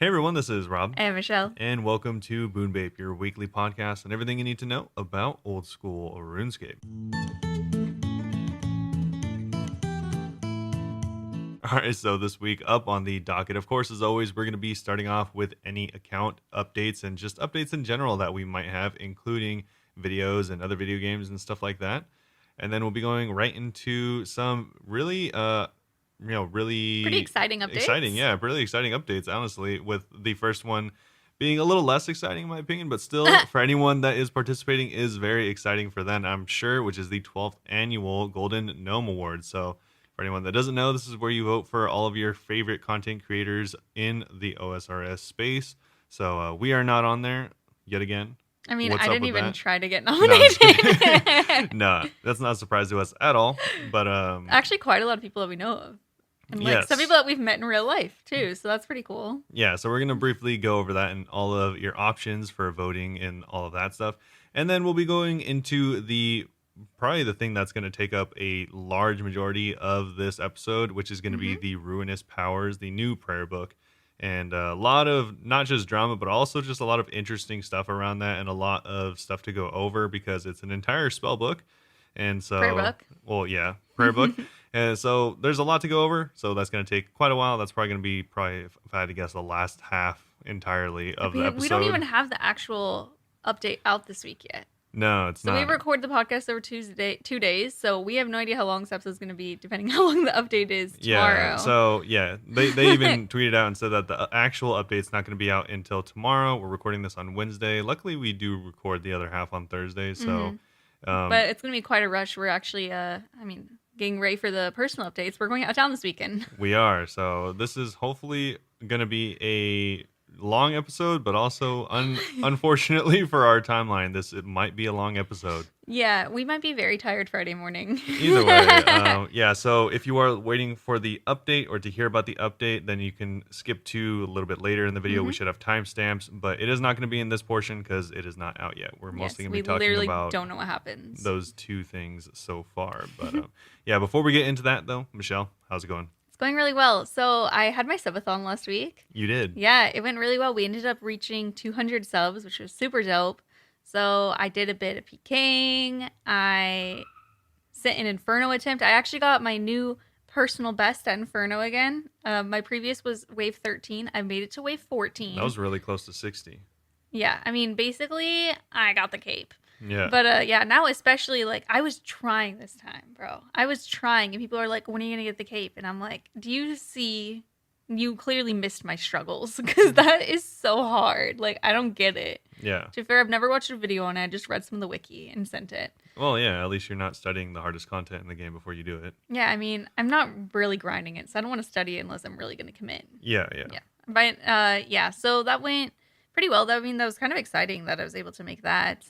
Hey everyone, this is Rob, Hey, Michelle. and welcome to Bunebape, your weekly podcast and everything you need to know about old school RuneScape. All right, so this week up on the docket, of course, as always, we're going to be starting off with any account updates and just updates in general that we might have, including videos and other video games and stuff like that. And then we'll be going right into some really Pretty really exciting exciting, updates. yeah, really exciting updates, honestly, with the first one being a little less exciting in my opinion, but still for anyone that is participating is very exciting for them, I'm sure, which is the 12th annual Golden Gnome Award. So for anyone that doesn't know, this is where you vote for all of your favorite content creators in the OSRS space. So we are not on there yet again. I mean, What's I up didn't with even that? try to get No, I'm just kidding. nominated. No, that's not a surprise to us at all. But Actually, quite a lot of people that we know of. And like some yes. people that we've met in real life too. So that's pretty cool. Yeah, so we're going to briefly go over that and all of your options for voting and all of that stuff. And then we'll be going into the probably the thing that's going to take up a large majority of this episode, which is going to be Hmm. the Ruinous Powers, the new prayer book. And a lot of not just drama, but also just a lot of interesting stuff around that and a lot of stuff to go over because it's an entire spell book. And Prayer so, book. well, yeah, prayer book. And so there's a lot to go over. So that's going to take quite a while. That's probably going to be probably, if I had to guess, the last half entirely I of the mean, we don't episode. even have the actual update out this week yet. No, it's So we not. record the podcast over 2 days. So we have no idea how long this episode is going to be, depending how long the update is Yeah. tomorrow. So yeah, they even tweeted out and said that the actual update's not going to be out until tomorrow. We're recording this on Wednesday. Luckily, we do record the other half on Thursday. So um, But it's going to be quite a rush. We're actually, getting ready for the personal updates. We're going out of town this weekend. we are. So this is hopefully going to be a long episode, but also unfortunately for our timeline, it might be a long episode. Yeah, we might be very tired Friday morning. Either way, yeah. So if you are waiting for the update or to hear about the update, then you can skip to a little bit later in the video. We Hmm. should have timestamps, but it is not going to be in this portion because it is not out yet. We're Yes, mostly going to we be talking literally about don't know what happens. those two things so far. But yeah, before we get into that though, Michelle, how's it going? It's going really well. So I had my subathon last week. You did. Yeah, it went really well. We ended up reaching 200 subs, which was super dope. So I did a bit of PKing. I sent an Inferno attempt. I actually got my new personal best at Inferno again. My previous was wave 13. I made it to wave That 14. was really close to 60. Yeah, I mean, basically, I got the cape. Yeah. But yeah, now especially like I was trying this time, bro. I was trying, and people are like, "When are you gonna get the cape?" And I'm like, "Do you see? You clearly missed my struggles because that is so hard. Like I don't get it." Yeah. To be fair, I've never watched a video on it. I just read some of the wiki and sent it. Well, yeah. At least you're not studying the hardest content in the game before you do it. Yeah, I mean, I'm not really grinding it, so I don't want to study it unless I'm really gonna commit. Yeah. Yeah. Yeah, but yeah, so that went pretty well. I mean, that was kind of exciting that I was able to make that.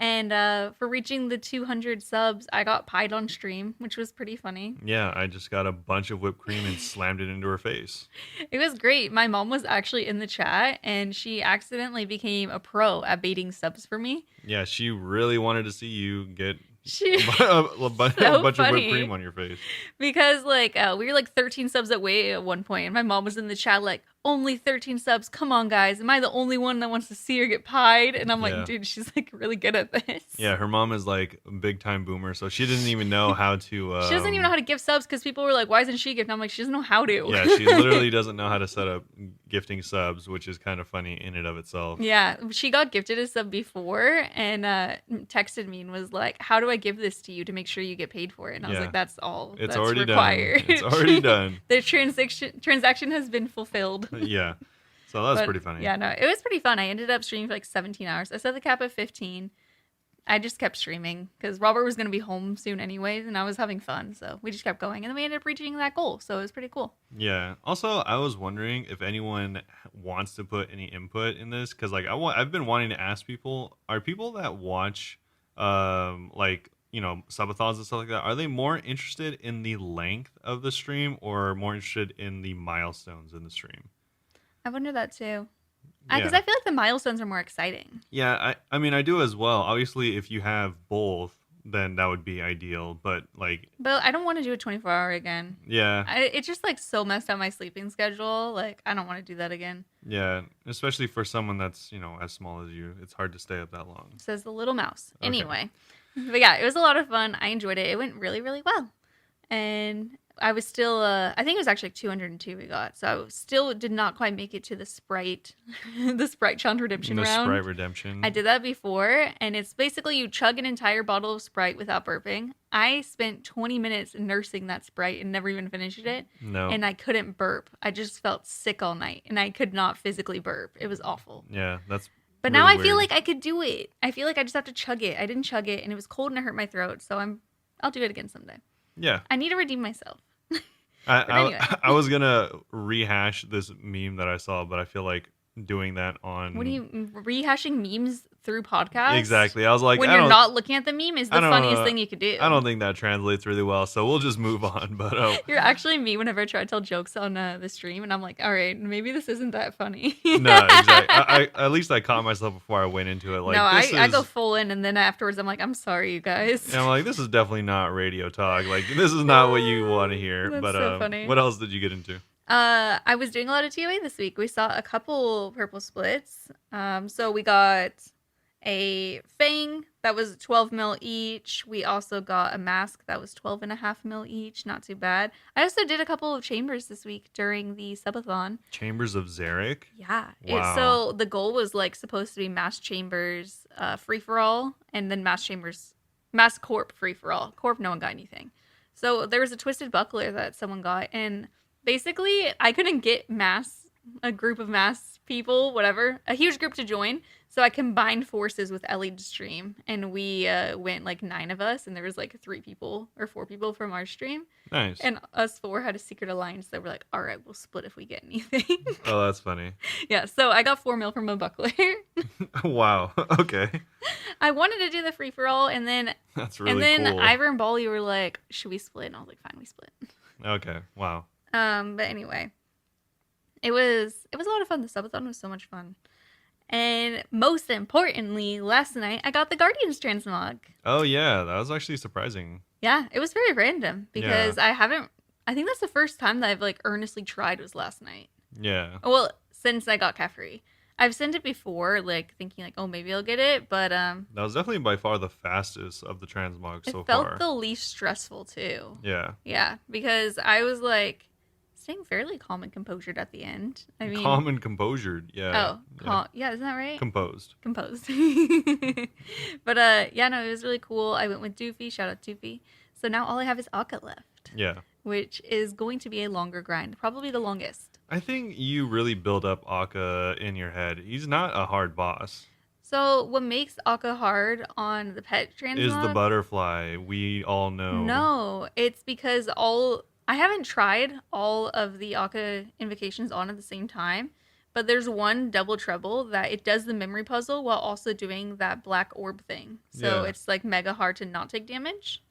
And for reaching the 200 subs, I got pied on stream, which was pretty funny. Yeah, I just got a bunch of whipped cream and slammed it into her face. It was great. My mom was actually in the chat, and she accidentally became a pro at baiting subs for me. Yeah, she really wanted to see you get She a bunch so of whipped funny. cream on your face. Because like we were like 13 subs away at one point, and my mom was in the chat like, only 13 subs, come on guys, am I the only one that wants to see her get pied? And I'm like, Yeah. dude, she's like really good at this. Yeah, her mom is like a big time boomer, so she didn't even know how to. She doesn't even know how to give subs because people were like, why isn't she gifting? I'm like, she doesn't know how to. Yeah, she literally doesn't know how to set up gifting subs, which is kind of funny in and of itself. Yeah, she got gifted a sub before and texted me and was like, how do I give this to you to make sure you get paid for it? And I was Yeah. like, that's all It's that's already required. done. It's already done. The transaction has been fulfilled. Yeah. So that was But, pretty funny. Yeah, no, it was pretty fun. I ended up streaming for like 17 hours. I set the cap at 15. I just kept streaming because Robert was going to be home soon anyways, and I was having fun. So we just kept going, and then we ended up reaching that goal. So it was pretty cool. Yeah. Also, I was wondering if anyone wants to put any input in this because, like, I've been wanting to ask people: are people that watch, like subathons and stuff like that, are they more interested in the length of the stream or more interested in the milestones in the stream? I wonder that too. Because Yeah. I feel like the milestones are more exciting. Yeah, I mean I do as well. Obviously, if you have both, then that would be ideal. But like, But I don't want to do a 24-hour again. yeah, It's just like so messed up my sleeping schedule. Like I don't want to do that again. yeah, especially for someone that's as small as you, it's hard to stay up that long. Says the little mouse. Okay. Anyway, but yeah, it was a lot of fun. I enjoyed it. It went really, really well. And I was still, I think it was actually like 202 we got. So I still did not quite make it to the Sprite, the Sprite Challenge Redemption The round. Sprite Redemption. I did that before, and it's basically you chug an entire bottle of Sprite without burping. I spent 20 minutes nursing that Sprite and never even finished it. No. And I couldn't burp. I just felt sick all night, and I could not physically burp. It was awful. Yeah, that's. But really now I weird. feel like I could do it. I feel like I just have to chug it. I didn't chug it, and it was cold and it hurt my throat. So I'll do it again someday. Yeah. I need to redeem myself. I was gonna rehash this meme that I saw, but I feel like doing that on. What are you rehashing memes through podcasts? Exactly. I was like, when I you're don't- not looking at the meme is the I don't, funniest thing you could do. I don't think that translates really well, so we'll just move on. But You're actually me whenever I try to tell jokes on the stream, and I'm like, all right, maybe this isn't that funny. no, exactly. At least I caught myself before I went into it. Like, no, this I is, go full in, and then afterwards I'm like, I'm sorry, you guys. and I'm like, this is definitely not radio talk. Like, this is not what you want to hear. That's but so funny. what else did you get into? I was doing a lot of TOA this week. We saw a couple purple splits. So we got a Fang that was 12 mil each. We also got a mask that was 12.5 mil each. Not too bad. I also did a couple of chambers this week during the subathon. Chambers of Zarek. Yeah. Wow. So the goal was like supposed to be mass chambers free for all, and then mass corp free for all. Corp, no one got anything. So there was a twisted buckler that someone got, and basically I couldn't get a group of mass people, whatever, a huge group to join. So I combined forces with Ellie to stream, and we went like 9 of us, and there was like 3 people or 4 people from our stream. Nice. And us 4 had a secret alliance that were like, all right, we'll split if we get anything. Oh, that's funny. Yeah, so I got 4 mil from a buckler. Wow. Okay. I wanted to do the free for all, and then That's really cool. Ivor and Bally were like, should we split? And I was like, fine, we split. Okay. Wow. But anyway, it was a lot of fun. The subathon was so much fun. And most importantly, last night I got the Guardians transmog. Oh yeah, that was actually surprising. Yeah, it was very random because I think that's the first time that I've like earnestly tried was last night. Yeah. Well, since I got Caffrey. I've sent it before, like thinking like, oh, maybe I'll get it, but That was definitely by far the fastest of the transmogs so it felt far. the least stressful too. Yeah. Yeah, because I was like staying fairly calm and composed at the end. I mean, Calm and composed. Yeah. yeah, isn't that right? Composed. Composed. But yeah, no, it was really cool. I went with Doofy. Shout out Doofy. So now all I have is Akka left, Yeah. which is going to be a longer grind, probably the longest. I think you really build up Akka in your head. He's not a hard boss. So what makes Akka hard on the pet transmog Is the butterfly. We all know. No, it's because I haven't tried all of the Akka invocations on at the same time, but there's one double treble that it does the memory puzzle while also doing that black orb thing. So Yeah. it's like mega hard to not take damage.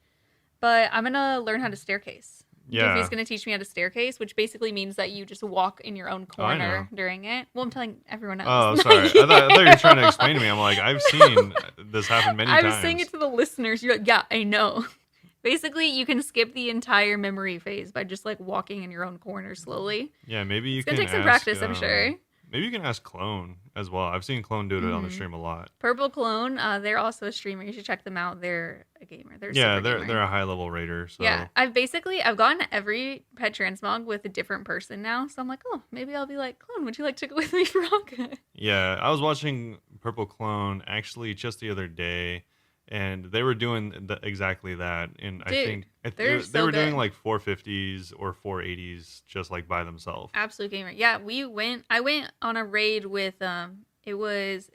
But I'm gonna learn how to staircase. Yeah. Doofy's gonna teach me how to staircase, which basically means that you just walk in your own corner during it. Well, I'm telling everyone Oh, else. sorry. I thought you were trying to explain to me. I'm like, I've seen this happen many I times. was saying it to the listeners. You're like, yeah, I know. Basically, you can skip the entire memory phase by just like walking in your own corner slowly. Yeah, maybe you It's can gonna take some ask, practice, I'm sure. Maybe you can ask Clone as well. I've seen Clone do it on the Mhm. stream a lot. Purple Clone, they're also a streamer. You should check them out. They're a gamer. They're a Yeah, super gamer. they're a high level raider. So Yeah, I've gotten every pet transmog with a different person now. So I'm like, oh, maybe I'll be like, Clone, would you like to go with me for Akka? Yeah, I was watching Purple Clone actually just the other day, and they were doing exactly that. And I Dude, think they're they so were doing good. like 450s or 480s just like by themselves. Absolute gamer. Yeah, I went on a raid with it was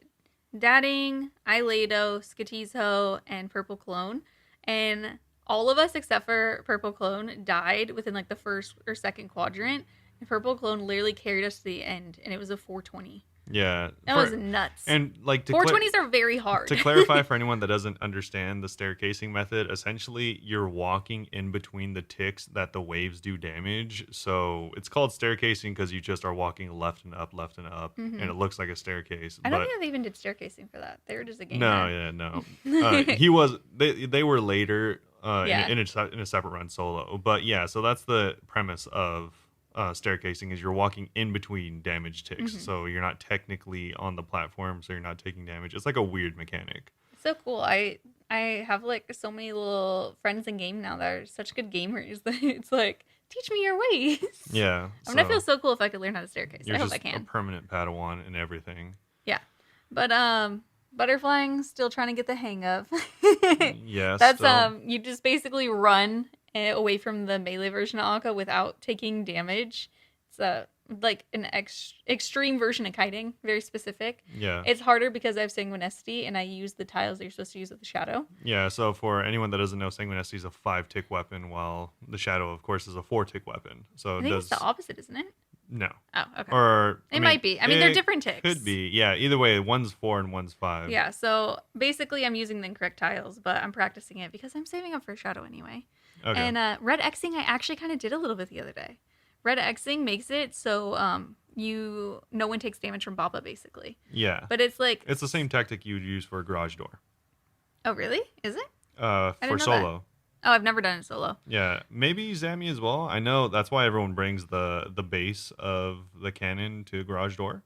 Dadding, Ilado, Skatizo, and Purple Clone. And all of us except for Purple Clone died within like the first or second quadrant. And Purple Clone literally carried us to the end, and it was a 420. Yeah. That was nuts. And like 420s are very hard. to clarify for anyone that doesn't understand the staircasing method, essentially you're walking in between the ticks that the waves do damage. So it's called staircasing because you just are walking left and up, and it looks like a staircase. I don't think they even did staircasing for that. They were just a game. No. He was. They were later in a separate run solo. But yeah, so that's the premise of staircasing is you're walking in between damage ticks, so you're not technically on the platform, so you're not taking damage. It's like a weird mechanic. So cool. I have like so many little friends in game now that are such good gamers that it's like, teach me your ways. Yeah. I'm gonna feel so cool if I could learn how to staircase. I hope I can. You're just a permanent Padawan and everything. Yeah. But butterflying still trying to get the hang of. Yes. That's you just basically run away from the melee version of Akka without taking damage. It's like an extreme version of kiting, very specific. Yeah. It's harder because I have sanguinesti and I use the tiles that you're supposed to use with the shadow. Yeah, so for anyone that doesn't know, sanguinesti is a 5-tick weapon, while the shadow, of course, is a 4-tick weapon. So I think it's the opposite, isn't it? No. Oh, okay. Or it might be. I mean, they're different ticks. Could be. Yeah, either way, one's 4 and one's 5. Yeah, so basically I'm using the incorrect tiles, but I'm practicing it because I'm saving up for shadow anyway. Okay. And red Xing I actually kind of did a little bit the other day. Red Xing makes it so no one takes damage from Baba, basically. Yeah. But it's like... It's the same tactic you would use for a garage door. Oh, really? Is it? For solo. Oh, I've never done it solo. Yeah. Maybe Zammy as well. I know that's why everyone brings the base of the cannon to garage door.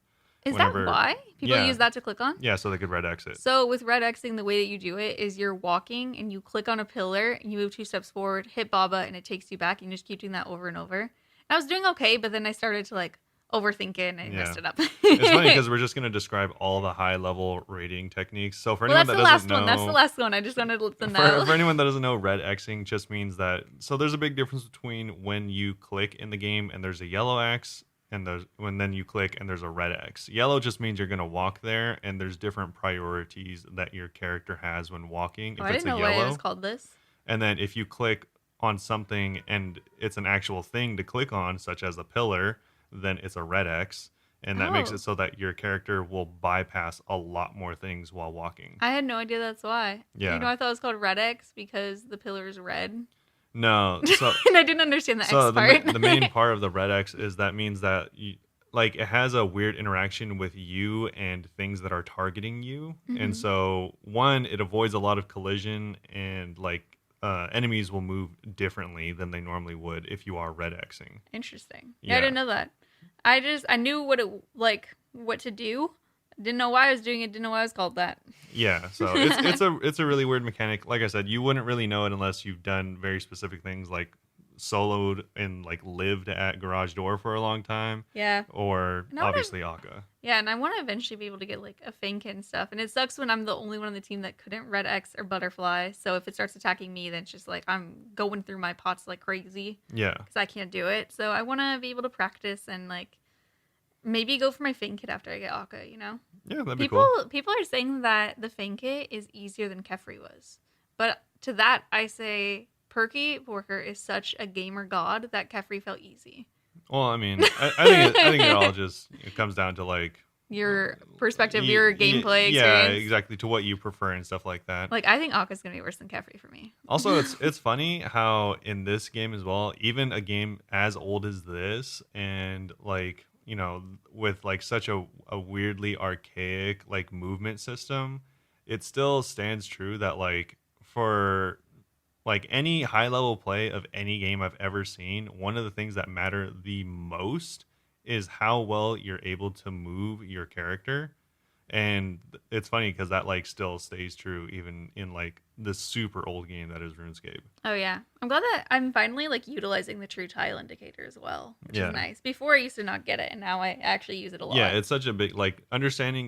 Is that why? People use that to click on? Yeah, so they could red exit. So with red Xing, the way that you do it is you're walking and you click on a pillar and you move 2 steps forward, hit Baba, and it takes you back. And you just keep doing that over and over. And I was doing okay, but then I started to like overthink it and I messed it up. It's funny because we're just going to describe all the high level raiding techniques. So for anyone that doesn't know, that's the last one. I just wanted to let them know. For anyone that doesn't know, red Xing just means that. So there's a big difference between when you click in the game and there's a yellow X, and then you click and there's a red X. Yellow just means you're going to walk there, and there's different priorities that your character has when walking. I didn't know why it was called this. And then if you click on something and it's an actual thing to click on, such as a pillar, then it's a red X. And that makes it so that your character will bypass a lot more things while walking. I had no idea that's why. Yeah. I thought it was called red X because the pillar is red. No. So, and I didn't understand the X part. The main part of the red X is that means that it has a weird interaction with you and things that are targeting you. And so, one, it avoids a lot of collision, and enemies will move differently than they normally would if you are red Xing. Interesting. Yeah, I didn't know that. I knew what to do. Didn't know why I was doing it. Didn't know why it was called that. Yeah, so it's a really weird mechanic. Like I said, you wouldn't really know it unless you've done very specific things like soloed and lived at garage door for a long time. Yeah. Or obviously Akka. Yeah, and I want to eventually be able to get a Fang Kit and stuff. And it sucks when I'm the only one on the team that couldn't red X or butterfly. So if it starts attacking me, then it's just I'm going through my pots like crazy. Yeah. Because I can't do it. So I want to be able to practice and maybe go for my Fang Kit after I get Akka, Yeah, that'd be cool. People are saying that the Fang Kit is easier than Kefri was. But to that, I say Perky Porker is such a gamer god that Kefri felt easy. Well, I mean, I think it all just comes down to your perspective, your gameplay experience. Yeah, exactly, to what you prefer and stuff like that. I think Akka's going to be worse than Kefri for me. Also, it's funny how in this game as well, even a game as old as this and with such a weirdly archaic movement system, it still stands true that for any high level play of any game I've ever seen, one of the things that matter the most is how well you're able to move your character. And it's funny because that still stays true even in the super old game that is RuneScape. Oh yeah, I'm glad that I'm finally utilizing the true tile indicator as well, which is nice. Before I used to not get it, and now I actually use it a lot. Yeah, it's such a big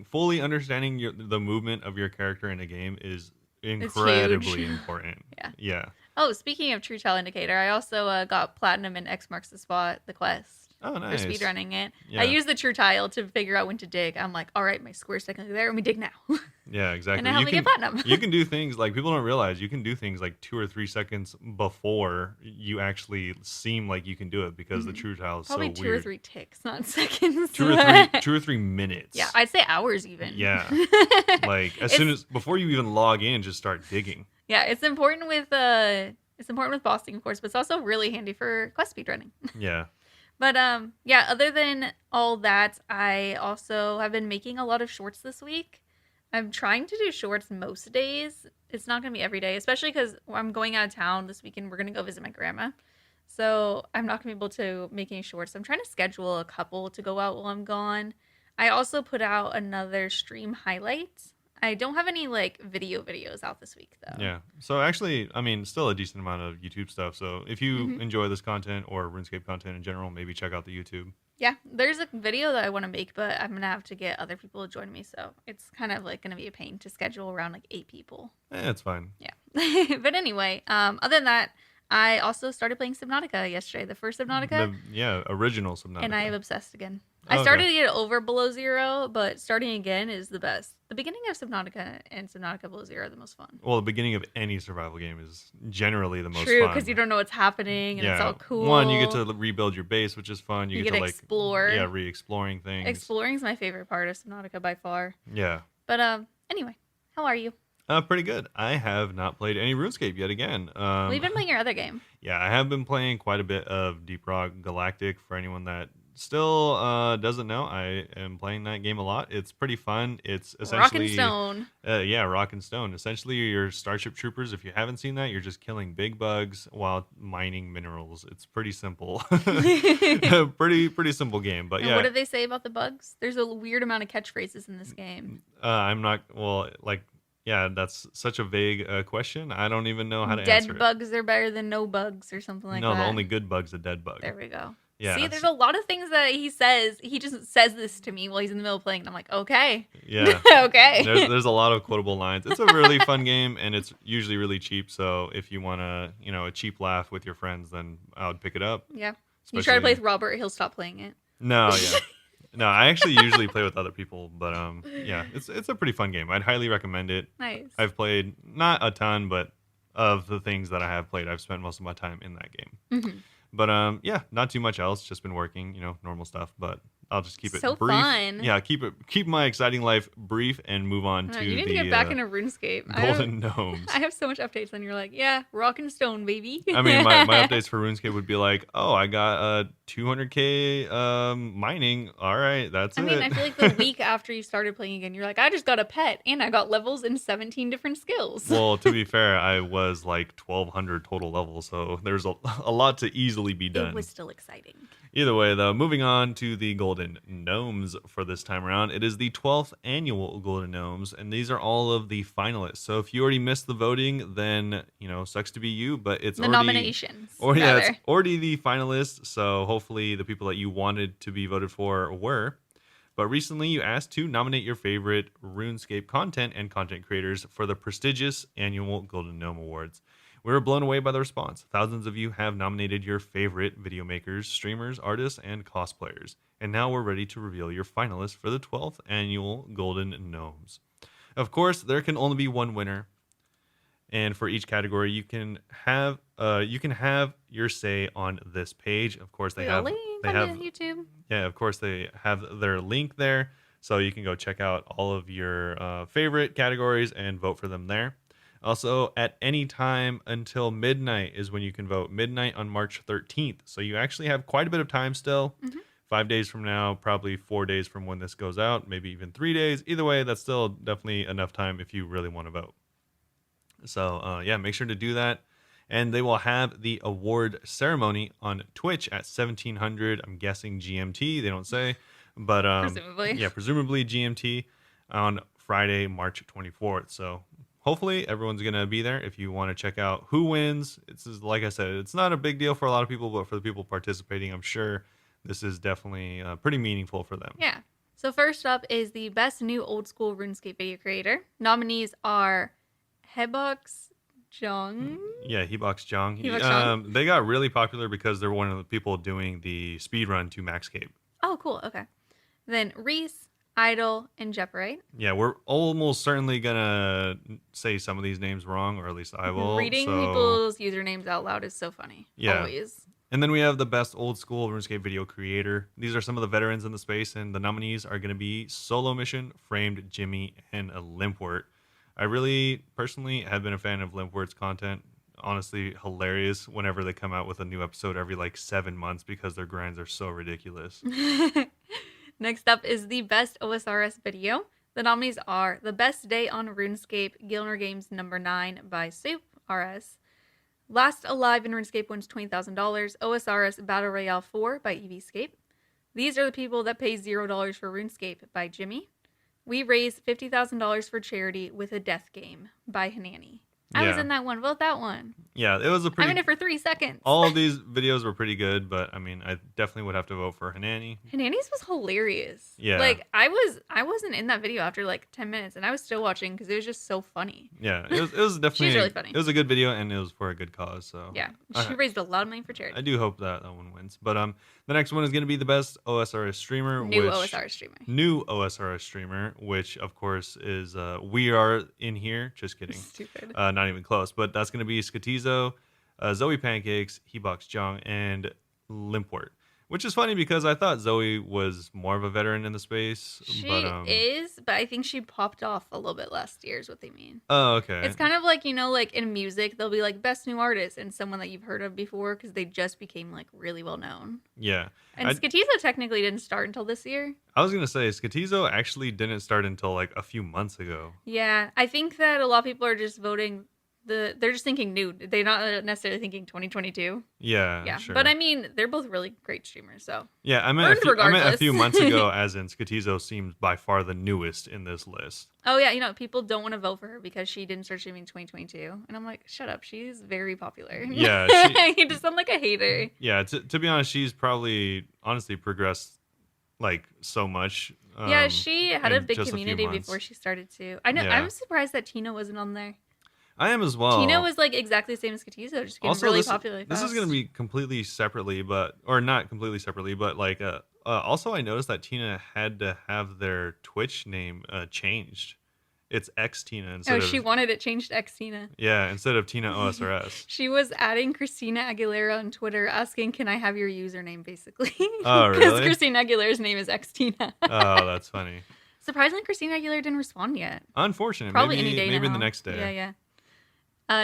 fully understanding the movement of your character in a game is incredibly important. Yeah. Oh, speaking of true tile indicator, I also got platinum in X marks the spot, the quest. Oh, for nice. speedrunning it. Yeah. I use the true tile to figure out when to dig. I'm like, all right, my square's technically there, and we dig now. Yeah, exactly. And it helped me get platinum. You can do things like people don't realize you can do things like 2 or 3 seconds before you actually seem like you can do it because the true tile is Probably so 2 weird. or 3 ticks, not seconds. 2 or 3 minutes. Yeah, I'd say hours even. Yeah. Like as soon as before you even log in, just start digging. Yeah, it's important with bossing, of course, but it's also really handy for quest speedrunning. Yeah. But yeah, other than all that, I also have been making a lot of shorts this week. I'm trying to do shorts most days. It's not going to be every day, especially because I'm going out of town this weekend. We're going to go visit my grandma. So I'm not going to be able to make any shorts. I'm trying to schedule a couple to go out while I'm gone. I also put out another stream highlight. I don't have any like videos out this week though. Yeah. So actually, I mean, still a decent amount of YouTube stuff. So if you enjoy this content or RuneScape content in general, maybe check out the YouTube. Yeah, there's a video that I want to make, but I'm going to have to get other people to join me. So it's kind of like going to be a pain to schedule around like 8 people. It's fine. Yeah. But anyway, other than that, I also started playing Subnautica yesterday, the first Subnautica. Original Subnautica. And I have obsessed again. Oh, I started to get over below zero, but starting again is the best. The beginning of Subnautica and Subnautica Below Zero are the most fun. Well, the beginning of any survival game is generally the most True, fun. because you don't know what's happening and it's all cool. One, you get to rebuild your base, which is fun. You get to like explore. Yeah, re-exploring things. Exploring is my favorite part of Subnautica by far. Yeah. But anyway, how are you? Pretty good. I have not played any RuneScape yet again. Well, you've been playing your other game. Yeah, I have been playing quite a bit of Deep Rock Galactic. For anyone that still doesn't know, I am playing that game a lot. It's pretty fun. It's essentially Rock and Stone. Yeah, Rock and Stone. Essentially, you're Starship Troopers. If you haven't seen that, you're just killing big bugs while mining minerals. It's pretty simple. pretty simple game. But and yeah. What did they say about the bugs? There's a weird amount of catchphrases in this game. I'm not yeah, that's such a vague question. I don't even know how to answer it. Dead bugs are better than no bugs or something like that. No, the only good bug's a dead bug. There we go. Yeah. See, there's a lot of things that he says. He just says this to me while he's in the middle of playing, and I'm like, okay. Yeah. Okay. There's a lot of quotable lines. It's a really fun game, and it's usually really cheap. So if you want a cheap laugh with your friends, then I would pick it up. Yeah. You try to play with Robert, he'll stop playing it. No, yeah. No, I actually usually play with other people, but yeah, it's a pretty fun game. I'd highly recommend it. Nice. I've played not a ton, but of the things that I have played, I've spent most of my time in that game. Mm-hmm. But yeah, not too much else. Just been working, normal stuff. But I'll just keep it so brief. Fun. Yeah, keep my exciting life brief and move on to you need to get back into RuneScape. Golden Gnomes. I have so much updates, and you're like, yeah, Rock and Stone, baby. I mean, my updates for RuneScape would be like, oh, I got 200k mining. All right, that's it. I mean, I feel like the week after you started playing again, you're like, I just got a pet, and I got levels in 17 different skills. Well, to be fair, I was like 1,200 total levels, so there's a lot to easily be done. It was still exciting. Either way, though, moving on to the Golden Gnomes for this time around. It is the 12th annual Golden Gnomes, and these are all of the finalists. So if you already missed the voting, then, sucks to be you, but it's already... nominations. It's already the finalists, so hopefully the people that you wanted to be voted for were. But recently you asked to nominate your favorite RuneScape content and content creators for the prestigious annual Golden Gnome Awards. We were blown away by the response. Thousands of you have nominated your favorite video makers, streamers, artists, and cosplayers. And now we're ready to reveal your finalists for the 12th annual Golden Gnomes. Of course, there can only be one winner. And for each category, you can have your say on this page. Of course, they have YouTube. Yeah, of course they have their link there, so you can go check out all of your favorite categories and vote for them there. Also, at any time until midnight is when you can vote. Midnight on March 13th. So you actually have quite a bit of time still. Mm-hmm. 5 days from now, probably 4 days from when this goes out, maybe even 3 days. Either way, that's still definitely enough time if you really want to vote. So, yeah, make sure to do that. And they will have the award ceremony on Twitch at 1700, I'm guessing GMT. They don't say. But presumably. Yeah, presumably GMT on Friday, March 24th. So hopefully everyone's going to be there if you want to check out who wins. It's like I said, it's not a big deal for a lot of people, but for the people participating, I'm sure this is definitely pretty meaningful for them. Yeah. So first up is the best new old school RuneScape video creator. Nominees are Hebox Jong. Yeah, Hebox Jong. Hebox Jong. They got really popular because they're one of the people doing the speed run to Maxcape. Oh, cool. Okay. Then Reese, Idol, and Jeoparite. Yeah, we're almost certainly gonna say some of these names wrong, or at least I will. Reading people's usernames out loud is so funny. Yeah. Always. And then we have the best old school RuneScape video creator. These are some of the veterans in the space, and the nominees are going to be Solo Mission, Framed, Jimmy, and Limpwort. I really, personally, have been a fan of Limpwort's content. Honestly, hilarious whenever they come out with a new episode every like 7 months because their grinds are so ridiculous. Next up is the best OSRS video. The nominees are The Best Day on RuneScape, Gilner Games number 9 by Soup RS. Last Alive in RuneScape wins $20,000. OSRS Battle Royale 4 by EVscape. These are the people that pay $0 for RuneScape by Jimmy. We raised $50,000 for charity with a death game by Hanani. I was in that one. Vote that one. Yeah, it was a pretty... I'm in it for 3 seconds. All of these videos were pretty good, but I mean, I definitely would have to vote for Hanani. Hanani's was hilarious. Yeah. Like, I wasn't in that video after like 10 minutes, and I was still watching because it was just so funny. Yeah, it was definitely... She's really funny. It was a good video, and it was for a good cause, so... Yeah, she raised a lot of money for charity. I do hope that one wins. But the next one is going to be the best OSRS streamer. New OSRS streamer, which, of course, is... we are in here. Just kidding. Stupid. Not even close. But that's going to be Skatizo, Zoe Pancakes, Hebox Jong, and Limpwort. Which is funny because I thought Zoe was more of a veteran in the space. She but, is, but I think she popped off a little bit last year is what they mean. Oh, okay. It's kind of like, like in music, they'll be like best new artist and someone that you've heard of before because they just became like really well known. Yeah. And Skatizo technically didn't start until this year. I was going to say, Skatizo actually didn't start until like a few months ago. Yeah. I think that a lot of people are just voting... They're just thinking new. They're not necessarily thinking 2022. Yeah, sure. But I mean, they're both really great streamers, so. Yeah, I meant a few months ago, as in Skatizo seems by far the newest in this list. Oh, yeah, people don't want to vote for her because she didn't start streaming in 2022. And I'm like, shut up. She's very popular. Yeah. You just sound like a hater. Yeah, to be honest, she's probably, honestly, progressed, like, so much. Yeah, she had a big community before she started to. I know. Yeah. I'm surprised that Tina wasn't on there. I am as well. Tina was like exactly the same as Skatizo, just getting really popular fast. This is going to be completely separately, or not completely separately, but like, also I noticed that Tina had to have their Twitch name changed. It's X Tina instead of... she wanted it changed to X Tina. Yeah, instead of Tina OSRS. She was adding Christina Aguilera on Twitter asking, can I have your username, basically? Oh, really? Because Christina Aguilera's name is X Tina. Oh, that's funny. Surprisingly, Christina Aguilera didn't respond yet. Unfortunate. Probably any day maybe now. the next day. Yeah.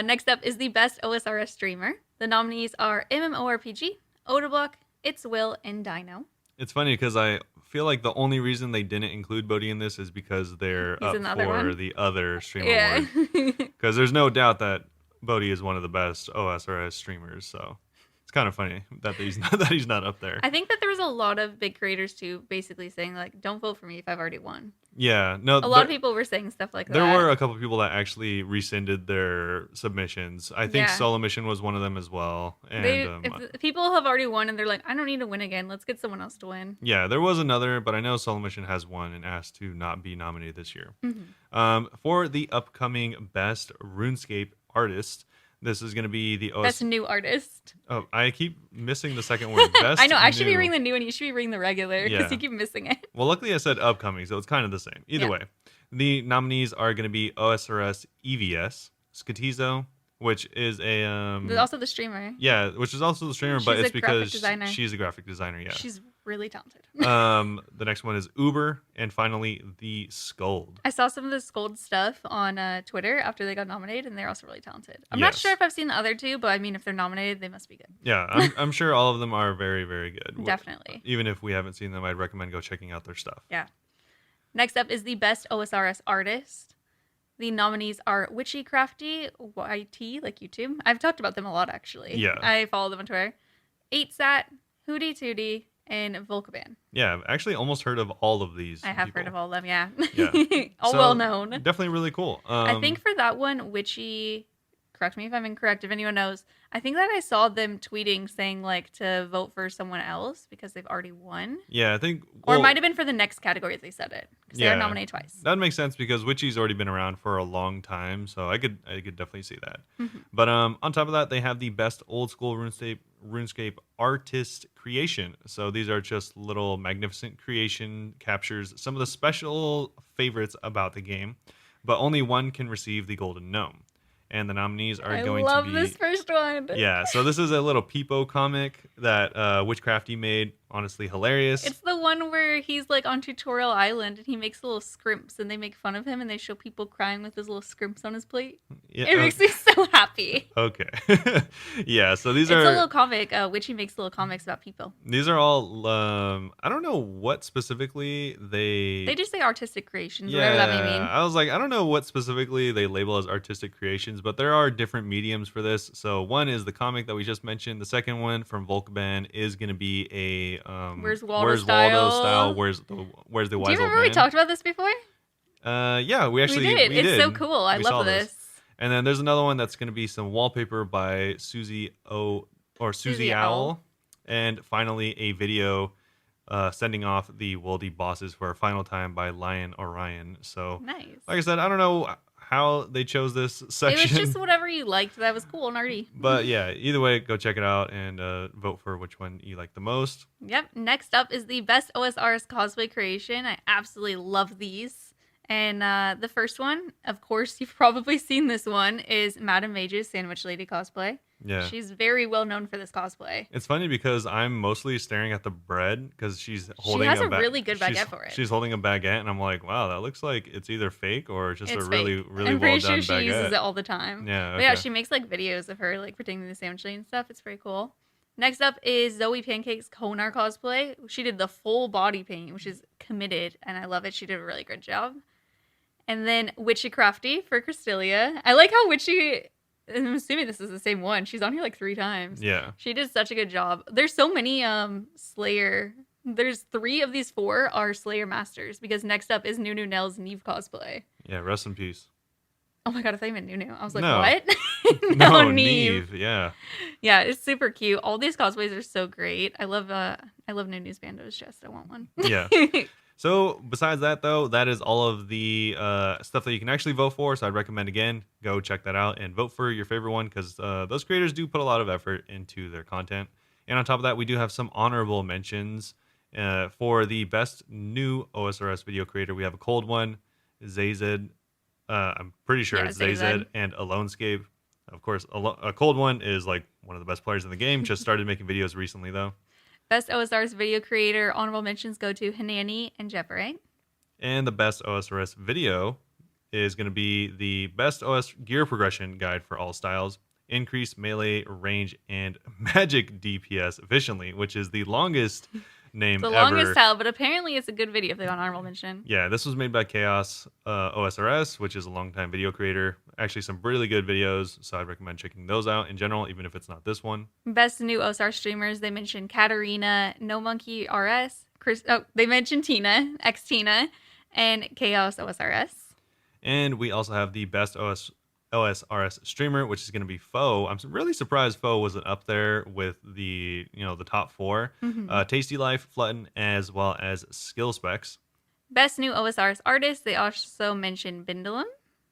Next up is the best OSRS streamer. The nominees are MMORPG, Odablock, It's Will, and Dino. It's funny because I feel like the only reason they didn't include Bodhi in this is because they're up for the other streamer award. Because there's no doubt that Bodhi is one of the best OSRS streamers, so it's kind of funny that he's not up there. I think that there was a lot of big creators too, basically saying like, "Don't vote for me if I've already won." Yeah, no. A lot of people were saying stuff like that. There were a couple of people that actually rescinded their submissions. I think Solo Mission was one of them as well. And if people have already won and they're like, "I don't need to win again. Let's get someone else to win." Yeah, there was another, but I know Solo Mission has won and asked to not be nominated this year. Mm-hmm. For the upcoming Best RuneScape Artist. This is going to be the Best new artist. Oh, I keep missing the second word. Best I know. I should be reading the new and you should be reading the regular because you keep missing it. Well, luckily I said upcoming, so it's kind of the same. Either way, the nominees are going to be OSRS EVS, Skatizo, which is also the streamer. Yeah, which is also the streamer, but it's because she's a graphic designer. Yeah, she's really talented. The next one is Uber, and finally the Scold. I saw some of the Scold stuff on Twitter after they got nominated, and they're also really talented. I'm not sure if I've seen the other two, but I mean, if they're nominated, they must be good. Yeah, I'm sure all of them are very, very good. Definitely. Even if we haven't seen them, I'd recommend go checking out their stuff. Yeah. Next up is the Best OSRS Artist. The nominees are Witchy Crafty, YT, like YouTube. I've talked about them a lot, actually. Yeah. I follow them on Twitter. 8sat, Hootie Tootie, and Volcaban. Yeah, I've actually almost heard of all of these. I have heard of all of them, yeah. Yeah. All well known. Definitely really cool. I think for that one, Witchy correct me if I'm incorrect, if anyone knows. I think that I saw them tweeting saying like to vote for someone else because they've already won. Yeah, I think. Or it Well, might have been for the next category if they said it. Because they are yeah, nominated twice. that makes sense because Witchy's already been around for a long time, so I could definitely see that. Mm-hmm. But on top of that, they have the best old school RuneScape artist creation. So these are just little magnificent creation captures, some of the special favorites about the game, but only one can receive the golden gnome. And the nominees are I going to love be this first one. yeah. So this is a little Peepo comic that Witchcrafty made. Honestly, hilarious. It's the one where he's like on Tutorial Island and he makes little scrimps and they make fun of him and they show people crying with his little scrimps on his plate. Yeah, It makes me so happy. okay. Yeah. So these It's are a little comic. Witchy makes little comics about people. these are all. I don't know what specifically They just say artistic creations, Yeah, whatever that may mean. I was like, I don't know what specifically they label as artistic creations, but there are different mediums for this. So one is the comic that we just mentioned. The second one from Volkban is going to be a Where's Waldo style? Where's the Wise Do you Old remember Man? we talked about this before? Yeah, we did. we It's did. so cool. I We love saw this. And then there's another one that's going to be some wallpaper by Susie Owl, and finally a video sending off the Woldy bosses for a final time by Lion Orion. So, Nice. like I said, I don't know how they chose this It section. was just whatever you liked that was cool and arty. But yeah, either way, go check it out and vote for which one you like the most. Yep. Next up is the best OSRS cosplay creation. I absolutely love these. And the first one, of course, you've probably seen this one, is Madame Mage's Sandwich Lady cosplay. Yeah. She's very well known for this cosplay. It's funny because I'm mostly staring at the bread because she's holding She has a ba- really good she's- baguette for it. She's holding a baguette, and I'm like, wow, that looks like it's either fake or just It's a really, fake. really I'm well pretty done sure she baguette. uses it all the time. Yeah, But yeah, okay. she makes like videos of her like pretending the sandwich lady and stuff. It's pretty cool. Next up is Zoe Pancake's Konar cosplay. She did the full body paint, which is committed, and I love it. She did a really good job. And then Witchy Crafty for Crystalia. I like how Witchy, I'm assuming this is the same one. She's on here like 3 times. Yeah. She did such a good job. There's so many Slayer. There's 3 of these 4 are Slayer masters because next up is Nunu Nell's Neve cosplay. Yeah, rest in peace. Oh my god, I thought you meant Nunu. I was like, No. what? No, Neve. Neve. Yeah. Yeah, it's super cute. All these cosplays are so great. I love Nunu's Bando's chest. I want one. Yeah. So besides that, though, that is all of the stuff that you can actually vote for. So I'd recommend, again, go check that out and vote for your favorite one because those creators do put a lot of effort into their content. And on top of that, we do have some honorable mentions for the best new OSRS video creator. We have a cold one, Zayzed. I'm pretty sure it's Zayzed and Alonescape. Of course, a cold one is like one of the best players in the game. Just started making videos recently, though. Best OSRS video creator honorable mentions go to Hanani and Jeffrey. And the best OSRS video is going to be the best OS gear progression guide for all styles, increase melee range and magic DPS efficiently, which is the longest name The ever. longest title, but apparently it's a good video if they got an honorable mention. Yeah, this was made by Chaos OSRS, which is a longtime video creator. Actually, some really good videos, so I'd recommend checking those out in general, even if it's not this one. Best new OSR streamers, they mentioned Katarina, No Monkey RS, they mentioned Tina, X Tina, and Chaos OSRS. And we also have the best OSRS streamer, which is going to be Foe. I'm really surprised Foe wasn't up there with the the top 4. Tasty Life, Flutton, as well as Skill Specs. Best new OSRS artist, they also mentioned Bindulum.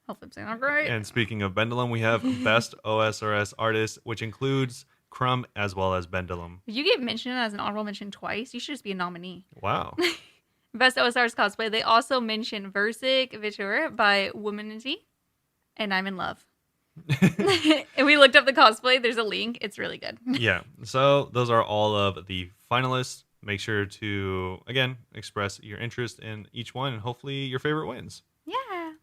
Hopefully I'm saying that right. And speaking of Bendulum, we have best OSRS artist, which includes Crumb as well as Bendulum. If you get mentioned as an honorable mention twice, you should just be a nominee. Wow. Best OSRS cosplay, they also mentioned Versik Vitur by Womanity, and I'm in love. And we looked up the cosplay. There's a link. It's really good. Yeah. So those are all of the finalists. Make sure to, again, express your interest in each one, and hopefully your favorite wins. Yeah.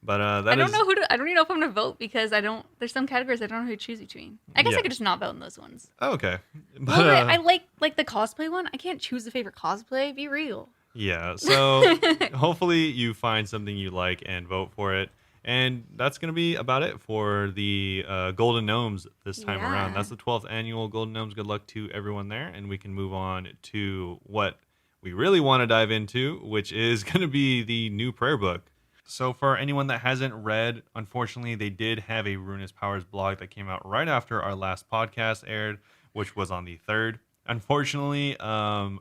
But I don't know who to. I don't even know if I'm gonna vote because I don't. There's some categories I don't know who to choose between. I guess Yeah. I could just not vote in those ones. Oh, okay. But, Well, I like the cosplay one. I can't choose a favorite cosplay. Be real. yeah. So hopefully you find something you like and vote for it. And that's going to be about it for the Golden Gnomes this time around. Yeah. That's the 12th annual Golden Gnomes. Good luck to everyone there. And we can move on to what we really want to dive into, which is going to be the new prayer book. So for anyone that hasn't read, unfortunately, they did have a Ruinous Powers blog that came out right after our last podcast aired, which was on the 3rd. Unfortunately, well,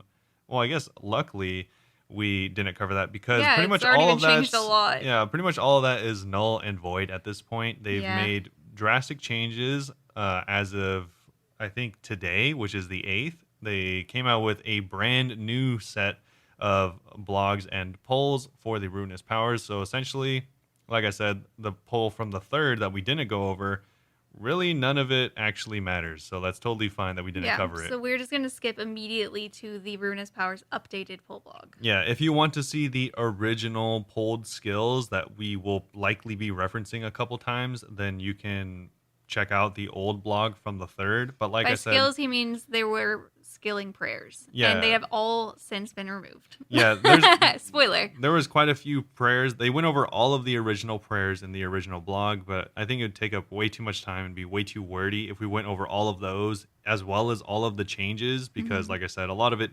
I guess luckily we didn't cover that because Yeah, pretty it's much already all been of changed a that's lot. yeah, pretty much all of that is null and void at this point. They've Yeah. made drastic changes as of I think today, which is the 8th. They came out with a brand new set of blogs and polls for the Ruinous Powers. So essentially, like I said, the poll from the 3rd that we didn't go over, really none of it actually matters. So that's totally fine that we didn't Yeah, cover it. so we're just going to skip immediately to the Ruinous Powers updated poll blog. Yeah, if you want to see the original polled skills that we will likely be referencing a couple times, then you can check out the old blog from the 3rd. But like By I said, skills, he means they were skilling prayers. And they yeah, have all since been removed. yeah, Spoiler. there was quite a few prayers. They went over all of the original prayers in the original blog, but I think it would take up way too much time and be way too wordy if we went over all of those as well as all of the changes because like I said, a lot of it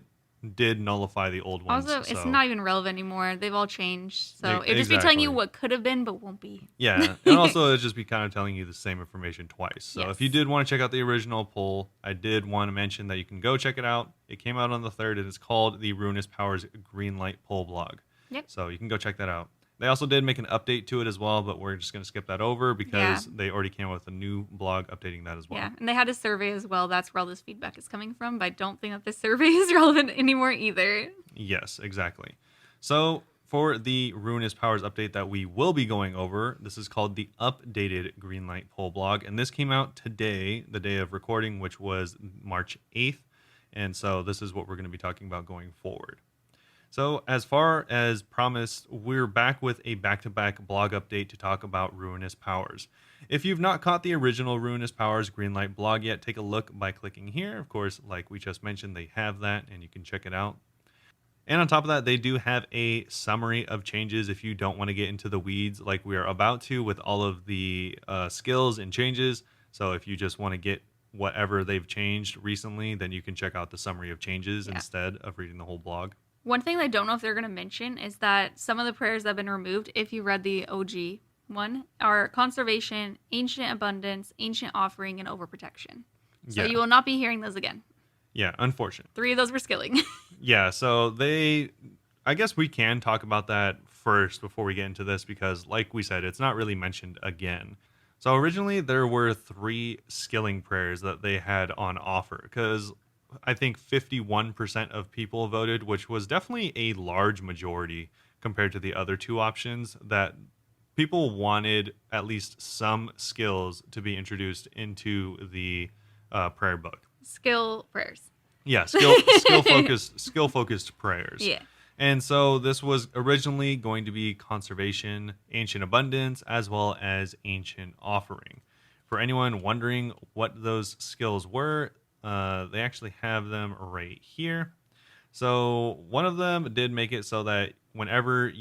did nullify the old ones. Also, it's so not even relevant anymore. They've all changed. So it'd just be exactly. telling you what could have been, but won't be. Yeah, and also it'd just be kind of telling you the same information twice. So if you Yes. did want to check out the original poll, I did want to mention that you can go check it out. It came out on the 3rd, and it's called the Ruinous Powers Greenlight Poll Blog. Yep. So you can go check that out. They also did make an update to it as well, but we're just going to skip that over because they already came out with a new blog updating that as well. Yeah, and they had a survey as well. That's where all this feedback is coming from. But I don't think that this survey is relevant anymore either. Yes, exactly. So for the Ruinous Powers update that we will be going over, this is called the updated Greenlight poll blog, and this came out today, the day of recording, which was March 8th. And so this is what we're going to be talking about going forward. So, as far as promised, we're back with a back-to-back blog update to talk about Ruinous Powers. If you've not caught the original Ruinous Powers Greenlight blog yet, take a look by clicking here. Of course, like we just mentioned, they have that, and you can check it out. And on top of that, they do have a summary of changes if you don't want to get into the weeds like we are about to with all of the skills and changes. So, if you just want to get whatever they've changed recently, then you can check out the summary of changes instead of reading the whole blog. One thing I don't know if they're going to mention is that some of the prayers that have been removed, if you read the OG one, are Conservation, Ancient Abundance, Ancient Offering, and Overprotection. So you will not be hearing those again. Yeah, unfortunate. 3 of those were skilling. Yeah, so I guess we can talk about that first before we get into this because, like we said, it's not really mentioned again. So originally there were 3 skilling prayers that they had on offer because I think 51% of people voted, which was definitely a large majority compared to the other 2 options, that people wanted at least some skills to be introduced into the prayer book. Skill prayers. Yeah, skill focused prayers. Yeah. And so this was originally going to be Conservation, Ancient Abundance, as well as Ancient Offering. For anyone wondering what those skills were, they actually have them right here. So one of them did make it so that whenever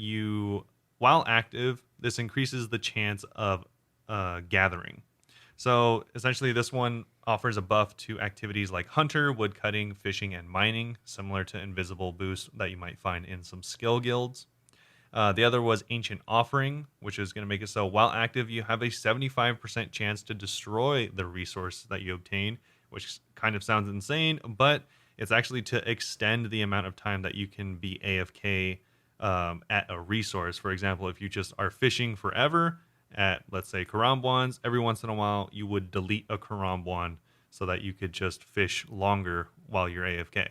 while active, this increases the chance of gathering. So essentially this one offers a buff to activities like hunter, woodcutting, fishing, and mining, similar to invisible boost that you might find in some skill guilds. The other was Ancient Offering, which is going to make it so while active, you have a 75% chance to destroy the resource that you obtain, which kind of sounds insane, but it's actually to extend the amount of time that you can be AFK at a resource. For example, if you just are fishing forever at, let's say, Karambwans, every once in a while you would delete a Karambwan so that you could just fish longer while you're AFK.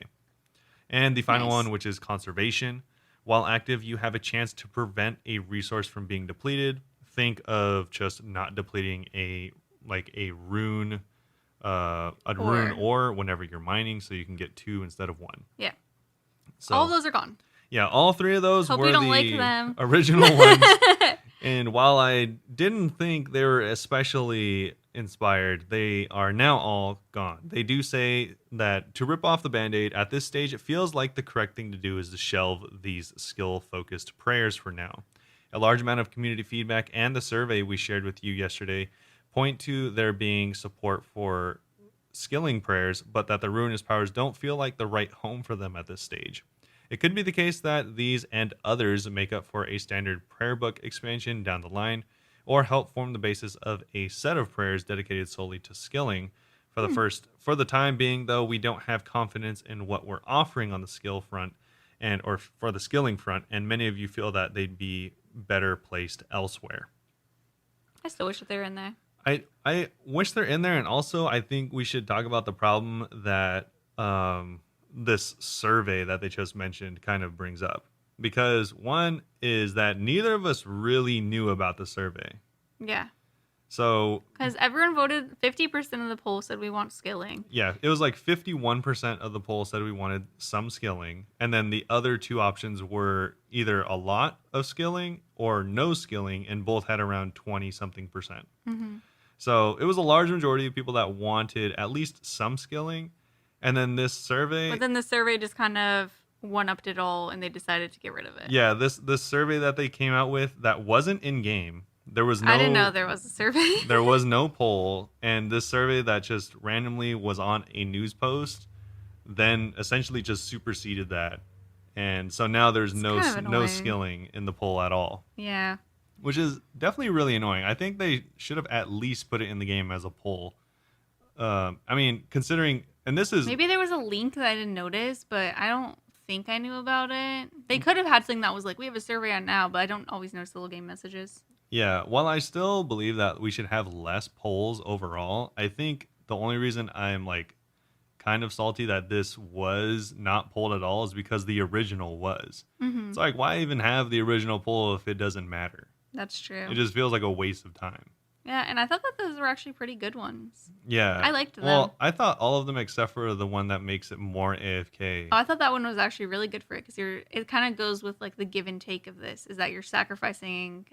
And the final one, which is Conservation. While active, you have a chance to prevent a resource from being depleted. Think of just not depleting a rune rune ore whenever you're mining, so you can get 2 instead of 1. Yeah. So, all those are gone. Yeah, all 3 of those Hope were you don't the like them. original ones. And while I didn't think they were especially inspired, they are now all gone. They do say that to rip off the Band-Aid at this stage, it feels like the correct thing to do is to shelve these skill-focused prayers for now. A large amount of community feedback and the survey we shared with you yesterday point to there being support for skilling prayers, but that the Ruinous Powers don't feel like the right home for them at this stage. It could be the case that these and others make up for a standard prayer book expansion down the line, or help form the basis of a set of prayers dedicated solely to skilling. Hmm. For the time being, though, we don't have confidence in what we're offering on the skill front and or for the skilling front, and many of you feel that they'd be better placed elsewhere. I still wish that they were in there. I wish they're in there, and also I think we should talk about the problem that this survey that they just mentioned kind of brings up. Because one is that neither of us really knew about the survey. Yeah. So, because everyone voted, 50% of the poll said we want skilling. Yeah, it was like 51% of the poll said we wanted some skilling. And then the other two options were either a lot of skilling or no skilling, and both had around 20 something percent. Mm-hmm. So it was a large majority of people that wanted at least some skilling. And then this survey. But then the survey just kind of one-upped it all, and they decided to get rid of it. Yeah, this survey that they came out with that wasn't in game. There was no. I didn't know there was a survey. There was no poll, and this survey that just randomly was on a news post, then essentially just superseded that, and so now there's no skilling in the poll at all. Yeah, which is definitely really annoying. I think they should have at least put it in the game as a poll. I mean, considering, and this is maybe there was a link that I didn't notice, but I don't think I knew about it. They could have had something that was like, we have a survey on now, but I don't always notice the little game messages. Yeah, while I still believe that we should have less polls overall, I think the only reason I'm like kind of salty that this was not polled at all is because the original was. Mm-hmm. It's like, why even have the original poll if it doesn't matter? That's true. It just feels like a waste of time. Yeah, and I thought that those were actually pretty good ones. Yeah. I liked them. Well, I thought all of them except for the one that makes it more AFK. Oh, I thought that one was actually really good for it because it kind of goes with like the give and take of this, is that you're sacrificing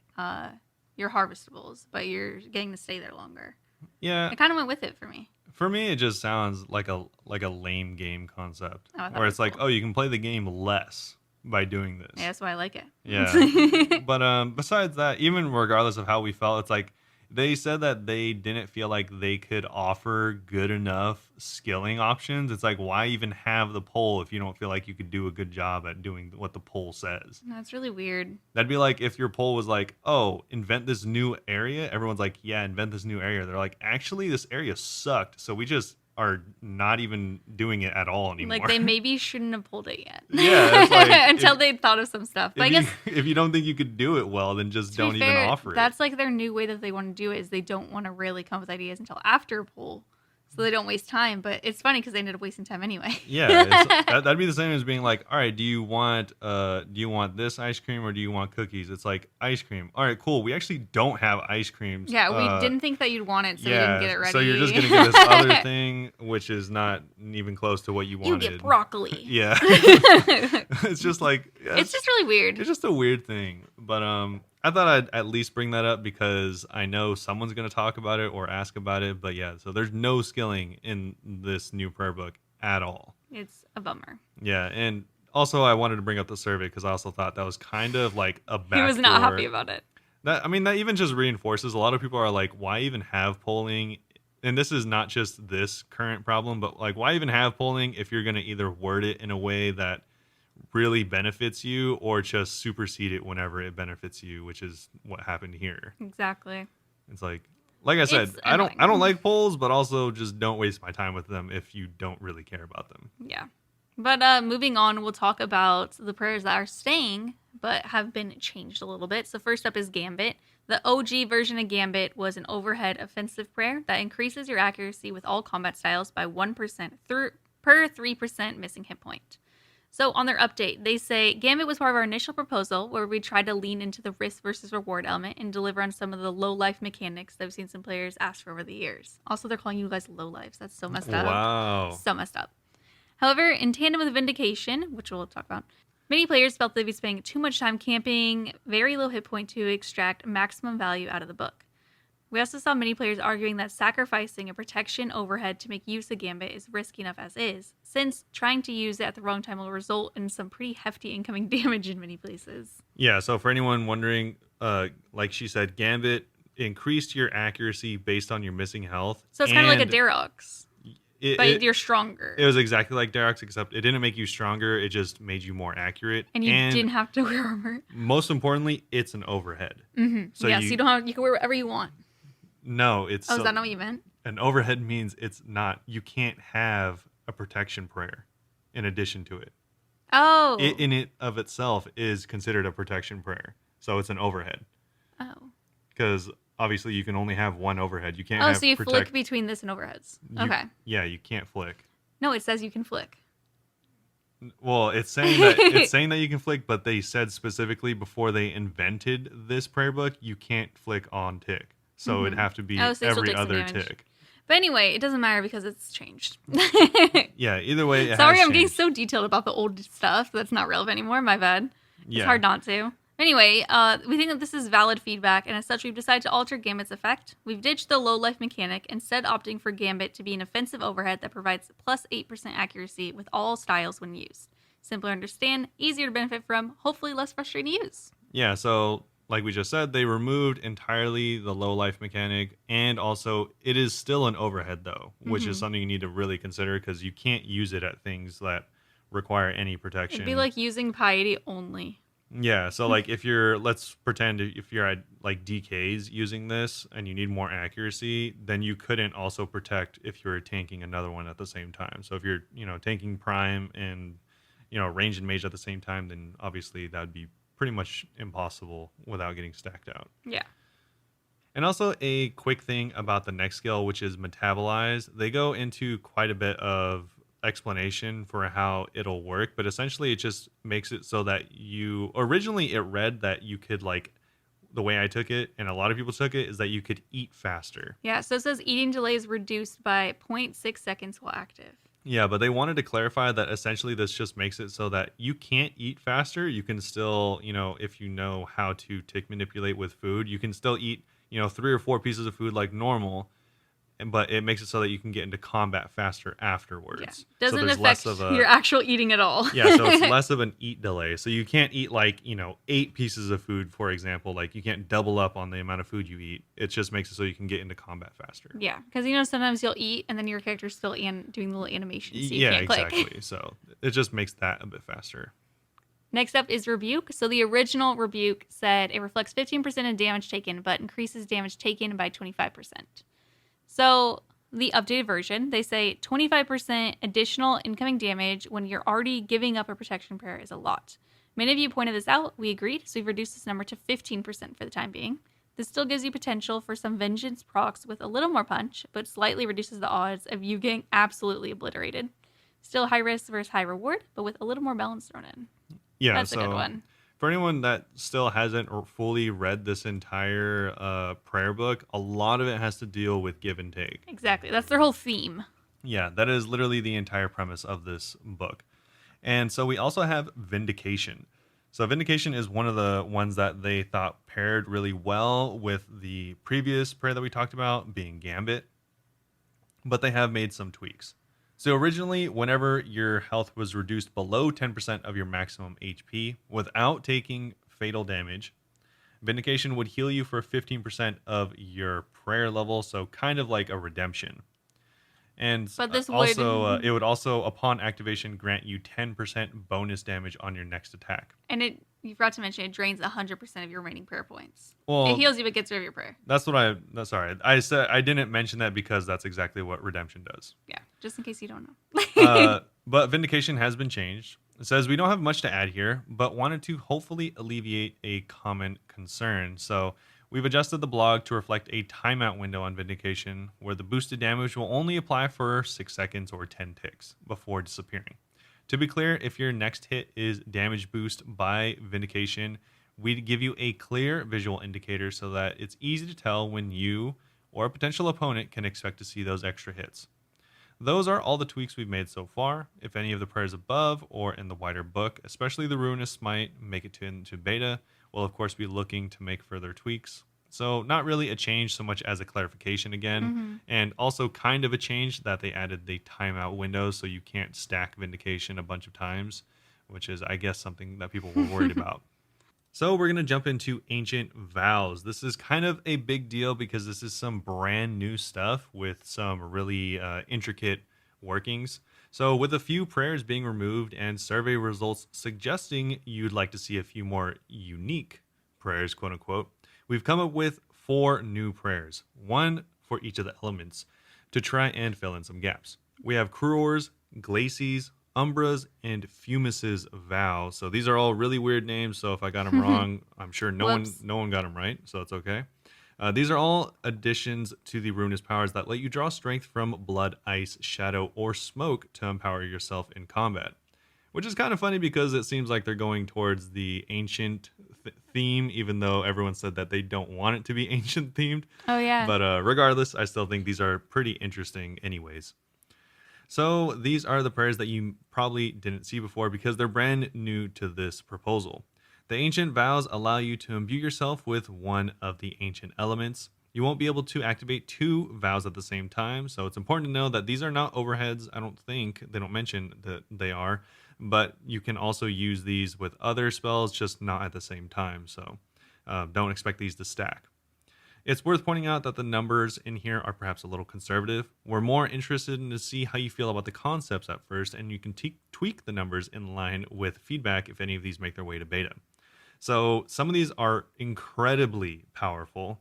your harvestables, but you're getting to stay there longer. Yeah. It kind of went with it for me. For me, it just sounds like a lame game concept. Where it's cool. like, oh, you can play the game less by doing this. Yeah, that's why I like it. Yeah. But besides that, even regardless of how we felt, it's like they said that they didn't feel like they could offer good enough skilling options. It's like, why even have the poll if you don't feel like you could do a good job at doing what the poll says? That's really weird. That'd be like if your poll was like, oh, invent this new area. Everyone's like, yeah, invent this new area. They're like, actually, this area sucked. So we just are not even doing it at all anymore. Like, they maybe shouldn't have pulled it yet. Yeah. It's like, until they'd thought of some stuff. But I guess if you don't think you could do it well, then just don't even offer it. That's like their new way that they want to do it, is they don't want to really come up with ideas until after a poll, so they don't waste time. But it's funny because they ended up wasting time anyway. Yeah, that'd be the same as being like, all right, do you want this ice cream or do you want cookies? It's like, ice cream. All right, cool. We actually don't have ice creams. Yeah, we didn't think that you'd want it, so we didn't get it ready. So you're just gonna get this other thing, which is not even close to what you wanted. You get broccoli. Yeah. It's just like, it's just really weird. It's just a weird thing. But I thought I'd at least bring that up because I know someone's going to talk about it or ask about it. But yeah, so there's no skilling in this new prayer book at all. It's a bummer. Yeah, and also I wanted to bring up the survey because I also thought that was kind of like a backdoor. He was not happy about it. That even just reinforces, a lot of people are like, why even have polling? And this is not just this current problem, but like, why even have polling if you're going to either word it in a way that really benefits you or just supersede it whenever it benefits you, which is what happened here. Exactly. It's like I said, I don't like polls, but also just don't waste my time with them if you don't really care about them. Yeah. But moving on, we'll talk about the prayers that are staying but have been changed a little bit. So first up is Gambit. The OG version of Gambit was an overhead offensive prayer that increases your accuracy with all combat styles by 1% per 3% missing hit point. So on their update, they say, Gambit was part of our initial proposal where we tried to lean into the risk versus reward element and deliver on some of the low-life mechanics that we've seen some players ask for over the years. Also, they're calling you guys low-lives. That's so messed up. Wow. So messed up. However, in tandem with Vindication, which we'll talk about, many players felt they'd be spending too much time camping, very low hit point to extract maximum value out of the book. We also saw many players arguing that sacrificing a protection overhead to make use of Gambit is risky enough as is, since trying to use it at the wrong time will result in some pretty hefty incoming damage in many places. Yeah, so for anyone wondering, like she said, Gambit increased your accuracy based on your missing health. So it's kind of like a Darox. But you're stronger. It was exactly like Derek's, except it didn't make you stronger. It just made you more accurate. And you didn't have to wear armor. Most importantly, it's an overhead. Mm-hmm. So you can wear whatever you want. No, it's... Oh, is that not what you meant? An overhead means it's not... You can't have a protection prayer in addition to it. Oh. It in it of itself is considered a protection prayer. So it's an overhead. Oh. Because obviously you can only have one overhead. You can't have... Oh, so you flick between this and overheads. Okay. Yeah, you can't flick. No, it says you can flick. Well, it's saying that you can flick, but they said specifically before they invented this prayer book, you can't flick on tick. So it'd have to be every other tick. But anyway, it doesn't matter because it's changed. Yeah, either way, Sorry, I'm getting so detailed about the old stuff that's not relevant anymore. My bad. Yeah. It's hard not to. Anyway, we think that this is valid feedback, and as such, we've decided to alter Gambit's effect. We've ditched the low life mechanic, instead opting for Gambit to be an offensive overhead that provides plus 8% accuracy with all styles when used. Simpler to understand, easier to benefit from, hopefully less frustrating to use. Yeah, so like we just said, they removed entirely the low life mechanic, and also it is still an overhead though, which is something you need to really consider because you can't use it at things that require any protection. It'd be like using piety only. Yeah, so like if you're, let's pretend if you're at like DKs using this and you need more accuracy, then you couldn't also protect if you're tanking another one at the same time. So if you're, tanking Prime and, range and mage at the same time, then obviously that would be pretty much impossible without getting stacked out. Yeah. And also a quick thing about the next skill, which is metabolize. They go into quite a bit of explanation for how it'll work, but essentially it just makes it so that originally it read that you could, like, the way I took it and a lot of people took it is that you could eat faster. Yeah, so it says eating delay is reduced by 0.6 seconds while active. Yeah, but they wanted to clarify that essentially this just makes it so that you can't eat faster. You can still, if you know how to tick manipulate with food, you can still eat, 3 or 4 pieces of food like normal, but it makes it so that you can get into combat faster afterwards. Yeah. Doesn't affect your actual eating at all. Yeah, so it's less of an eat delay. So you can't eat 8 pieces of food, for example. Like you can't double up on the amount of food you eat. It just makes it so you can get into combat faster. Yeah, because sometimes you'll eat and then your character's still doing the little animations. So you can't exactly. Click. So it just makes that a bit faster. Next up is Rebuke. So the original Rebuke said it reflects 15% of damage taken, but increases damage taken by 25%. So the updated version, they say 25% additional incoming damage when you're already giving up a protection prayer is a lot. Many of you pointed this out. We agreed, so we've reduced this number to 15% for the time being. This still gives you potential for some vengeance procs with a little more punch, but slightly reduces the odds of you getting absolutely obliterated. Still high risk versus high reward, but with a little more balance thrown in. Yeah, that's a good one. For anyone that still hasn't fully read this entire prayer book, a lot of it has to deal with give and take. Exactly. That's their whole theme. Yeah, that is literally the entire premise of this book. And so we also have Vindication. So Vindication is one of the ones that they thought paired really well with the previous prayer that we talked about, being Gambit. But they have made some tweaks. So originally, whenever your health was reduced below 10% of your maximum HP without taking fatal damage, Vindication would heal you for 15% of your prayer level, so kind of like a redemption. And but this it would also, upon activation, grant you 10% bonus damage on your next attack. And you forgot to mention, it drains 100% of your remaining prayer points. Well, it heals you, but gets rid of your prayer. Sorry. I said I didn't mention that because that's exactly what redemption does. Yeah, just in case you don't know. But Vindication has been changed. It says we don't have much to add here, but wanted to hopefully alleviate a common concern. So we've adjusted the blog to reflect a timeout window on Vindication, where the boosted damage will only apply for 6 seconds or 10 ticks before disappearing. To be clear, if your next hit is damage boost by Vindication, we'd give you a clear visual indicator so that it's easy to tell when you or a potential opponent can expect to see those extra hits. Those are all the tweaks we've made so far. If any of the prayers above or in the wider book, especially the Ruinous Smite, make it into beta, we'll of course be looking to make further tweaks. So not really a change so much as a clarification again, and also kind of a change that they added the timeout window so you can't stack Vindication a bunch of times, which is, I guess, something that people were worried about. So we're going to jump into Ancient Vows. This is kind of a big deal because this is some brand new stuff with some really intricate workings. So, with a few prayers being removed and survey results suggesting you'd like to see a few more unique prayers, quote unquote, we've come up with 4 new prayers, one for each of the elements, to try and fill in some gaps. We have Cruor's, Glacies, Umbra's, and Fumus's Vow. So these are all really weird names. So if I got them wrong, I'm sure no one got them right. So it's okay. These are all additions to the Ruinous powers that let you draw strength from blood, ice, shadow, or smoke to empower yourself in combat. Which is kind of funny because it seems like they're going towards the ancient theme, even though everyone said that they don't want it to be ancient themed. Oh, yeah. But regardless, I still think these are pretty interesting anyways. So these are the prayers that you probably didn't see before because they're brand new to this proposal. The ancient vows allow you to imbue yourself with one of the ancient elements. You won't be able to activate 2 vows at the same time, so it's important to know that these are not overheads. I don't think they don't mention that they are, but you can also use these with other spells, just not at the same time. So don't expect these to stack. It's worth pointing out that the numbers in here are perhaps a little conservative. We're more interested in to see how you feel about the concepts at first, and you can tweak the numbers in line with feedback if any of these make their way to beta. So some of these are incredibly powerful.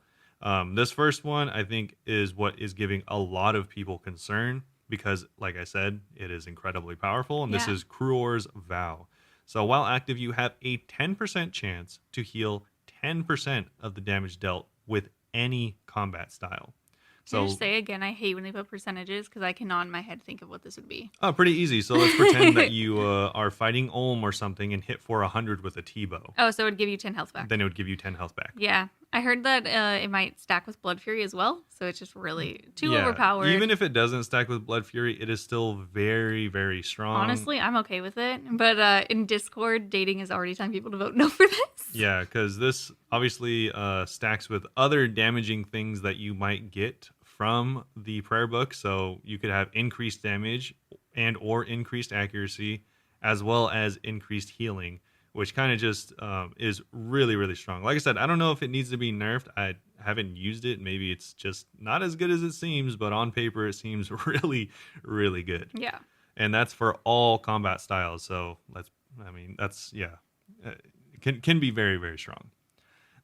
This first one, I think, is what is giving a lot of people concern because, like I said, it is incredibly powerful, and this is Cruor's Vow. So while active, you have a 10% chance to heal 10% of the damage dealt with any combat style. Can I just say again, I hate when they put percentages because I cannot in my head think of what this would be. Oh, pretty easy. So let's pretend that you are fighting Ulm or something and hit for 100 with a T-bow. Oh, so it would give you 10 health back. Then it would give you 10 health back. Yeah. I heard that it might stack with Blood Fury as well. So it's just really too overpowered. Even if it doesn't stack with Blood Fury, it is still very, very strong. Honestly, I'm okay with it. But in Discord, dating is already telling people to vote no for this. Yeah, because this obviously stacks with other damaging things that you might get from the prayer book. So you could have increased damage and or increased accuracy, as well as increased healing, which kind of just is really, really strong. Like I said, I don't know if it needs to be nerfed. I haven't used it. Maybe it's just not as good as it seems, but on paper, it seems really, really good. Yeah. And that's for all combat styles. So can be very, very strong.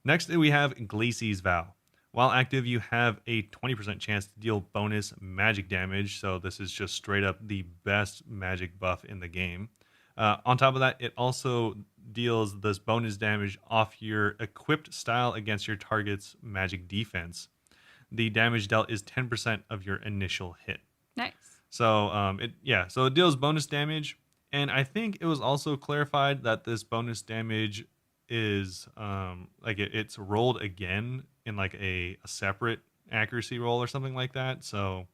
Next, we have Glacies Vow. While active, you have a 20% chance to deal bonus magic damage. So this is just straight up the best magic buff in the game. On top of that, it also deals this bonus damage off your equipped style against your target's magic defense. The damage dealt is 10% of your initial hit. Nice. So it deals bonus damage, and I think it was also clarified that this bonus damage is it's rolled again in like a separate accuracy roll or something like that. So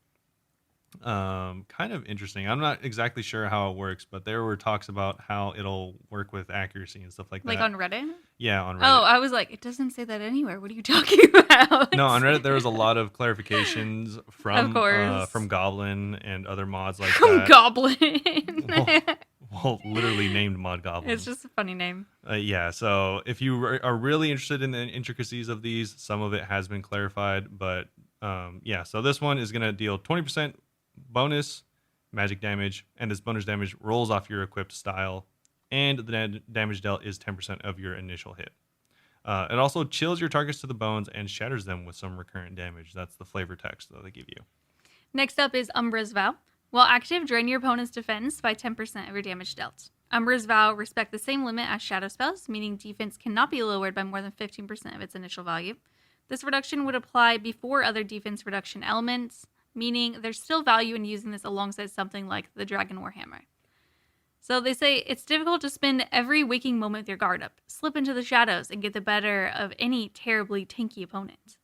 kind of interesting. I'm not exactly sure how it works, but there were talks about how it'll work with accuracy and stuff like that. Like on Reddit? Yeah, on Reddit. Oh, I was like, it doesn't say that anywhere. What are you talking about? No, on Reddit there was a lot of clarifications of course. From Goblin and other mods like from that. Goblin. Well, literally named Mod Goblin. It's just a funny name. Yeah, so if you are really interested in the intricacies of these, some of it has been clarified, but so this one is going to deal 20% bonus magic damage, and this bonus damage rolls off your equipped style, and the damage dealt is 10% of your initial hit. It also chills your targets to the bones and shatters them with some recurrent damage. That's the flavor text that they give you. Next up is Umbra's Vow. While active, drain your opponent's defense by 10% of your damage dealt. Umbra's Vow respect the same limit as shadow spells, meaning defense cannot be lowered by more than 15% of its initial value. This reduction would apply before other defense reduction elements, meaning there's still value in using this alongside something like the Dragon Warhammer. So they say it's difficult to spend every waking moment with your guard up, slip into the shadows, and get the better of any terribly tanky opponent.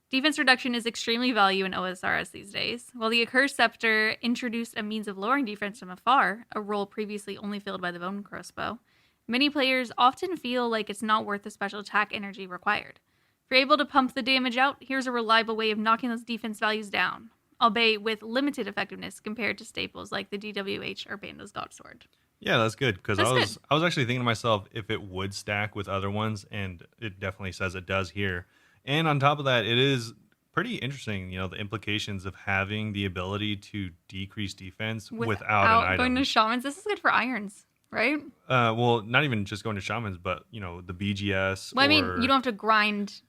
Defense reduction is extremely valued in OSRS these days. While the Accursed Scepter introduced a means of lowering defense from afar, a role previously only filled by the Bone Crossbow, many players often feel like it's not worth the special attack energy required. If you're able to pump the damage out, here's a reliable way of knocking those defense values down, albeit with limited effectiveness compared to staples like the DWH or Bando's Godsword. Yeah, that's good, because I was actually thinking to myself if it would stack with other ones, and it definitely says it does here. And on top of that, it is pretty interesting, the implications of having the ability to decrease defense without an Without going to item. shamans, this is good for irons, right? Well, not even just going to shamans, but the BGS Well, I mean, you or don't have to grind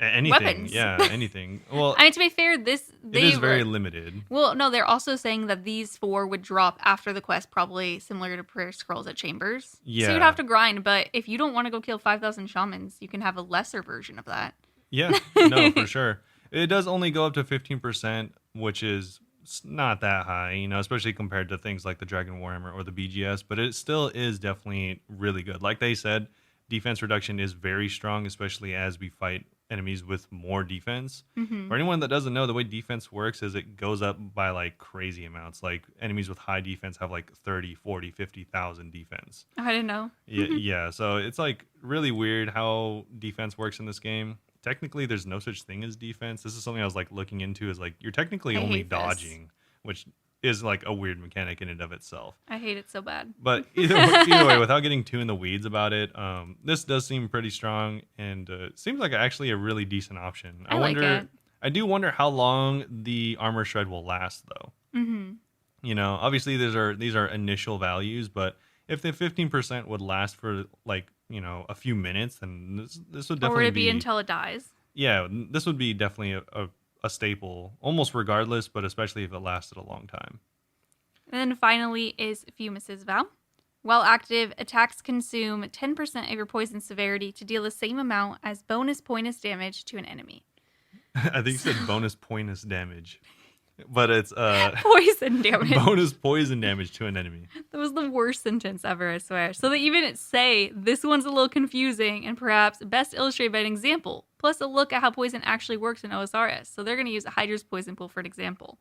anything. weapons. Yeah, anything. Well, I mean, to be fair, it they is very were. limited. Well, no, they're also saying that these 4 would drop after the quest, probably similar to Prayer Scrolls at Chambers. So you'd Yeah. have to grind, but if you don't want to go kill 5,000 shamans, you can have a lesser version of that. Yeah, no, for sure. It does only go up to 15%, which is not that high, especially compared to things like the Dragon Warhammer or the BGS, but it still is definitely really good. Like they said, defense reduction is very strong, especially as we fight enemies with more defense. Hmm. For anyone that doesn't know, the way defense works is it goes up by like crazy amounts. Like enemies with high defense have like 30, 40, 50,000 defense. I didn't know. Yeah, yeah. So it's like really weird how defense works in this game. Technically, there's no such thing as defense. This is something I was like looking into. Is like you're technically I only hate this. dodging, which is like a weird mechanic in and of itself. I hate it so bad. But either way, without getting too in the weeds about it, this does seem pretty strong and seems like actually a really decent option. I like it. I do wonder how long the armor shred will last, though. Hmm. Obviously these are initial values, but if the 15% would last for like a few minutes, then this would Or definitely would it be until it dies? yeah, this would be definitely a staple, almost regardless, but especially if it lasted a long time. And then finally is Fumus's Vow. While active, attacks consume 10% of your poison severity to deal the same amount as bonus pointless damage to an enemy. I think you said bonus pointless damage, but it's Poison damage. bonus poison damage to an enemy. That was the worst sentence ever, I swear. So they even say this one's a little confusing and perhaps best illustrated by an example, plus a look at how poison actually works in OSRS. So they're going to use a Hydra's poison pool for an example.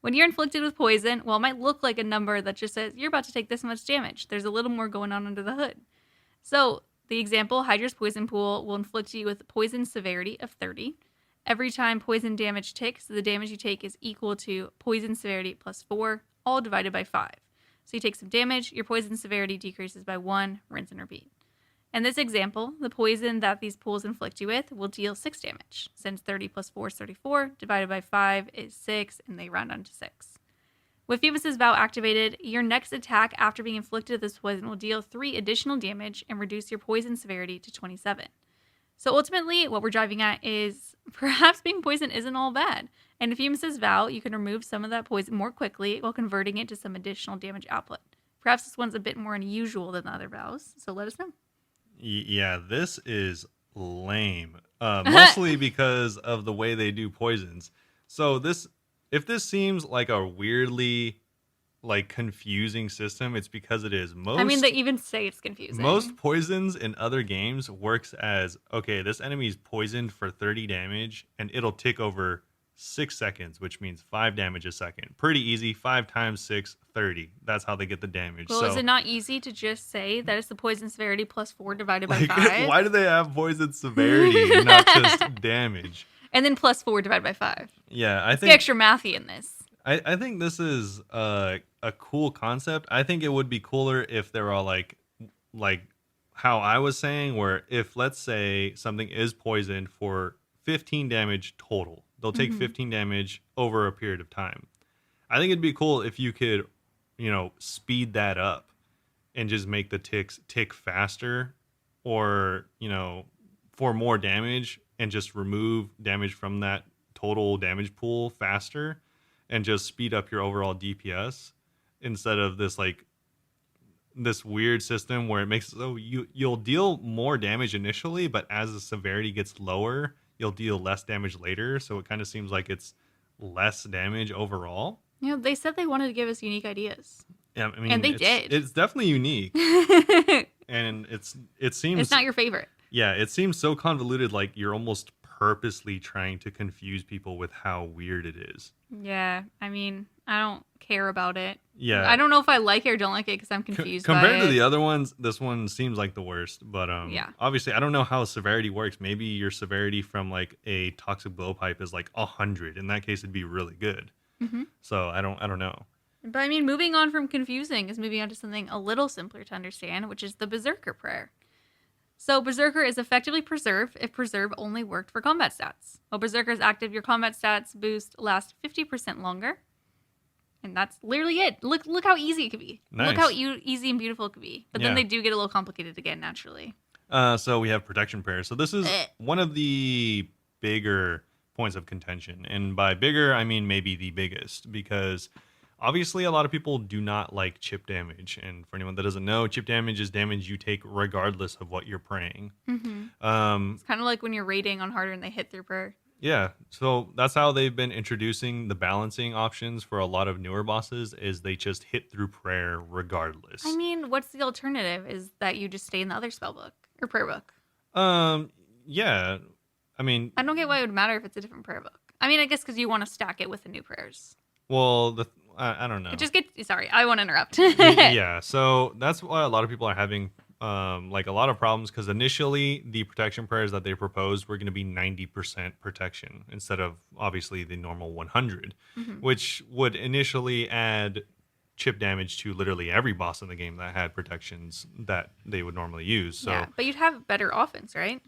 When you're inflicted with poison, well, it might look like a number that just says you're about to take this much damage. There's a little more going on under the hood. So the example, Hydra's poison pool will inflict you with poison severity of 30. Every time poison damage ticks, the damage you take is equal to poison severity plus 4, all divided by 5. So you take some damage, your poison severity decreases by 1, rinse and repeat. In this example, the poison that these pools inflict you with will deal 6 damage, since 30 plus 4 is 34, divided by 5 is 6, and they round on to 6. With Fumus's Vow activated, your next attack after being inflicted with this poison will deal 3 additional damage and reduce your poison severity to 27. So ultimately, what we're driving at is perhaps being poisoned isn't all bad. And if Fumus's Vow, you can remove some of that poison more quickly while converting it to some additional damage output. Perhaps this one's a bit more unusual than the other vows, so let us know. Yeah, this is lame. Mostly because of the way they do poisons. So if this seems like a weirdly like confusing system, it's because it is. I mean, they even say it's confusing. Most poisons in other games works as, okay, this enemy is poisoned for 30 damage and it'll tick over 6 seconds, which means 5 damage a second. Pretty easy. 5 times 6, 30. That's how they get the damage. Well, so, is it not easy to just say that it's the poison severity plus 4 divided by like, 5? why do they have poison severity, not just damage? And then plus 4 divided by 5. Yeah, I Let's think be extra mathy in this. I think this is a cool concept. I think it would be cooler if they're all like how I was saying, where if let's say something is poisoned for 15 damage total, they'll take 15 damage over a period of time. I think it'd be cool if you could, speed that up and just make the ticks tick faster, or for more damage, and just remove damage from that total damage pool faster and just speed up your overall DPS instead of this weird system where it makes it so you'll deal more damage initially, but as the severity gets lower, you'll deal less damage later. So it kind of seems like it's less damage overall. They said they wanted to give us unique ideas. Yeah, I mean, And they did. It's definitely unique, It's and it seems not your favorite. yeah, it seems so convoluted. Like you're almost purposely trying to confuse people with how weird it is. Yeah, I mean, I don't care about it. Yeah, I don't know if I like it or don't like it because I'm confused by compared it. to the other ones, this one seems like the worst. But Yeah. obviously, I don't know how severity works. Maybe your severity from like a toxic blowpipe is like 100. In that case, it'd be really good. Mhm. So I don't know. But I mean, moving on from confusing is moving on to something a little simpler to understand, which is the Berserker Prayer. So Berserker is effectively Preserve if Preserve only worked for combat stats. While Berserker is active, your combat stats boost last 50% longer. And that's literally it. Look how easy it could be. Nice. Look how easy and beautiful it could be. But then Yeah. they do get a little complicated again, naturally. So we have protection prayers. So this is one of the bigger points of contention. And by bigger, I mean maybe the biggest. Because obviously a lot of people do not like chip damage. And for anyone that doesn't know, chip damage is damage you take regardless of what you're praying. Mm-hmm. It's kind of like when you're raiding on harder and they hit through prayer. Yeah, so that's how they've been introducing the balancing options for a lot of newer bosses is they just hit through prayer regardless. I mean, what's the alternative? Is that you just stay in the other spell book or prayer book? Yeah. I mean, I don't get why it would matter if it's a different prayer book. I mean, I guess because you want to stack it with the new prayers. Well, I don't know. It just gets, sorry, I won't interrupt. Yeah, so that's why a lot of people are having like a lot of problems because initially the protection prayers that they proposed were going to be 90% protection instead of obviously the normal 100, which would initially add chip damage to literally every boss in the game that had protections that they would normally use. So yeah, but you'd have better offense, right?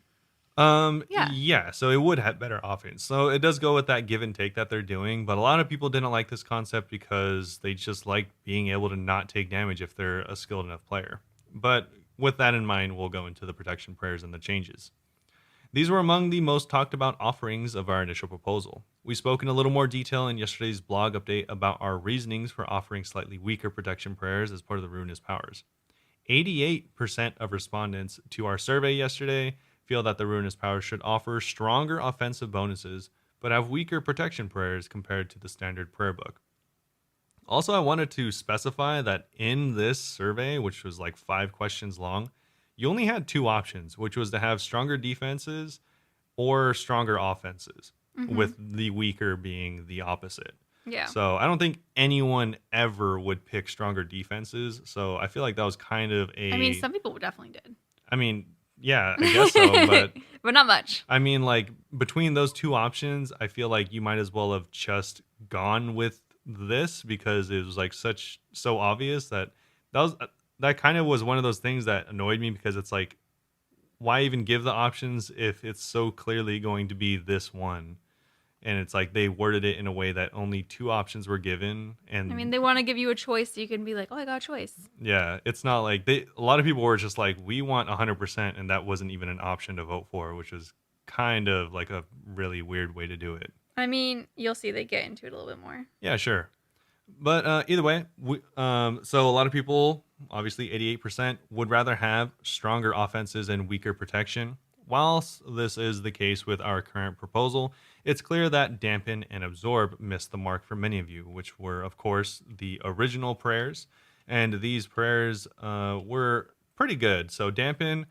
Yeah, so it would have better offense. So it does go with that give and take that they're doing, but a lot of people didn't like this concept because they just like being able to not take damage if they're a skilled enough player. But with that in mind, we'll go into the protection prayers and the changes. These were among the most talked about offerings of our initial proposal. We spoke in a little more detail in yesterday's blog update about our reasonings for offering slightly weaker protection prayers as part of the Ruinous Powers. 88% of respondents to our survey yesterday feel that the Ruinous Powers should offer stronger offensive bonuses, but have weaker protection prayers compared to the standard prayer book. Also, I wanted to specify that in this survey, which was like 5 questions long, you only had 2 options, which was to have stronger defenses or stronger offenses, with the weaker being the opposite. Yeah. So I don't think anyone ever would pick stronger defenses. So I feel like that was kind of a... I mean, some people definitely did. I mean, yeah, I guess so, but... but not much. I mean, like, between those 2 options, I feel like you might as well have just gone with this because it was like so obvious that kind of was one of those things that annoyed me because it's like, why even give the options if it's so clearly going to be this one? And it's like they worded it in a way that only 2 options were given. And I mean, they want to give you a choice so you can be like, oh, I got a choice. Yeah, it's not like a lot of people were just like, we want 100%, and that wasn't even an option to vote for, which was kind of like a really weird way to do it. I mean, you'll see they get into it a little bit more. Yeah, sure. But either way, so a lot of people, obviously 88%, would rather have stronger offenses and weaker protection. Whilst this is the case with our current proposal, it's clear that Dampen and Absorb missed the mark for many of you, which were, of course, the original prayers. And these prayers were pretty good. So Dampen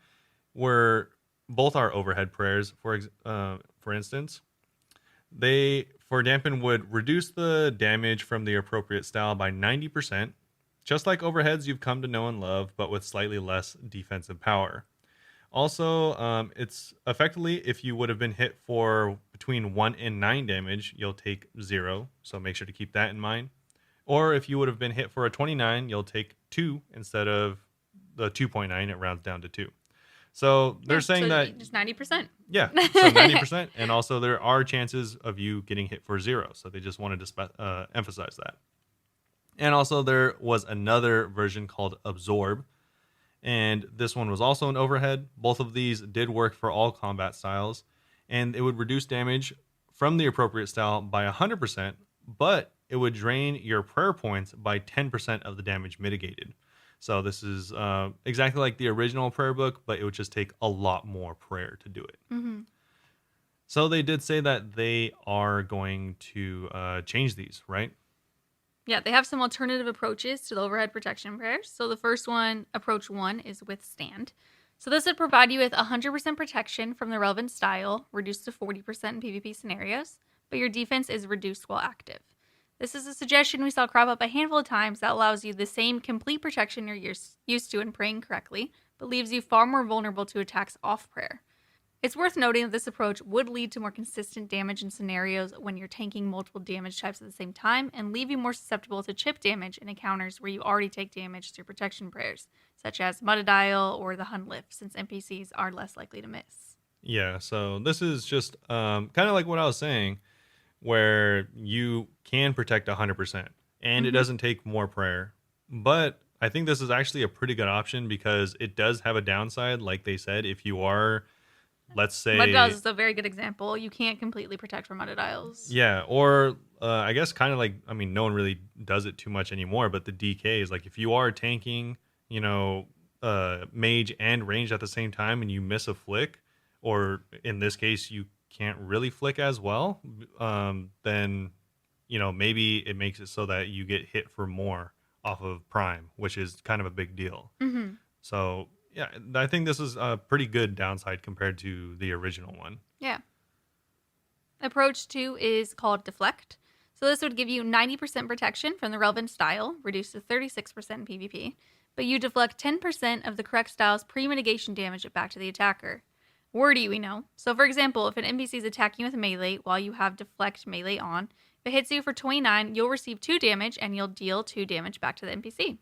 were both our overhead prayers, for instance. They, for Dampen, would reduce the damage from the appropriate style by 90%, just like overheads you've come to know and love, but with slightly less defensive power. Also, it's effectively, if you would have been hit for between 1 and 9 damage, you'll take 0, so make sure to keep that in mind. Or if you would have been hit for a 29, you'll take 2 instead of the 2.9, it rounds down to 2. So they're saying that... Just 90%. Yeah, so 90%. And also there are chances of you getting hit for 0, so they just wanted to emphasize that. And also there was another version called Absorb, and this one was also an overhead. Both of these did work for all combat styles, and it would reduce damage from the appropriate style by 100%, but it would drain your prayer points by 10% of the damage mitigated. So this is exactly like the original prayer book, but it would just take a lot more prayer to do it. Mm-hmm. So they did say that they are going to change these, right? Yeah, they have some alternative approaches to the overhead protection prayers. So the first one, approach 1, is Withstand. So this would provide you with 100% protection from the relevant style, reduced to 40% in PvP scenarios, but your defense is reduced while active. This is a suggestion we saw crop up a handful of times that allows you the same complete protection you're used to in praying correctly, but leaves you far more vulnerable to attacks off prayer. It's worth noting that this approach would lead to more consistent damage in scenarios when you're tanking multiple damage types at the same time and leave you more susceptible to chip damage in encounters where you already take damage through protection prayers, such as Mudadial or the Hunlift, since NPCs are less likely to miss. Yeah, so this is just kind of like what I was saying, where you can protect 100% and it doesn't take more prayer. But I think this is actually a pretty good option because it does have a downside. Like they said, if you are, let's say, Mudadials is a very good example. You can't completely protect from Mudadials. yeah, or I guess kind of like, I mean, no one really does it too much anymore, but the DK is like if you are tanking, mage and ranged at the same time and you miss a flick, or in this case, you can't really flick as well, then, maybe it makes it so that you get hit for more off of Prime, which is kind of a big deal. So, yeah, I think this is a pretty good downside compared to the original one. Yeah. Approach 2 is called Deflect. So this would give you 90% protection from the relevant style, reduced to 36% in PvP, but you deflect 10% of the correct style's pre-mitigation damage back to the attacker. Wordy, we know. So for example, if an NPC is attacking with melee while you have Deflect melee on, if it hits you for 29, you'll receive 2 damage and you'll deal 2 damage back to the NPC.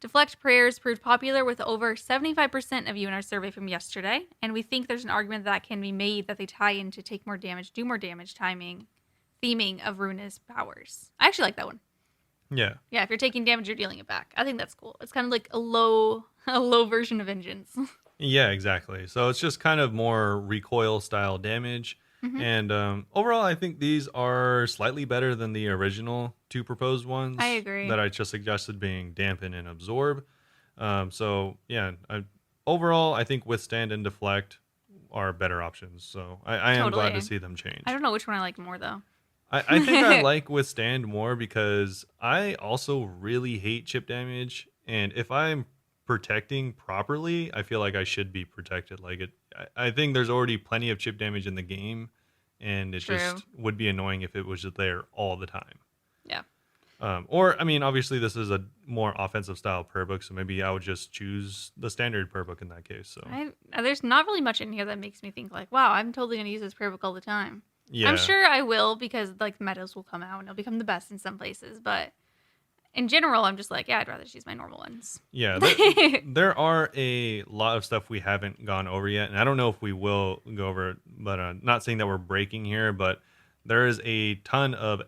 Deflect prayers proved popular with over 75% of you in our survey from yesterday, and we think there's an argument that can be made that they tie into take more damage, do more damage theming of Runa's powers. I actually like that one. Yeah. Yeah, if you're taking damage, you're dealing it back. I think that's cool. It's kind of like a low version of Vengeance. Yeah, exactly. So it's just kind of more recoil style damage. And overall, I think these are slightly better than the original 2 proposed ones. I agree. That I just suggested, being Dampen and Absorb. So, yeah, overall, I think Withstand and Deflect are better options. So I am glad to see them change. I don't know which one I like more, though. I think I like Withstand more because I also really hate chip damage. And if I'm protecting properly, I feel like I should be protected. I think there's already plenty of chip damage in the game, and it just would be annoying if it was just there all the time. Yeah. Or, I mean, obviously this is a more offensive style prayer book, so maybe I would just choose the standard prayer book in that case. So there's not really much in here that makes me think like, wow, I'm totally going to use this prayer book all the time. Yeah. I'm sure I will because like metas will come out and it'll become the best in some places, but in general, I'm just like, yeah, I'd rather just use my normal ones. Yeah, there are a lot of stuff we haven't gone over yet, and I don't know if we will go over it, but not saying that we're breaking here, but there is a ton of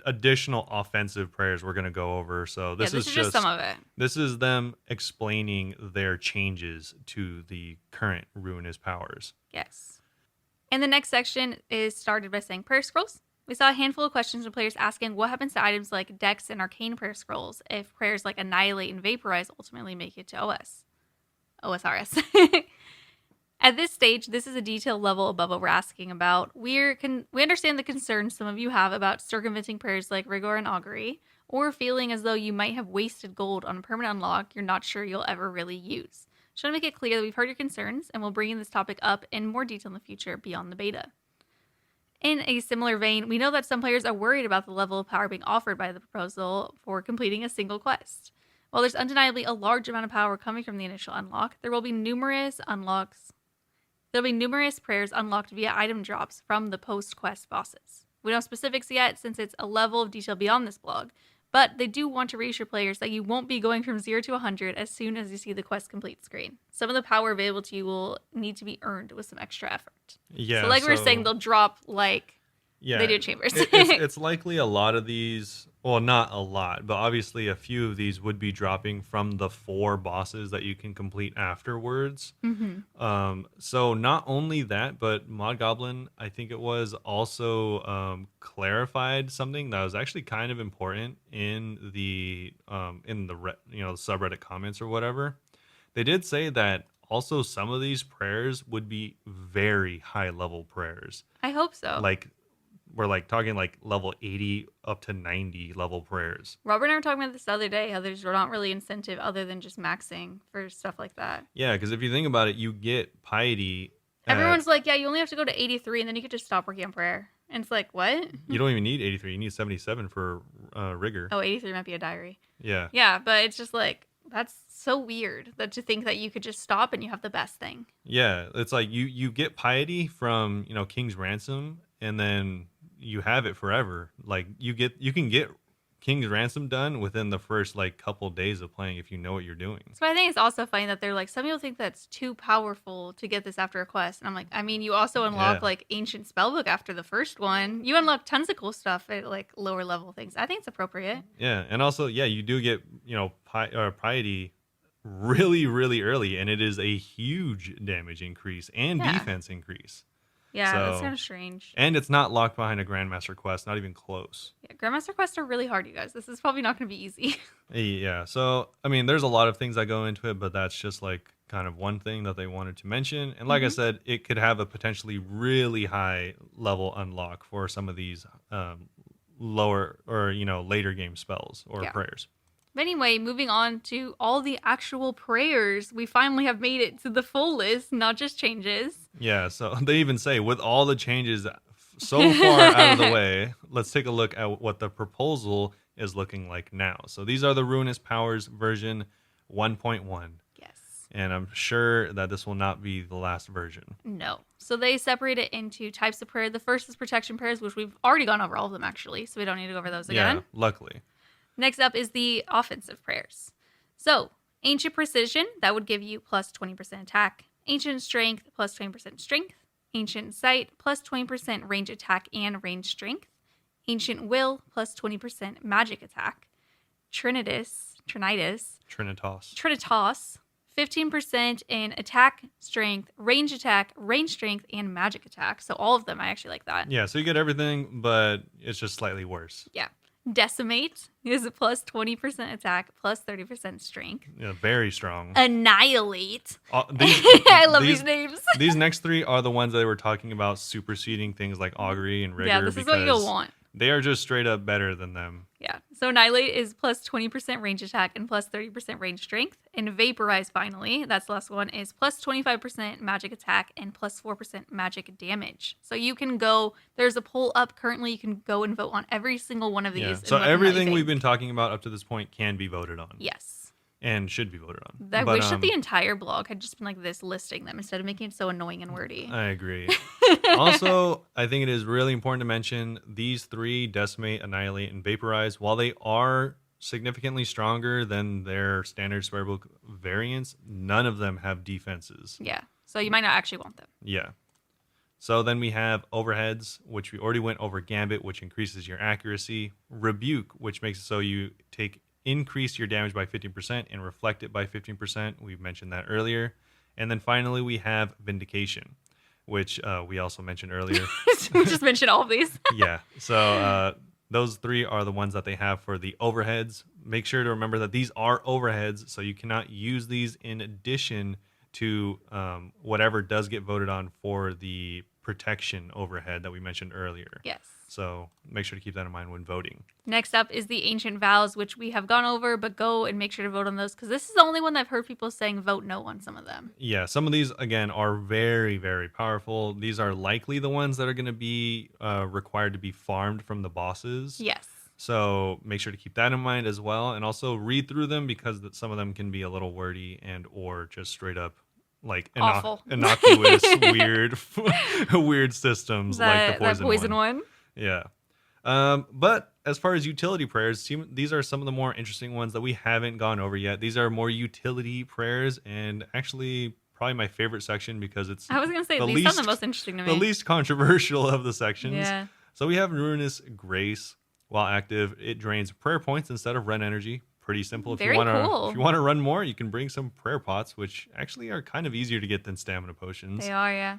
additional offensive prayers we're going to go over. So this is just some of it. This is them explaining their changes to the current Ruinous powers. Yes. And the next section is started by saying prayer scrolls. We saw a handful of questions from players asking what happens to items like Dex and Arcane prayer scrolls if prayers like Annihilate and Vaporize ultimately make it to OSRS. At this stage, this is a detail level above what we're asking about. We understand the concerns some of you have about circumventing prayers like Rigor and Augury, or feeling as though you might have wasted gold on a permanent unlock you're not sure you'll ever really use. Just want to make it clear that we've heard your concerns, and we'll bring this topic up in more detail in the future beyond the beta. In a similar vein, we know that some players are worried about the level of power being offered by the proposal for completing a single quest. While there's undeniably a large amount of power coming from the initial unlock, there will be numerous prayers unlocked via item drops from the post-quest bosses. We don't have specifics yet since it's a level of detail beyond this blog, but they do want to reassure players that you won't be going from 0 to 100 as soon as you see the quest complete screen. Some of the power available to you will need to be earned with some extra effort. Yeah. So we were saying, they'll drop like they do Chambers. It's likely a lot of these, well, not a lot, but obviously a few of these would be dropping from the 4 bosses that you can complete afterwards. So not only that, but Mod Goblin, I think it was, also clarified something that was actually kind of important in the subreddit comments or whatever. They did say that also some of these prayers would be very high level prayers. I hope so. We're talking level 80 up to 90 level prayers. Robert and I were talking about this the other day, how there's not really incentive other than just maxing for stuff like that. Yeah, because if you think about it, you get piety. Everyone's like, yeah, you only have to go to 83 and then you could just stop working on prayer. And it's like, what? You don't even need 83. You need 77 for rigor. Oh, 83 might be a diary. Yeah. Yeah, but it's just like, That's so weird that to think that you could just stop and you have the best thing. Yeah, it's like you get piety from, King's Ransom, and then you have it forever. Like you can get King's Ransom done within the first like couple days of playing if you know what you're doing. So I think it's also funny that they're like, some people think that's too powerful to get this after a quest. And I'm like, I mean, you also unlock Yeah. like Ancient Spellbook after the first one. You unlock tons of cool stuff at like lower level things. I think it's appropriate. Yeah, and also you do get, piety really really early, and it is a huge damage increase and Yeah. defense increase. Yeah, that's So, kind of strange. and it's not locked behind a Grandmaster quest, not even close. Yeah, Grandmaster quests are really hard, you guys. This is probably not going to be easy. Yeah, so I mean, there's a lot of things that go into it, but that's just like kind of one thing that they wanted to mention. And like I Mhm. said, it could have a potentially really high level unlock for some of these lower or later game spells or Yeah. prayers. But anyway, moving on to all the actual prayers. We finally have made it to the full list, not just changes. Yeah, so they even say with all the changes so far out of the way, let's take a look at what the proposal is looking like now. So these are the Ruinous Powers version 1.1. Yes. And I'm sure that this will not be the last version. No. So they separate it into types of prayer. The first is protection prayers, which we've already gone over all of them actually, so we don't need to go over those again. Yeah, luckily. Next up is the offensive prayers. So, Ancient Precision, that would give you plus 20% attack. Ancient Strength, plus 20% strength. Ancient Sight, plus 20% range attack and range strength. Ancient Will, plus 20% magic attack. Trinitas, Trinitas, 15% in attack, strength, range strength, and magic attack. So all of them, I actually like that. Yeah, so you get everything, but it's just slightly worse. Yeah. Decimate is a plus 20% attack, plus 30% strength. Yeah, very strong. Annihilate. I love these names. These next three are the ones that were talking about superseding things like augury and rigor. Yeah, this is what you'll want. They are just straight up better than them. Yeah. So Annihilate is plus 20% range attack and plus 30% range strength. And Vaporize, finally, that's the last one, is plus 25% magic attack and plus 4% magic damage. So you can go, there's a poll up currently, you can go and vote on every single one of these. Yeah. and So let them know what you everything we've think. been talking about up to this point can be voted on. Yes. And should be voted on. I wish that the entire blog had just been like this, listing them instead of making it so annoying and wordy. I agree. Also, I think it is really important to mention these three, Decimate, Annihilate, and Vaporize, while they are significantly stronger than their standard Swearbook variants, none of them have defenses. Yeah. So you might not actually want them. Yeah. So then we have Overheads, which we already went over. Gambit, which increases your accuracy. Rebuke, which makes it so you increase your damage by 15% and reflect it by 15%. We've mentioned that earlier. And then finally we have Vindication, which we also mentioned earlier. We just mentioned all of these. Yeah. So those three are the ones that they have for the overheads. Make sure to remember that these are overheads, so you cannot use these in addition to whatever does get voted on for the protection overhead that we mentioned earlier. Yes. So make sure to keep that in mind when voting. Next up is the Ancient Vows, which we have gone over, but go and make sure to vote on those because this is the only one that I've heard people saying vote no on some of them. Yeah, some of these, again, are very, very powerful. These are likely the ones that are going to be required to be farmed from the bosses. Yes. So make sure to keep that in mind as well. And also read through them because some of them can be a little wordy and or just straight up like Awful. innocuous, weird systems like the poison one. Yeah. But as far as utility prayers, these are some of the more interesting ones that we haven't gone over yet. These are more utility prayers, and actually probably my favorite section because it's I was going to say, these sound the most interesting to me. the least controversial of the sections. Yeah. So we have Ruinous Grace. While active, it drains prayer points instead of run energy. Pretty simple. Very cool. If you want to run more, you can bring some prayer pots, which actually are kind of easier to get than stamina potions. They are, yeah.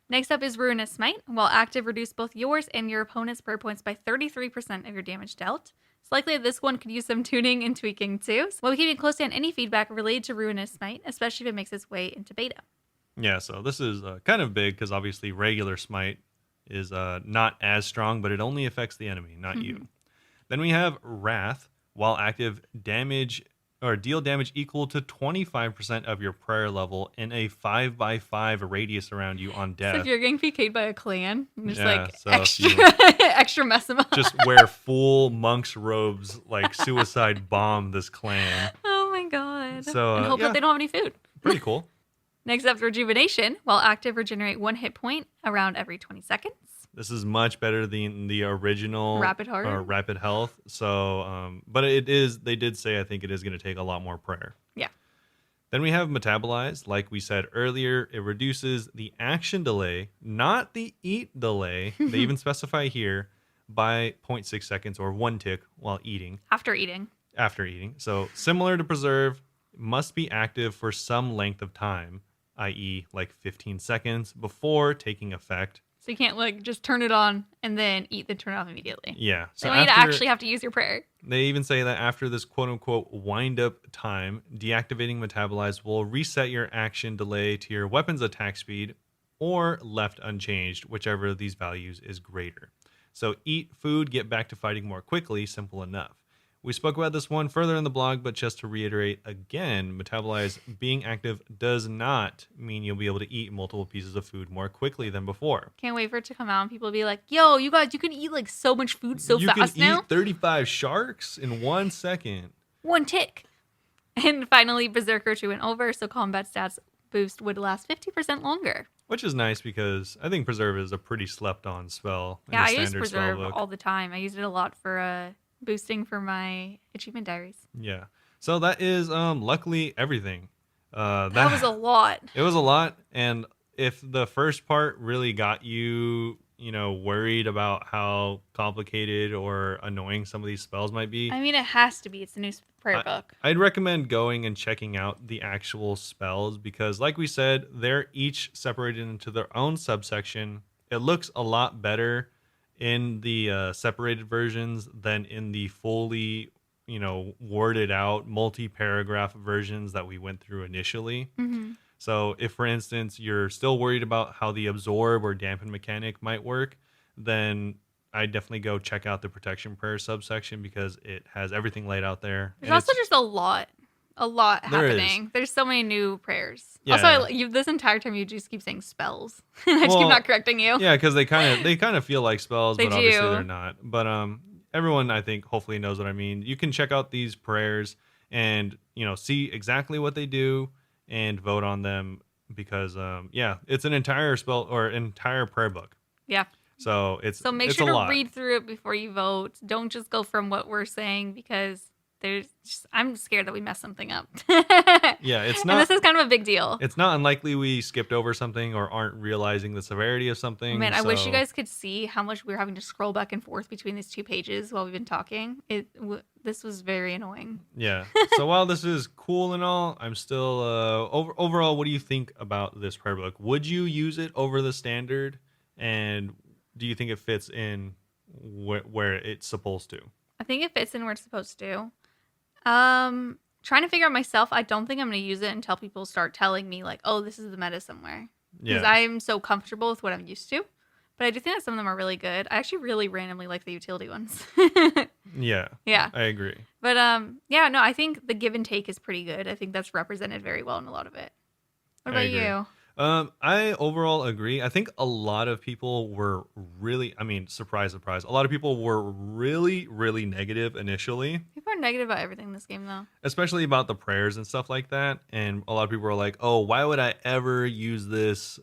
Next up is Ruinous Smite. While active, reduce both yours and your opponent's prayer points by 33% of your damage dealt. It's likely that this one could use some tuning and tweaking too. So we'll be keeping close on any feedback related to Ruinous Smite, especially if it makes its way into beta. Yeah, so this is kind of big because obviously regular Smite is not as strong, but it only affects the enemy, not you. Then we have Wrath. While active, damage or deal damage equal to 25% of your prayer level in a 5x5 radius around you on death. So if you're getting PK'd by a clan, just Yeah, so extra mess them up. just wear full monk's robes, like suicide bomb this clan. Oh my god. god. So, and hope yeah. that they don't have any food. Pretty cool. Next up, rejuvenation. While active, regenerate 1 hit point around every 20 seconds. This is much better than the original Rapid Heart. Rapid Health. So, but it is. They did say I think it is going to take a lot more prayer. Yeah. Then we have metabolize. Like we said earlier, it reduces the action delay, not the eat delay. They even specify here by 0.6 seconds or 1 tick while eating. After eating. So similar to preserve, must be active for some length of time, i.e. like 15 seconds before taking effect. So you can't like just turn it on and then eat, then turn it off immediately. Yeah. So you actually have to use your prayer. They even say that after this quote unquote wind up time, deactivating metabolize will reset your action delay to your weapon's attack speed or left unchanged, whichever of these values is greater. So eat food, get back to fighting more quickly, simple enough. We spoke about this one further in the blog, but just to reiterate again, metabolize being active does not mean you'll be able to eat multiple pieces of food more quickly than before. Can't wait for it to come out and people will be like, yo, you guys, you can eat like so much food so fast now. You can eat 35 sharks in 1 second. 1 tick. And finally, Berserker 2 and over, so combat stats boost would last 50% longer. Which is nice because I think Preserve is a pretty slept on spell. Yeah, I use Preserve all the time. I use it a lot for boosting for my achievement diaries. Yeah. So that is luckily everything. That was a lot. It was a lot. And if the first part really got you, worried about how complicated or annoying some of these spells might be. I mean, it has to be. It's a new prayer book. I'd recommend going and checking out the actual spells because like we said, they're each separated into their own subsection. It looks a lot better in the separated versions than in the fully, worded out multi-paragraph versions that we went through initially. Mm-hmm. So if, for instance, you're still worried about how the absorb or dampen mechanic might work, then I definitely go check out the protection prayer subsection because it has everything laid out there. There's also just a lot happening. There's so many new prayers. Yeah. Also, this entire time you just keep saying spells, and I just keep not correcting you. Yeah, because they kind of feel like spells, They but obviously do. they're not. But everyone I think hopefully knows what I mean. You can check out these prayers and see exactly what they do and vote on them because it's an entire spell or entire prayer book. Yeah. So make it's sure a to lot. read through it before you vote. Don't just go from what we're saying because I'm scared that we mess something up. Yeah, it's not. And this is kind of a big deal. It's not unlikely we skipped over something or aren't realizing the severity of something. Man, I wish you guys could see how much we were having to scroll back and forth between these 2 pages while we've been talking. This was very annoying. Yeah. So while this is cool and all, I'm still overall. What do you think about this prayer book? Would you use it over the standard? And do you think it fits in where it's supposed to? I think it fits in where it's supposed to. Trying to figure out myself, I don't think I'm going to use it until people start telling me like, oh, this is the meta somewhere. Because I'm so comfortable with what I'm used to. But I do think that some of them are really good. I actually really randomly like the utility ones. Yeah. Yeah. I agree. But I think the give and take is pretty good. I think that's represented very well in a lot of it. What about you? I overall agree. I think a lot of people were really, surprise, surprise. A lot of people were really, really negative initially. People are negative about everything in this game, though. Especially about the prayers and stuff like that. And a lot of people were like, oh, why would I ever use this,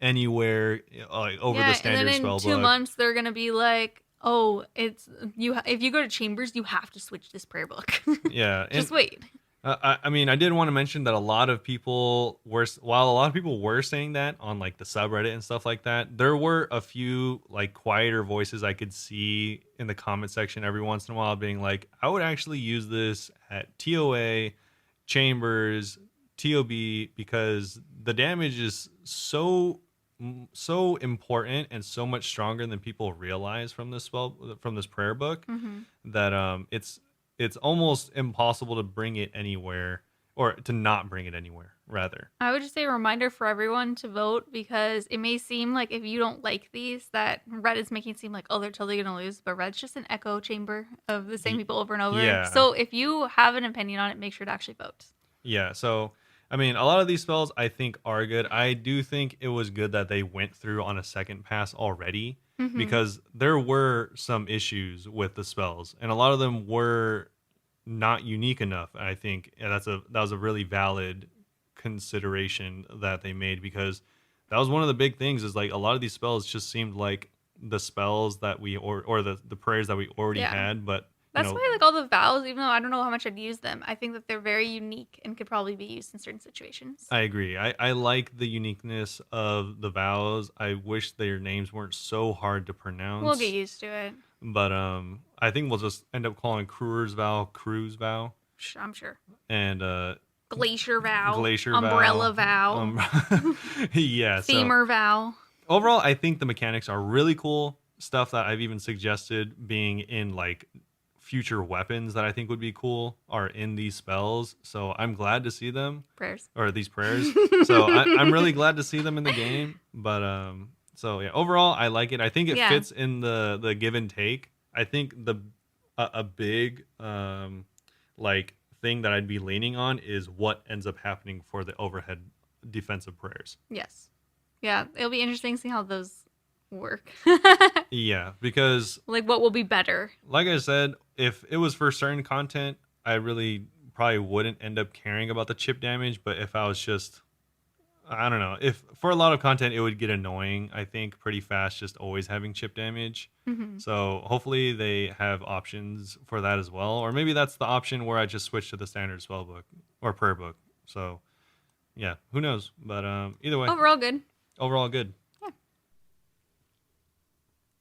anywhere like over the standard spell book? And then in 2 months, they're going to be like, oh, if you go to Chambers, you have to switch this prayer book. Yeah. Just wait. I did want to mention that a lot of people while a lot of people were saying that on like the subreddit and stuff like that, there were a few like quieter voices I could see in the comment section every once in a while being like, I would actually use this at TOA, Chambers, TOB because the damage is so important and so much stronger than people realize from this prayer book that it's almost impossible to bring it anywhere or to not bring it anywhere, rather. I would just say a reminder for everyone to vote because it may seem like if you don't like these, that Reddit's making it seem like, oh, they're totally going to lose. But Reddit's just an echo chamber of the same people over and over. Yeah. So if you have an opinion on it, make sure to actually vote. Yeah, so, a lot of these spells I think are good. I do think it was good that they went through on a second pass already. Because there were some issues with the spells, and a lot of them were not unique enough. I think that was a really valid consideration that they made, because that was one of the big things, is like a lot of these spells just seemed like the spells that we or the prayers that we already Yeah. had, but That's why I like all the vows, even though I don't know how much I'd use them. I think that they're very unique and could probably be used in certain situations. I agree. I like the uniqueness of the vows. I wish their names weren't so hard to We'll get pronounce. used to it. But I think we'll just end up calling Crew's vow Crew's vow, I'm sure. and Glacier vow. Glacier Umbrella vow. Yeah. So Femur vow. overall, I think the mechanics are really cool. Stuff that I've even suggested being in like future weapons that I think would be cool are in these spells. So I'm glad to see them, Prayers. or these prayers. So I'm really glad to see them in the game. But so yeah, overall I like it. I think it fits in the give and take. I think a big like thing that I'd be leaning on is what ends up happening for the overhead defensive prayers. Yes. Yeah, it'll be interesting to see how those work. Yeah, because like what will be better. Like I said, if it was for certain content, I really probably wouldn't end up caring about the chip damage. But if I was just, I don't know, if for a lot of content, it would get annoying, I think, pretty fast, just always having chip damage. Mm-hmm. So hopefully they have options for that as well. Or maybe that's the option where I just switch to the standard spell book or prayer book. So yeah, who knows? But either way, overall good. Overall good. Yeah.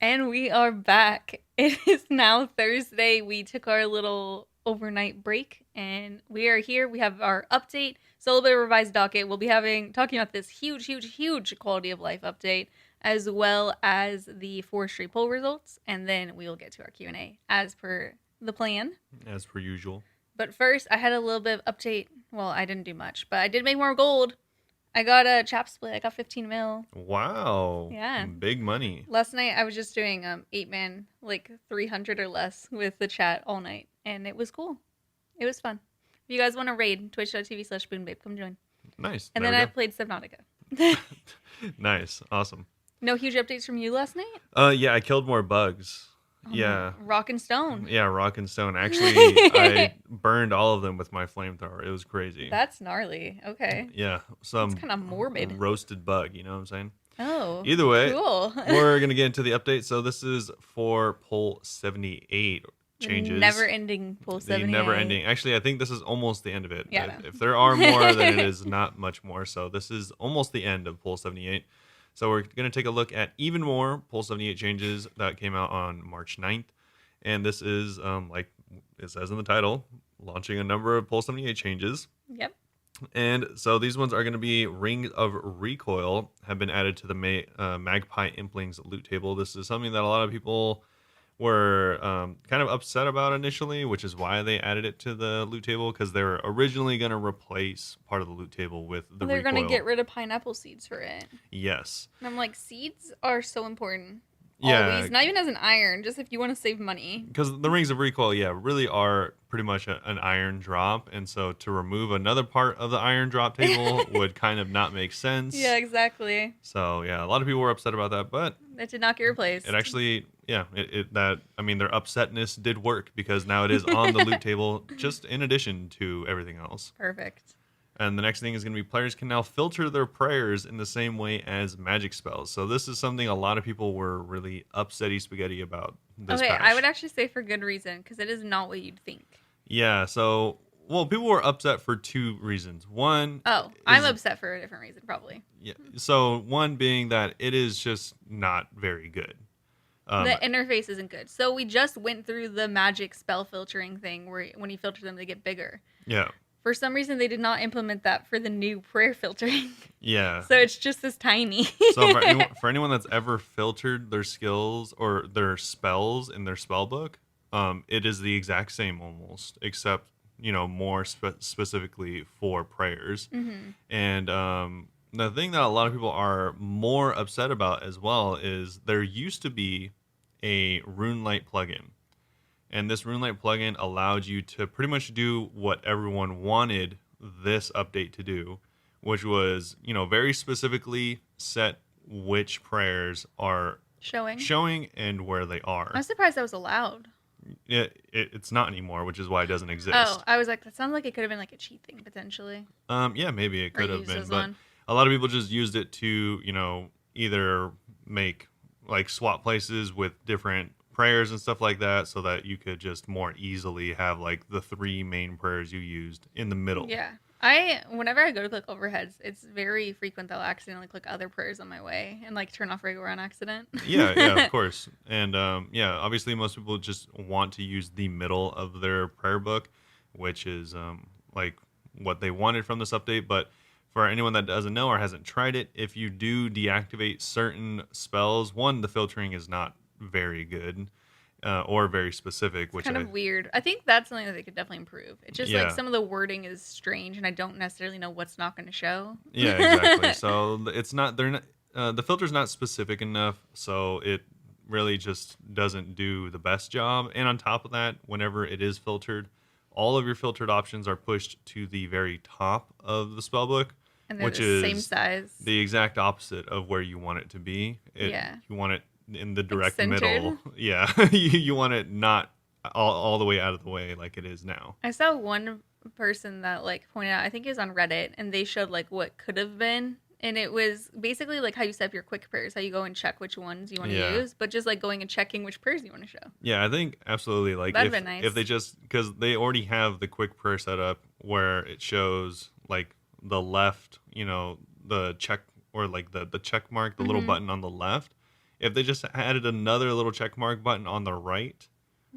And we are back. It is now Thursday. We took our little overnight break and we are here. We have our update. So a little bit of revised docket. We'll be talking about this huge quality of life update, as well as the forestry poll results, and then we will get to our Q&A as per the plan. As per usual. But first, I had a little bit of update. Well, I didn't do much, but I did make more gold. I got a chap split. I got 15 mil. Wow. Yeah. Big money. Last night, I was just doing 8-man, like 300 or less with the chat all night, and it was cool. It was fun. If you guys want to raid, twitch.tv/Bunebape, come join. Nice. And then I played Subnautica. Nice. Awesome. No huge updates from you last night? Yeah, I killed more bugs. Yeah. Rock and stone. Yeah, rock and stone. Actually, I burned all of them with my flamethrower. It was crazy. That's gnarly. Okay. Yeah, some It's kind of morbid. roasted bug, you know what I'm saying? Oh. Either way, cool. We're going to get into the update. So this is for poll 78 changes. Never ending poll 78. Never ending. Actually, I think this is almost the end of it. Yeah. If there are more, then it is not much more. So this is almost the end of poll 78. So we're going to take a look at even more poll 78 changes that came out on March 9th. And this is, like it says in the title, launching a number of poll 78 changes. Yep. And so these ones are going to be Ring of Recoil have been added to the Magpie Implings loot table. This is something that a lot of people were kind of upset about initially, which is why they added it to the loot table, because they were originally going to replace part of the loot table with the They're recoil. going to get rid of pineapple seeds for it. Yes. And I'm like, seeds are so important. Yeah. Always. Not even as an iron, just if you want to save money. Because the Rings of Recoil, really are pretty much an iron drop. And so to remove another part of the iron drop table would kind of not make sense. Yeah, exactly. So, yeah, a lot of people were upset about that. But it did not get replaced. It actually, their upsetness did work, because now it is on the loot table, just in addition to everything else. Perfect. And the next thing is going to be players can now filter their prayers in the same way as magic spells. So this is something a lot of people were really upsetty spaghetti about this patch. I would actually say for good reason, because it is not what you'd think. Yeah, so, people were upset for two reasons. One... I'm upset for a different reason, probably. Yeah. So one being that it is just not very good. The interface isn't good. So we just went through the magic spell filtering thing where when you filter them, they get bigger. Yeah. For some reason, they did not implement that for the new prayer filtering. Yeah. So it's just this tiny. So for anyone that's ever filtered their skills or their spells in their spell book, it is the exact same almost, except, more specifically for prayers. Mm-hmm. And the thing that a lot of people are more upset about as well is there used to be a Runelight plugin. And this Runelight plugin allowed you to pretty much do what everyone wanted this update to do, which was, very specifically set which prayers are showing and where they are. I'm surprised that was allowed. It's not anymore, which is why it doesn't Oh, exist. I was like, that sounds like it could have been like a cheat thing potentially, Yeah, maybe it or could have used been, as but one. a lot of people just used it to, either make like swap places with different prayers and stuff like that, so that you could just more easily have like the three main prayers you used in the middle. Yeah. Whenever I go to click overheads, it's very frequent that I'll accidentally click other prayers on my way and like turn off regular on accident. Yeah, yeah, of course. And yeah, obviously most people just want to use the middle of their prayer book, which is like what they wanted from this update. But for anyone that doesn't know or hasn't tried it, if you do deactivate certain spells, one, the filtering is not very good or very specific, It's which kind of weird. I think that's something that they could definitely improve. It's just like yeah, some of the wording is strange and I don't necessarily know what's not going to show. yeah, exactly. So it's not, they're not, the filter's not specific enough. So it really just doesn't do the best job. And on top of that, whenever it is filtered, all of your filtered options are pushed to the very top of the spellbook, And they're which the same is size. the exact opposite of where you want it to be. Yeah. You want it in the Like direct centered. middle. Yeah, you want it not all the way out of the way like it is now. I saw one person that like pointed out, I think it was on Reddit, and they showed like what could have been. And it was basically like how you set up your quick prayers, how you go and check which ones you want to Yeah. use, but just like going and checking which prayers you want to show. Yeah, I think absolutely. Like That'd if be nice. if they just, because they already have the quick prayer set up where it shows like the left, the check, or like the check mark, the little Hmm. button on the left. If they just added another little check mark button on the right,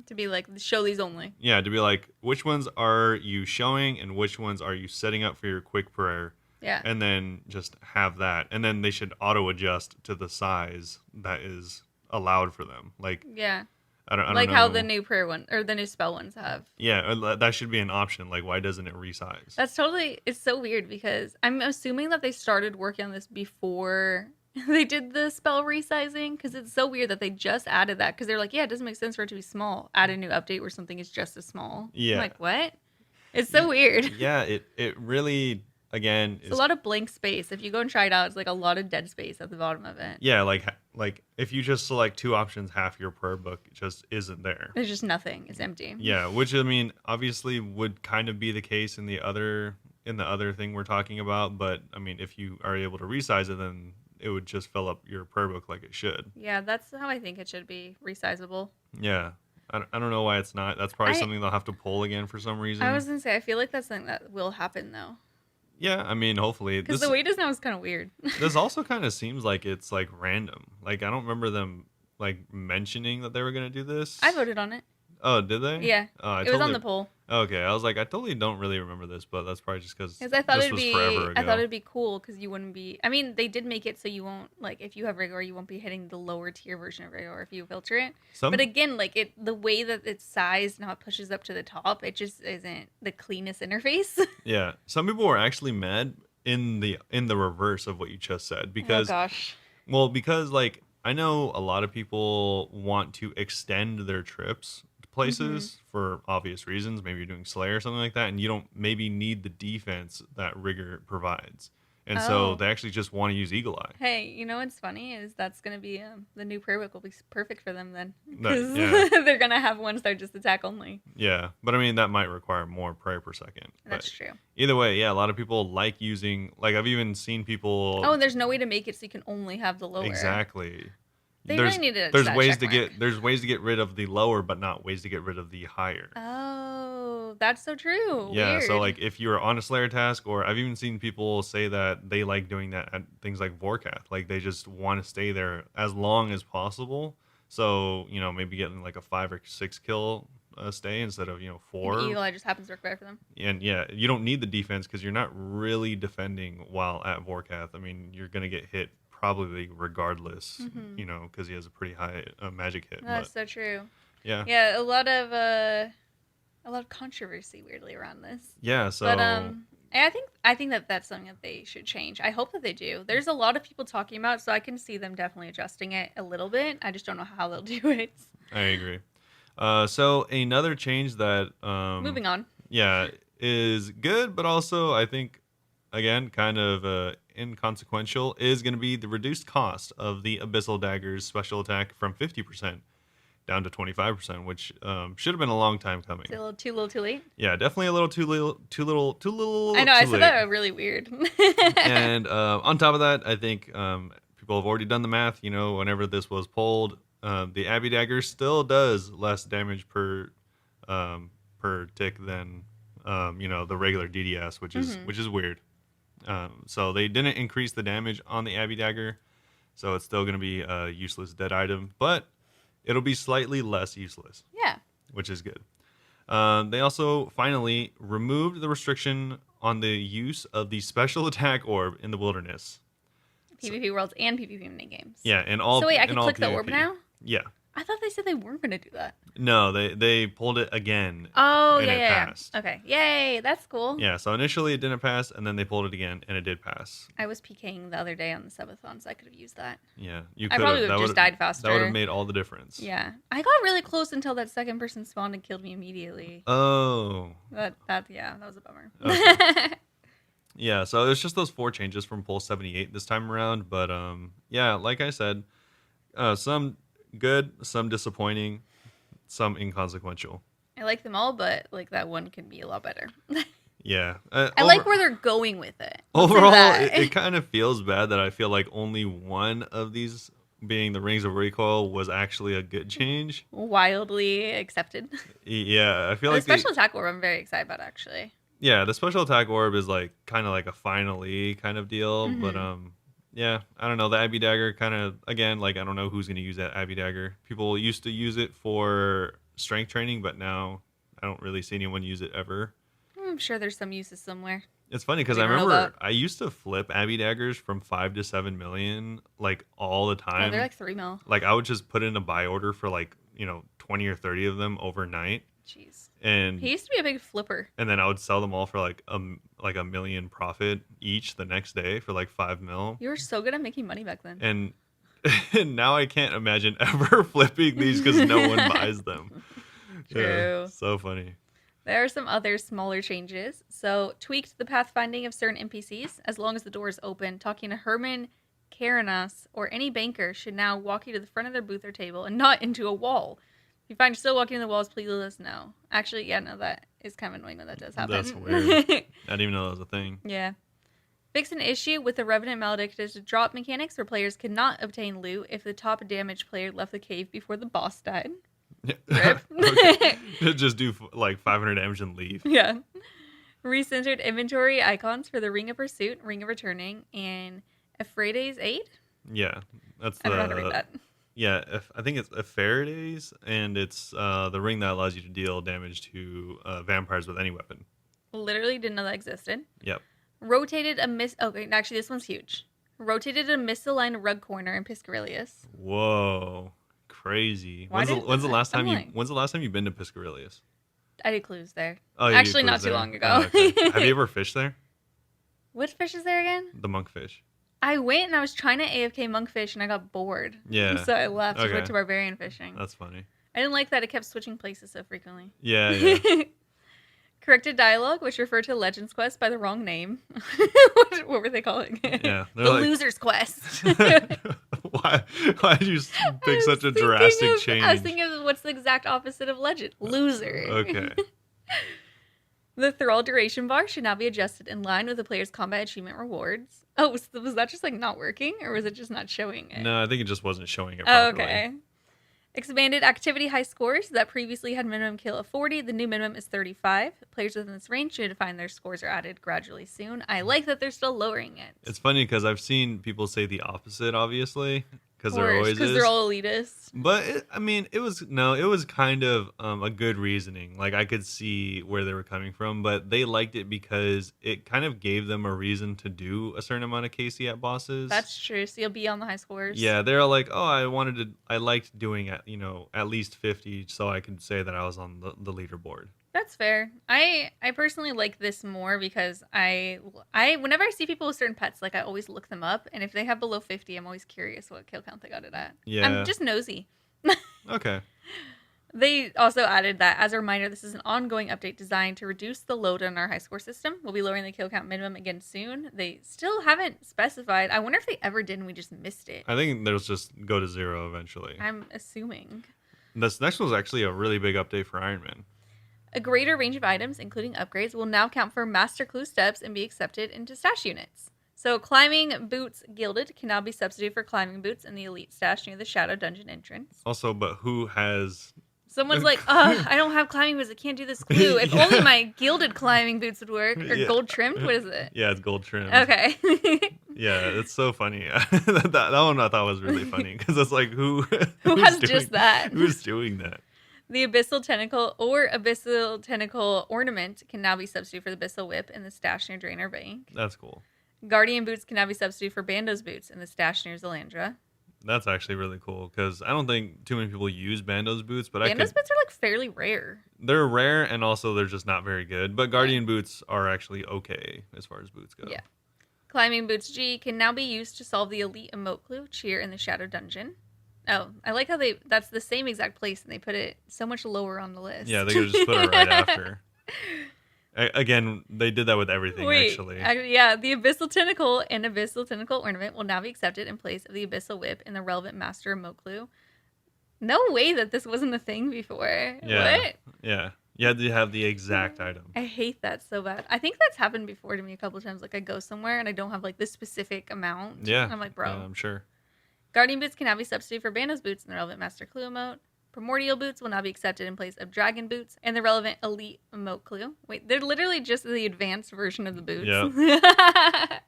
To be like, show these only. yeah, to be like which ones are you showing and which ones are you setting up for your quick prayer, Yeah. and then just have that, and then they should auto adjust to the size that is allowed for them. Like Yeah. I don't Like how the know. new prayer one or the new spell ones have. Yeah, that should be an option. Like, why doesn't it resize? That's totally, it's so weird because I'm assuming that they started working on this before they did the spell resizing, because it's so weird that they just added that, because they're like, yeah, it doesn't make sense for it to be small. Add a new update where something is just as small. I'm Yeah, like, what? It's so weird. yeah. It really, again, It's a is, lot of blank space. If you go and try it out, it's like a lot of dead space at the bottom of it. yeah, like if you just select two options, half your prayer book just isn't there. There's just nothing. It's empty. Yeah, which I mean, obviously would kind of be the case in the other thing we're talking about. But I mean, if you are able to resize it, then it would just fill up your prayer book like it should. Yeah, that's how I think it should be resizable. Yeah, I don't know why it's not. That's probably I something they'll have to pull again for some reason. I was gonna say I feel like that's something that will happen though, Yeah, I mean, hopefully because this the way it is now is kind of weird. this also kind of seems like it's like random. Like I don't remember them like mentioning that they were gonna do this. I voted on it. Oh, did they? Yeah, Oh, I it was on totally. the poll Okay, I was like, I totally don't really remember this, but that's probably just because because I thought this it'd was be forever I thought ago. it'd be cool because you wouldn't be. I mean, they did make it so you won't like if you have regular, you won't be hitting the lower tier version of regular if you filter it. But Some, again, like the way that it's sized and how it pushes up to the top, it just isn't the cleanest interface. yeah, some people were actually mad in the reverse of what you just said, Oh because gosh. because like I know a lot of people want to extend their trips to Hmm. places for obvious reasons. Maybe you're doing Slayer or something like that, and you don't maybe need the defense that Rigor provides, and so Oh. they actually just want to use Eagle Eye. Hey, you know what's funny is that's gonna be the new prayer book will be perfect for them then, That, because yeah, they're gonna have ones that are just attack only. yeah, but I mean that might require more prayer per second. But That's true. either way, yeah, a lot of people like using. Like I've even seen people. Oh, and there's no way to make it so you can only have the lower. Exactly. They There's really need to. there's that ways check to mark. there's ways to get rid of the lower, but not ways to get rid of the higher. Oh, that's so true. Yeah, so Weird. like if you're on a Slayer task, or I've even seen people say that they like doing that at things like Vorkath. Like they just want to stay there as long as possible. So, maybe getting like a 5 or 6 kill stay instead of, And 4. Eagle Eye just happens to work better for them. And yeah, you don't need the defense because you're not really defending while at Vorkath. I mean, you're going to get hit probably regardless, Hmm. because he has a pretty high magic hit. That's But so true. yeah. Yeah, a lot of controversy weirdly around this. Yeah, so But I think that that's something that they should change. I hope that they do. There's a lot of people talking about it, so I can see them definitely adjusting it a little bit. I just don't know how they'll do it. I agree. So another change that Moving on. yeah, is good, but also I think again kind of inconsequential is going to be the reduced cost of the Abyssal Dagger's special attack from 50% down to 25%, which should have been a long time coming. Is it a little too late? Yeah, definitely a little too I know, I too said late. that really weird. And on top of that, I think people have already done the math. Whenever this was pulled, the Abbey Dagger still does less damage per tick than the regular DDS, which is weird. So they didn't increase the damage on the Abbey Dagger, so it's still going to be a useless dead item, but it'll be slightly less useless. Yeah. Which is good. They also finally removed the restriction on the use of the special attack orb in the wilderness. PvP worlds and PvP minigames. Yeah, and all. So wait, I can click PvP. the orb now? Yeah. I thought they said they weren't going to do that. No, they pulled it again. Oh, and it yeah. passed. Okay. Yay, that's cool. Yeah, so initially it didn't pass, and then they pulled it again, and it did pass. I was PKing the other day on the subathon, so I could have used that. Yeah, you I could probably have. would have just died faster. That would have made all the difference. Yeah. I got really close until that second person spawned and killed me immediately. Oh. That was a bummer. Okay. Yeah, so it's just those 4 changes from Pulse 78 this time around, but yeah, like I said, some good, some disappointing, some inconsequential. I like them all, but like that one can be a lot better. Yeah. I like where they're going with it. Overall, it kind of feels bad that I feel like only one of these, being the Rings of Recoil, was actually a good change. Wildly accepted. Yeah, I feel The like special attack orb I'm very excited about, actually. Yeah, the special attack orb is like kind of like a finally kind of deal, but yeah, I don't know. The Abbey Dagger kind of, again, like I don't know who's going to use that Abbey Dagger. People used to use it for strength training, but now I don't really see anyone use it ever. I'm sure there's some uses somewhere. It's funny because I remember I used to flip Abbey Daggers from 5 to 7 million like all the time. Oh, they're like 3 mil. Like I would just put in a buy order for like 20 or 30 of them overnight. Jeez. And he used to be a big flipper. And then I would sell them all for like a million profit each the next day for like 5 mil. You were so good at making money back then. And now I can't imagine ever flipping these because no one buys them. True. Yeah, so funny. There are some other smaller changes. So, tweaked the pathfinding of certain NPCs. As long as the door is open, talking to Herman, Karanas, or any banker should now walk you to the front of their booth or table and not into a wall. If you find yourself walking in the walls, please let us know. Actually, yeah, no, that is kind of annoying that does happen. That's weird. I didn't even know that was a thing. Yeah. Fix an issue with the Revenant Maledictus drop mechanics where players cannot obtain loot if the top damage player left the cave before the boss died. Yeah. Just do like 500 damage and leave. Yeah. Recentered inventory icons for the Ring of Pursuit, Ring of Returning, and Ephrates Aid? Yeah. That's I don't know how to read that. Yeah, I think it's a Faraday's, and it's the ring that allows you to deal damage to vampires with any weapon. Literally didn't know that existed. Yep. Rotated a okay, actually this one's huge. Rotated a misaligned rug corner in Piscarilius. Whoa, crazy! When's the last time you've been to Piscarilius? I did clues there. Oh, actually, not too long ago. Oh, okay. Have you ever fished there? Which fish is there again? The monkfish. I went and I was trying to AFK monkfish and I got bored. Yeah. So I left and went to barbarian fishing. That's funny. I didn't like that it kept switching places so frequently. Yeah. Corrected dialogue, which referred to Legends Quest by the wrong name. What were they calling it? Yeah. The Loser's Quest. Why did you pick such a drastic change? I was thinking of what's the exact opposite of legend. Loser. Okay. The Thrall duration bar should now be adjusted in line with the player's combat achievement rewards. Oh, was that just like not working, or was it just not showing it? No, I think it just wasn't showing it properly. Okay. Expanded activity high scores that previously had minimum kill of 40. The new minimum is 35. Players within this range should find their scores are added gradually soon. I like that they're still lowering it. It's funny because I've seen people say the opposite, obviously, because there always is. Because they're all elitist. But it was kind of a good reasoning. Like I could see where they were coming from, but they liked it because it kind of gave them a reason to do a certain amount of KC at bosses. That's true. So you'll be on the high scores. Yeah, they're like, oh, I liked doing at least 50, so I could say that I was on the leaderboard. That's fair. I personally like this more because I whenever I see people with certain pets, like I always look them up, and if they have below 50, I'm always curious what kill count they got it at. Yeah. I'm just nosy. Okay. They also added that, as a reminder, this is an ongoing update designed to reduce the load on our high score system. We'll be lowering the kill count minimum again soon. They still haven't specified. I wonder if they ever did and we just missed it. I think they'll just go to 0 eventually. I'm assuming. This next one's actually a really big update for Iron Man. A greater range of items, including upgrades, will now count for Master Clue steps and be accepted into stash units. So climbing boots gilded can now be substituted for climbing boots in the elite stash near the Shadow Dungeon entrance. Also, but who has... Someone's like, I don't have climbing boots. I can't do this clue. If only my gilded climbing boots would work. Or gold trimmed? What is it? Yeah, it's gold trimmed. Okay. Yeah, it's so funny. that one I thought was really funny because it's like, who has just that? Who's doing that? The Abyssal Tentacle or Abyssal Tentacle Ornament can now be substituted for the Abyssal Whip in the stash near Draenor Bank. That's cool. Guardian Boots can now be substituted for Bando's Boots in the stash near Zalandra. That's actually really cool because I don't think too many people use Bando's boots, but Bando's boots are like fairly rare. They're rare and also they're just not very good. But Guardian boots are actually okay as far as boots go. Yeah. Climbing Boots G can now be used to solve the elite emote clue Cheer in the Shadow Dungeon. Oh, I like how that's the same exact place and they put it so much lower on the list. Yeah, they could just put it right after. Again, they did that with everything, actually. Yeah, the Abyssal Tentacle and Abyssal Tentacle Ornament will now be accepted in place of the Abyssal Whip in the relevant Master Emote Clue. No way that this wasn't a thing before. Yeah. What? Yeah. You had to have the exact item. I hate that so bad. I think that's happened before to me a couple of times. Like, I go somewhere and I don't have, like, this specific amount. Yeah. And I'm like, bro. Yeah, I'm sure. Guardian Boots can now be substituted for Bando's Boots in the relevant Master Clue emote. Primordial Boots will now be accepted in place of Dragon Boots and the relevant Elite Emote Clue. Wait, they're literally just the advanced version of the boots. Yeah.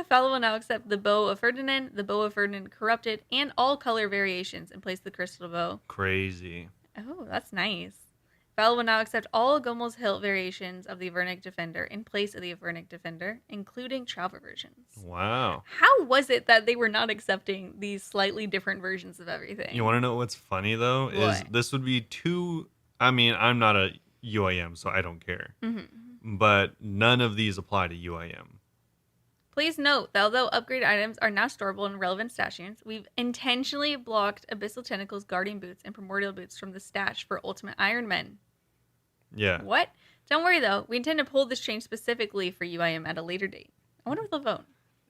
Fallow will now accept the Bow of Ferdinand, the Bow of Ferdinand Corrupted, and all color variations in place of the Crystal Bow. Crazy. Oh, that's nice. Fallow will now accept all Gomel's Hilt variations of the Avernic Defender in place of the Avernic Defender, including travel versions. Wow. How was it that they were not accepting these slightly different versions of everything? You want to know what's funny, though? Is this would be two... I mean, I'm not a UIM, so I don't care. Mm-hmm. But none of these apply to UIM. Please note that although upgrade items are now storable in relevant stash units, we've intentionally blocked Abyssal Tentacles, Guardian Boots, and Primordial Boots from the stash for Ultimate Iron Men. Yeah. What? Don't worry, though. We intend to pull this change specifically for UIM at a later date. I wonder if they'll vote.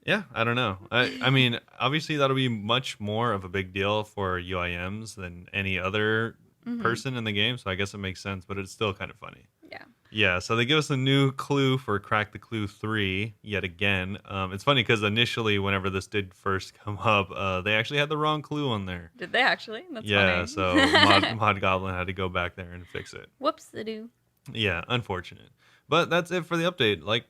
Yeah, I don't know. I mean, obviously that'll be much more of a big deal for UIMs than any other person in the game, so I guess it makes sense, but it's still kind of funny. Yeah. Yeah, so they give us a new clue for Crack the Clue 3 yet again. It's funny because initially, whenever this did first come up, they actually had the wrong clue on there. Did they actually? That's funny. So Mod Goblin had to go back there and fix it. Whoops-a-doo. Yeah, unfortunate. But that's it for the update. Like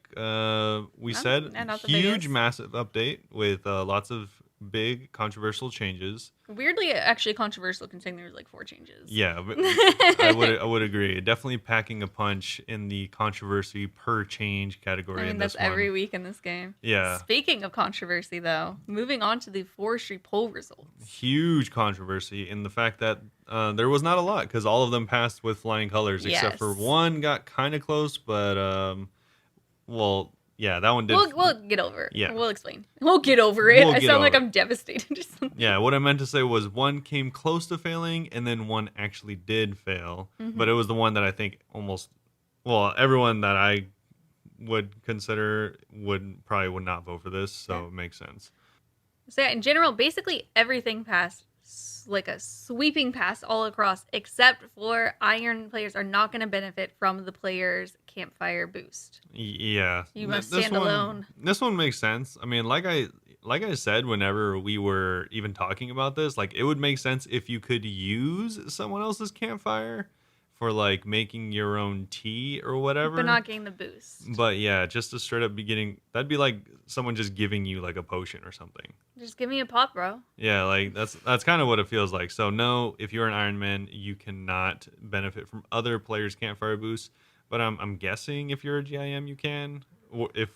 we said, huge, massive update with lots of big controversial changes. Weirdly, actually controversial considering there was like 4 changes. Yeah, but I would agree. Definitely packing a punch in the controversy per change category. I mean, that's every week in this game. Yeah. Speaking of controversy, though, moving on to the Forestry poll results. Huge controversy in the fact that there was not a lot because all of them passed with flying colors, except for one got kind of close, but well. Yeah, that one did. We'll get over it. Yeah. We'll explain. We'll get over it. I sound like I'm devastated. Yeah, what I meant to say was one came close to failing, and then one actually did fail. Mm-hmm. But it was the one that I think everyone that I would consider would not vote for this, so it makes sense. So yeah, in general, basically everything passed, like a sweeping pass all across, except for Iron players are not going to benefit from the player's campfire boost. Yeah. You must stand alone. This one makes sense. I mean, like I said, whenever we were even talking about this, like it would make sense if you could use someone else's campfire for like making your own tea or whatever. But not getting the boost. But yeah, just to straight up be getting, that'd be like someone just giving you like a potion or something. Just give me a pop, bro. Yeah, like that's kind of what it feels like. So no, if you're an Iron Man, you cannot benefit from other players' campfire boosts. But I'm guessing if you're a GIM, you can. Or if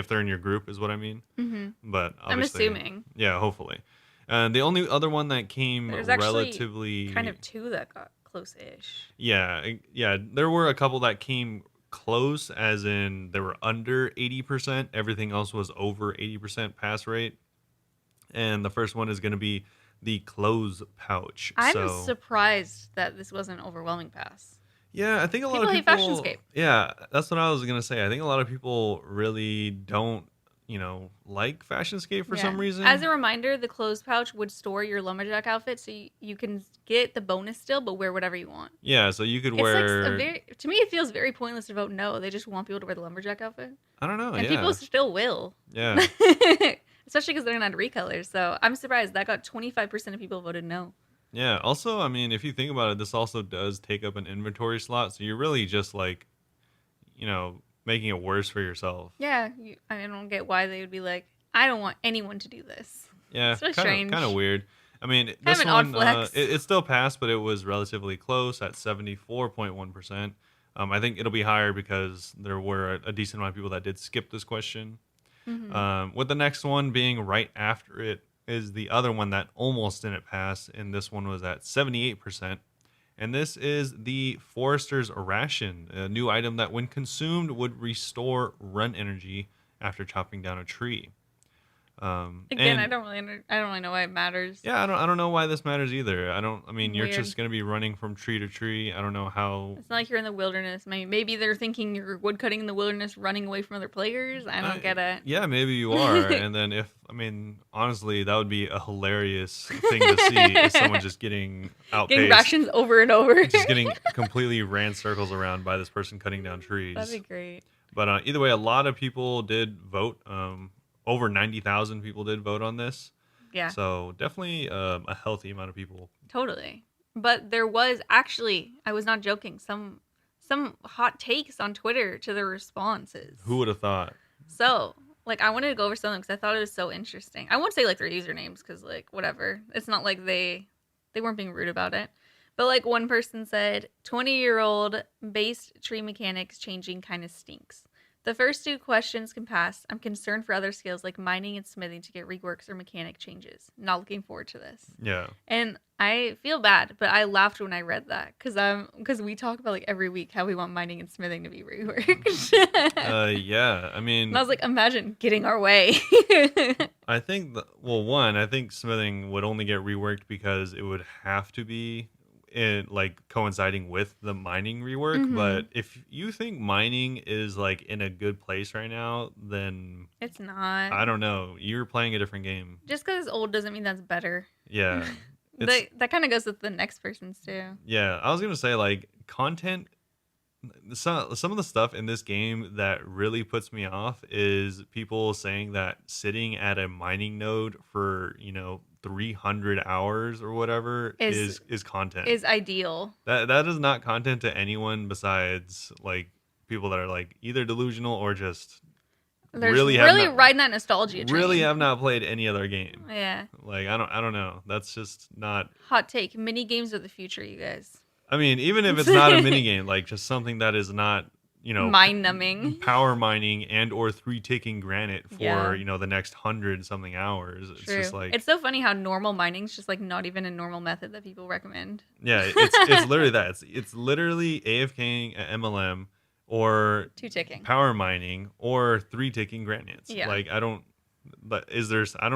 they're in your group is what I mean. Mm-hmm. But obviously, I'm assuming. Yeah, hopefully. The only other one that came relatively kind of 2 that got close-ish. Yeah. There were a couple that came close, as in they were under 80%. Everything else was over 80% pass rate. And the first one is going to be the clothes pouch. I'm surprised that this wasn't an overwhelming pass. Yeah, I think a lot of people hate Fashionscape. Yeah, that's what I was going to say. I think a lot of people really don't, like Fashionscape for Yeah. some reason. As a reminder, the clothes pouch would store your lumberjack outfit, so you can get the bonus still, but wear whatever you want. Yeah, so you could It's like wear. to me, it feels very pointless to vote no. They just want people to wear the lumberjack outfit, I don't know. and people Yeah, still will. yeah, Especially because they're not recolors. So I'm surprised that got 25% of people voted no. yeah. Also, I mean, if you think about it, this also does take up an inventory slot, so you're really just like, making it worse for yourself. Yeah, I don't get why they would be like, I don't want anyone to do this. Yeah, It's really kind of strange. weird. I mean, Kind of this an odd one flex. it still passed, but it was relatively close at 74.1%. I think it'll be higher because there were a decent amount of people that did skip this question. Hmm. With the next one being right after it is the other one that almost didn't pass, and this one was at 78%. And this is the Forester's Ration, a new item that, when consumed, would restore run energy after chopping down a tree. Again, And I don't really know why it matters. yeah, I don't know why this matters either. I mean, you're Weird. just gonna be running from tree to tree. I don't know how. It's not like you're in the wilderness. Maybe they're thinking you're woodcutting in the wilderness, running away from other players. I don't get it. Yeah, maybe you are. And then I mean, honestly, that would be a hilarious thing to see, is someone just getting outpaced, Getting rations over and over. just getting completely ran circles around by this person cutting down trees. That'd be great. But either way, a lot of people did vote. Over 90,000 people did vote on this. Yeah, So definitely a healthy amount of people. totally. But there was actually, I was not joking, some hot takes on Twitter to the responses. Who would have thought? So, like, I wanted to go over something because I thought it was so interesting. I won't say like their usernames because like whatever. It's not like they weren't being rude about it. But like one person said, 20-year-old based tree mechanics changing kind of stinks. The first two questions can pass. I'm concerned for other skills like mining and smithing to get reworks or mechanic changes. Not looking forward to this. Yeah. And I feel bad, but I laughed when I read that because we talk about like every week how we want mining and smithing to be reworked. Yeah. I mean, And I was like, imagine getting our way. I think I think smithing would only get reworked because it would have to be like coinciding with the mining rework. Mhm. But if you think mining is like in a good place right now, then It's not. I don't know. You're playing a different game. Just because it's old doesn't mean that's better. Yeah. It's, That kind of goes with the next person's too. yeah. I was gonna say, like, content. Some of the stuff in this game that really puts me off is people saying that sitting at a mining node for 300 hours or whatever is content. Is ideal. That is not content to anyone besides like people that are like either delusional or just There's really really, have not, riding that nostalgia train. really have not played any other game. Yeah. Like I don't know. That's just not. Hot take. Mini games are the future, you guys. I mean, even if it's not a mini game, like just something that is not Mind numbing. power mining and or 3 ticking granite for Yeah. the next 100 something hours. It's True. just like It's so funny how normal mining's just like not even a normal method that people recommend. yeah, it's literally that. It's literally AFKing at MLM or 2 ticking. power mining or 3 ticking granites. Yeah. Like I don't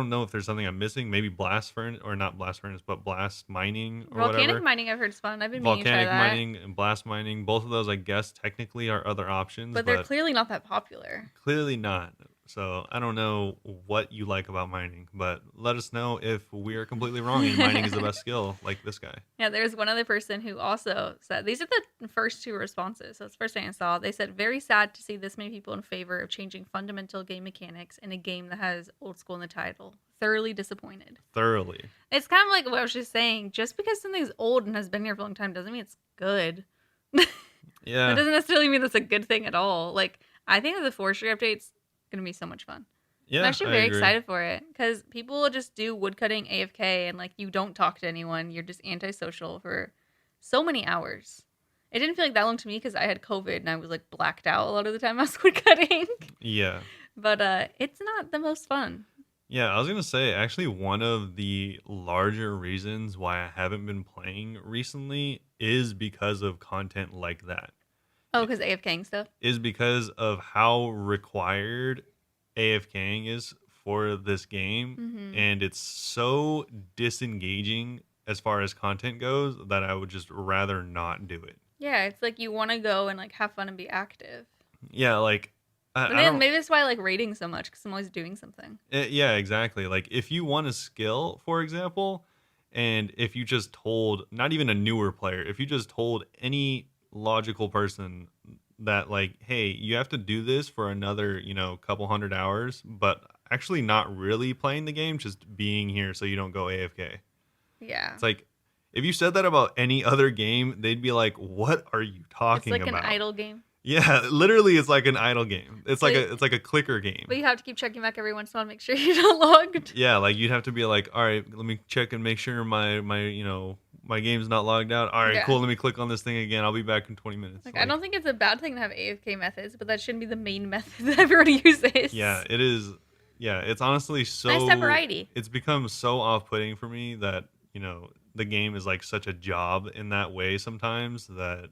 know if there's something I'm missing. Maybe blast furnace, or not blast furnace, but blast mining or Volcanic whatever. mining I've heard is fun. I've been meaning to try Volcanic that. mining and blast mining, both of those I guess technically are other options, But they're clearly not that popular. clearly not. So I don't know what you like about mining, but let us know if we are completely wrong and mining is the best skill, like this guy. Yeah, there's one other person who also said, these are the first two responses. So it's the first thing I saw. They said, very sad to see this many people in favor of changing fundamental game mechanics in a game that has old school in the title. Thoroughly disappointed. Thoroughly. It's kind of like what I was just saying. Just because something's old and has been here for a long time doesn't mean it's good. Yeah. That doesn't necessarily mean that's a good thing at all. Like, I think that the Forestry update's going to be so much fun. Yeah. I'm actually I very agree. excited for it because people will just do woodcutting AFK and like you don't talk to anyone. You're just antisocial for so many hours. It didn't feel like that long to me because I had COVID and I was like blacked out a lot of the time I was woodcutting. Yeah. But it's not the most fun. Yeah, I was going to say, actually, one of the larger reasons why I haven't been playing recently is because of content like that. Oh, because AFKing stuff? Is because of how required AFKing is for this game. Mm-hmm. And it's so disengaging as far as content goes that I would just rather not do it. Yeah, it's like you want to go and like have fun and be active. Yeah, like But I then don't. maybe that's why I like raiding so much because I'm always doing something. Yeah, exactly. Like if you want a skill, for example, and if you just told not even a newer player, if you just told any logical person that like, hey, you have to do this for another, couple hundred hours, but actually not really playing the game, just being here so you don't go AFK. Yeah. It's like if you said that about any other game, they'd be like, "What are you It's talking like an about?" idle game. Yeah, literally, it's like an idle game. It's So, like a clicker but game. you have to keep checking back every once in a while to make sure you're not logged. Yeah, like you'd have to be like, all right, let me check and make sure my game's not logged out. All right, Yeah. cool. Let me click on this thing again. I'll be back in 20 minutes. Like, I don't think it's a bad thing to have AFK methods, but that shouldn't be the main method that everyone uses. Yeah, it is. Yeah, it's honestly It's nice to have variety. it's become so off-putting for me that the game is like such a job in that way sometimes that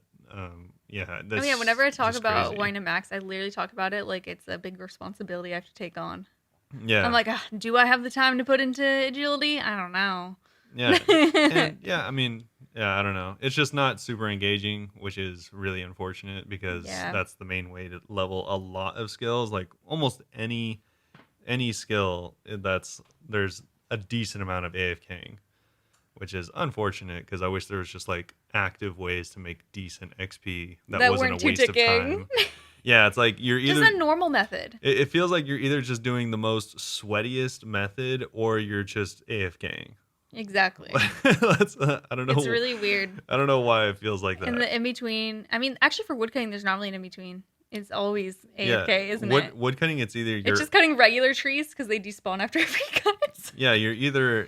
yeah, I that's mean, whenever I talk just about crazy. wanting to max, I literally talk about it like it's a big responsibility I have to take on. I'm Yeah, like, do I have the time to put into agility? I don't know. yeah, and yeah, I mean, yeah, I don't know. It's just not super engaging, which is really unfortunate because Yeah. that's the main way to level a lot of skills. Like almost any skill that's there's a decent amount of AFKing, which is unfortunate because I wish there was just like active ways to make decent XP that wasn't weren't a too waste of ticking. time. Yeah, it's like you're Just either a normal method. it feels like you're either just doing the most sweatiest method or you're just AFKing. Exactly. I don't It's know. really weird. I don't know why it feels like And that. the in between, I mean, actually for woodcutting, there's not really an in between. It's always Yeah, AFK, isn't it? wood cutting. It's either It's you're just cutting regular trees because they despawn after every cut. yeah you're either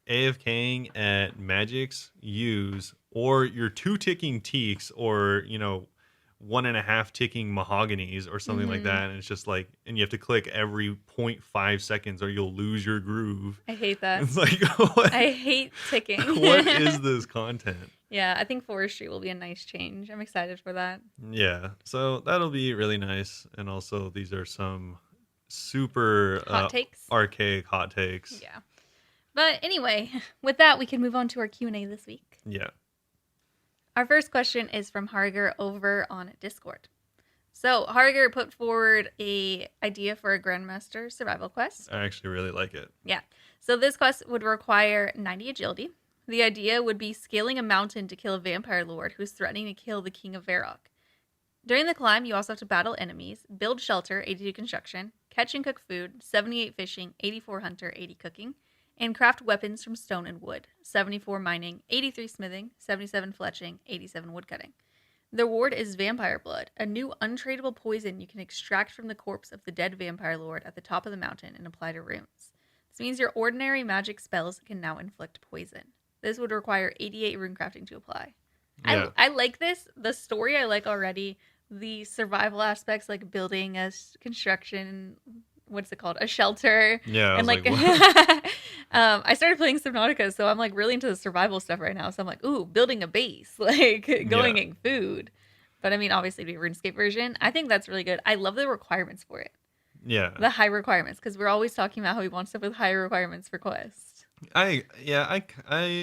AFKing at magics use or you're two ticking teaks or one and a half ticking mahoganies or something like Hmm. that, and it's just like and you have to click every zero point 0.5 seconds or you'll lose your groove. I hate that. It's like what I hate ticking. what is this content? Yeah, I think forestry will be a nice change. I'm excited for that. Yeah, so that'll be really nice. And also, these are some super Hot takes. archaic hot takes. Yeah. But anyway, with that, we can move on to our Q&A this week. Yeah. Our first question is from Harger over on Discord. So Harger put forward a idea for a Grandmaster survival quest. I actually really like it. Yeah. So this quest would require 90 agility. The idea would be scaling a mountain to kill a vampire lord who's threatening to kill the king of Varrock. During the climb, you also have to battle enemies, build shelter, 82 construction, catch and cook food, 78 fishing, 84 hunter, 80 cooking, and craft weapons from stone and wood, 74 mining, 83 smithing, 77 fletching, 87 woodcutting. The reward is vampire blood, a new untradeable poison you can extract from the corpse of the dead vampire lord at the top of the mountain and apply to runes. This means your ordinary magic spells can now inflict poison. This would require 88 rune crafting to apply. Yeah. I like this. The story I like already. The survival aspects, like building a construction, what's it called? A shelter. Yeah. I And was like, what? I started playing Subnautica, so I'm like really into the survival stuff right now. So I'm like, ooh, building a base, like going Yeah. getting food. But I mean, obviously, the RuneScape version. I think that's really good. I love the requirements for it. Yeah. The high requirements, because we're always talking about how we want stuff with higher requirements for quests. I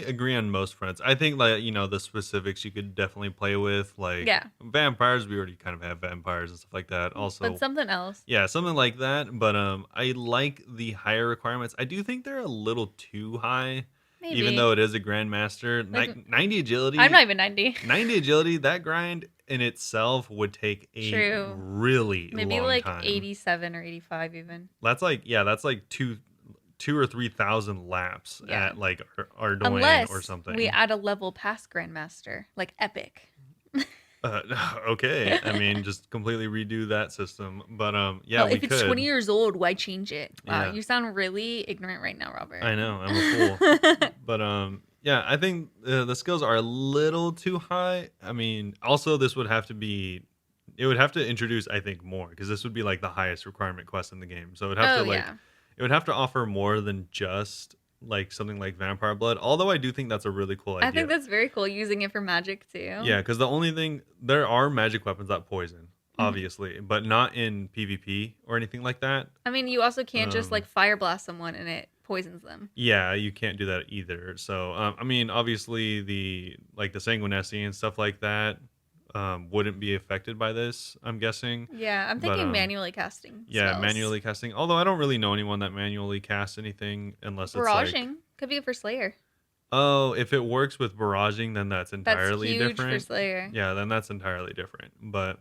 agree on most fronts. I think like the specifics you could definitely play with like Yeah. vampires. We already kind of have vampires and stuff like that. Also, But something else. yeah, something like that. But I like the higher requirements. I do think they're a little too high, Maybe. even though it is a grandmaster. Like, 90 agility. I'm not even 90. 90 agility. That grind in itself would take a True. really Maybe long like time. 87 or 85 even. That's like two or 3,000 laps Yeah. at like Ardoin Unless or something. we add a level past Grandmaster, like Epic. Okay, I mean, just completely redo that system. But yeah, Well, we if it's could. 20 years old, why change it? Wow, Yeah. you sound really ignorant right now, Robert. I know, I'm a fool. But yeah, I think the skills are a little too high. I mean, also this would have to be. It would have to introduce, I think, more because this would be like the highest requirement quest in the game. So it would have Oh, to like. yeah. It would have to offer more than just like something like vampire blood. Although I do think that's a really cool idea. I think that's very cool using it for magic too. Yeah, because the only thing there are magic weapons that poison, Mm-hmm. obviously, but not in PvP or anything like that. I mean, you also can't just Um, like fire blast someone and it poisons them. Yeah, you can't do that either. So I mean, obviously the Sanguinesi and stuff like that wouldn't be affected by this, I'm guessing. Yeah, I'm But thinking manually casting yeah, spells. manually casting. Although I don't really know anyone that manually casts anything unless it's like, Barraging could be a for Slayer. oh, if it works with barraging, then that's That's entirely huge for different. Slayer. Yeah, then that's entirely different. But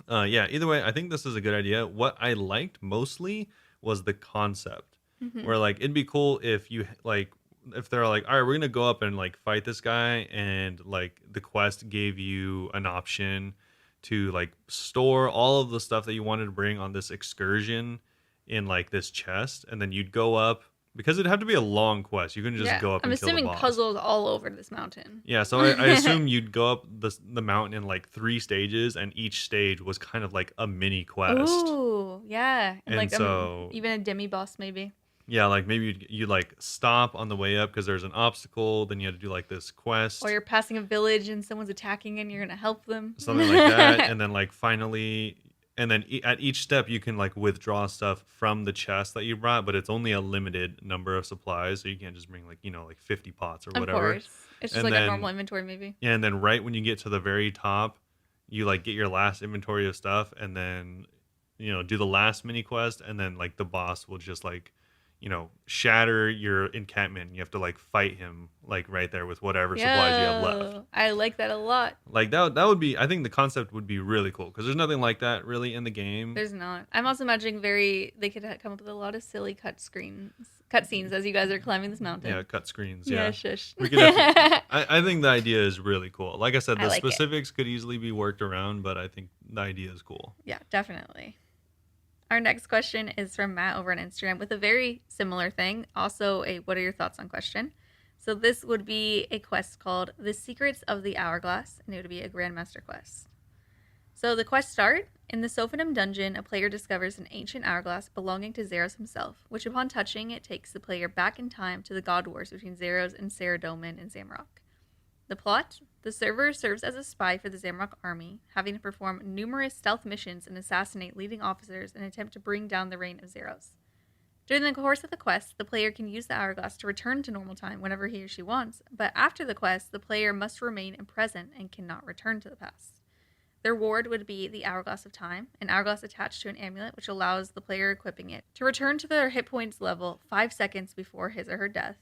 yeah, either way, I think this is a good idea. What I liked mostly was the concept, Hmm. where like it'd be cool if you like if they're like, all right, we're gonna go up and like fight this guy, and like the quest gave you an option to like store all of the stuff that you wanted to bring on this excursion in like this chest, and then you'd go up because it'd have to be a long quest. You couldn't just Yeah, go up I'm and kill the assuming boss. puzzles all over this mountain. Yeah, so I assume you'd go up the mountain in like 3 stages, and each stage was kind of like a mini quest. Ooh, yeah, and And like so, even a demi boss maybe, yeah, like maybe you like stop on the way up because there's an obstacle. Then you had to do like this or quest, you're passing a village and someone's attacking and you're gonna help them. something like that. And then like finally, and then at each step you can like withdraw stuff from the chest that you brought, but it's only a limited number of supplies, so you can't just bring like like 50 pots or Of whatever. course, it's just And like a then normal inventory maybe. Yeah, and then right when you get to the very top, you like get your last inventory of stuff, and then do the last mini quest, and then like the boss will just like shatter your encampment. And you have to like fight him like right there with whatever supplies you have left. Yo, I like that a lot. Like that would be, I think the concept would be really cool because there's nothing like that really in the game. There's not. I'm also imagining they could come up with a lot of silly cutscenes as you guys are climbing this mountain. Yeah, cut screens. Yeah, Yeah. shush. We could definitely, I think the idea is really cool. Like I said, I the like it. specifics could easily be worked around, but I think the idea is cool. Yeah, definitely. Our next question is from Matt over on Instagram with a very similar thing. Also, a what are your thoughts on question. So, this would be a quest called The Secrets of the Hourglass, and it would be a Grandmaster quest. So, the quest start in the Sophanum dungeon, a player discovers an ancient hourglass belonging to Zeros himself, which, upon touching it, takes the player back in time to the God Wars between Zeros and Saradomin and Zamrock. The plot: the server serves as a spy for the Zamrock army, having to perform numerous stealth missions and assassinate leading officers in an attempt to bring down the reign of Zeros. During the course of the quest, the player can use the hourglass to return to normal time whenever he or she wants, but after the quest, the player must remain in present and cannot return to the past. The reward would be the Hourglass of Time, an hourglass attached to an amulet which allows the player equipping it to return to their hit points level 5 seconds before his or her death.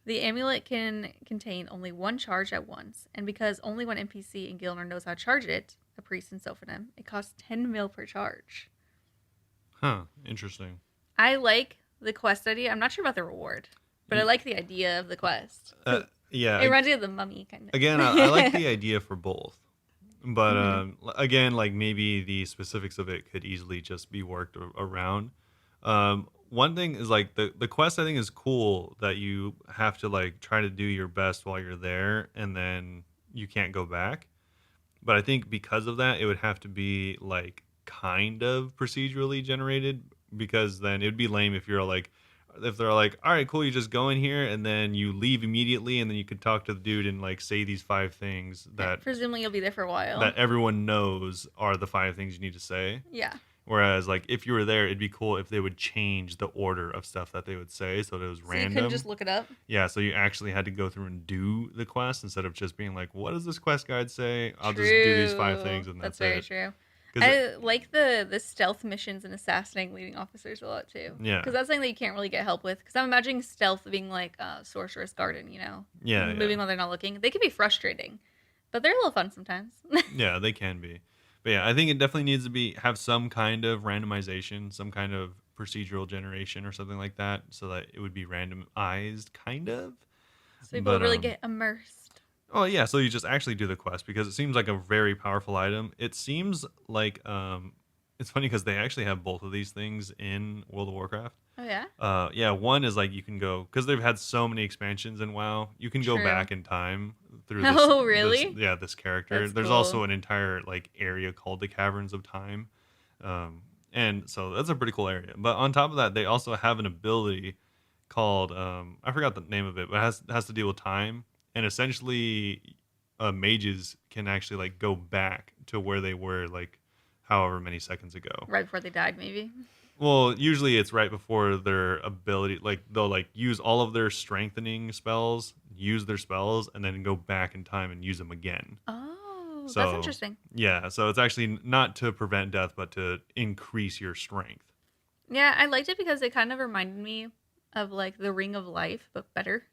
The amulet can contain only one charge at once, and because only one NPC in Gilner knows how to charge it, a priest in Sophanim, it costs 10 mil per charge. Huh, interesting. I like the quest idea. I'm not sure about the reward, but I like the idea of the quest. Yeah. It reminds me of the mummy kind of. Again, I like the idea for both. But again, like maybe the specifics of it could easily just be worked around. One thing is like the quest I think is cool that you have to like try to do your best while you're there and then you can't go back. But I think because of that, it would have to be like kind of procedurally generated because then it would be lame if they're like, all right, cool, you just go in here and then you leave immediately and then you could talk to the dude and like say these 5 things that Presumably you'll be there for a while. that everyone knows are the 5 things you need to say. Yeah. Whereas, like, if you were there, it'd be cool if they would change the order of stuff that they would say, so that it was So random. you couldn't just look it up? Yeah, so you actually had to go through and do the quest instead of just being like, "What does this quest guide say? I'll just do these 5 things and that's very it." true. 'Cause I like the stealth missions and assassinating leading officers a lot too. Yeah. Because that's something that you can't really get help with. Because I'm imagining stealth being like Sorceress Garden, Yeah, moving while they're not looking. They can be frustrating, but they're a little fun sometimes. yeah, they can be. But yeah, I think it definitely needs to have some kind of randomization, some kind of procedural generation or something like that, so that it would be randomized, kind of. So people But, really get immersed. Oh yeah, so you just actually do the quest because it seems like a very powerful item. It seems like it's funny because they actually have both of these things in World of Warcraft. Oh yeah. Yeah, one is like you can go because they've had so many expansions in WoW. You can go True. back in time through. Oh, really? This character. That's There's cool. also an entire like area called the Caverns of Time, and so that's a pretty cool area. But on top of that, they also have an ability called I forgot the name of it, but it has to deal with time. And essentially, mages can actually like go back to where they were like however many seconds ago. Right before they died, maybe. Well, usually it's right before their ability, like they'll like use all of their strengthening spells, use their spells, and then go back in time and use them again. Oh. that's So interesting. yeah, so it's actually not to prevent death, but to increase your strength. Yeah, I liked it because it kind of reminded me of like the Ring of Life, but better.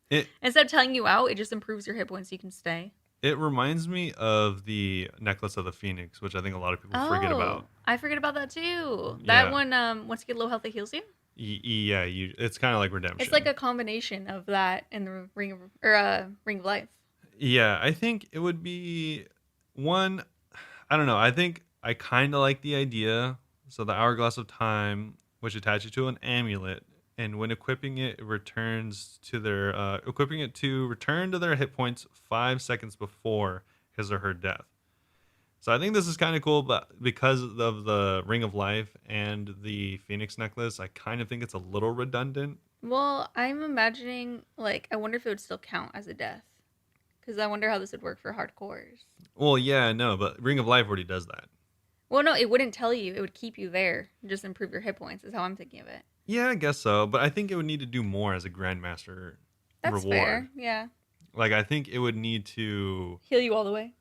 It Instead of telling you out, it just improves your hit points so you can stay. it reminds me of the Necklace of the Phoenix, which I think a lot of people forget Oh, about. I forget about that too. That Yeah, one, once you get low health, it heals you. yeah, it's kind of like It's like redemption. a combination of that and the Ring of Life. Yeah, I think it would be one. I don't know. I think I kind of like the idea. So the Hourglass of Time, which attaches to an amulet, and when equipping it, it returns to their equipping it to return to their hit points 5 seconds before his or her death. So I think this is kind of cool, but because of the Ring of Life and the Phoenix necklace, I kind of think it's a little redundant. Well, I'm imagining like I wonder if it would still count as a death because I wonder how this would work for hardcores. Well, yeah, no, but Ring of Life already does that. Well, no, it wouldn't tell you. It would keep you there, just improve your hit points. Is how I'm thinking of it. Yeah, I guess so, but I think it would need to do more as a Grandmaster That's reward. fair. Yeah, Like I think it would need to heal you all the way.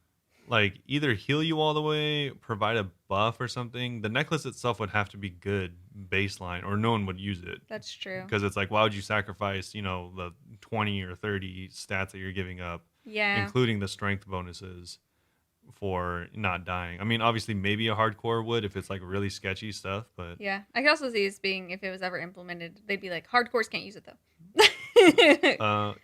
like either heal you all the way, provide a buff or something. The necklace itself would have to be good baseline, or no one would use it That's true. because it's like, why would you sacrifice, the 20 or 30 stats that you're giving up, Yeah. including the strength bonuses for not dying? I mean, obviously, maybe a hardcore would if it's like really sketchy stuff, but Yeah. I could also see this being if it was ever implemented, they'd be like, hardcores can't use it though.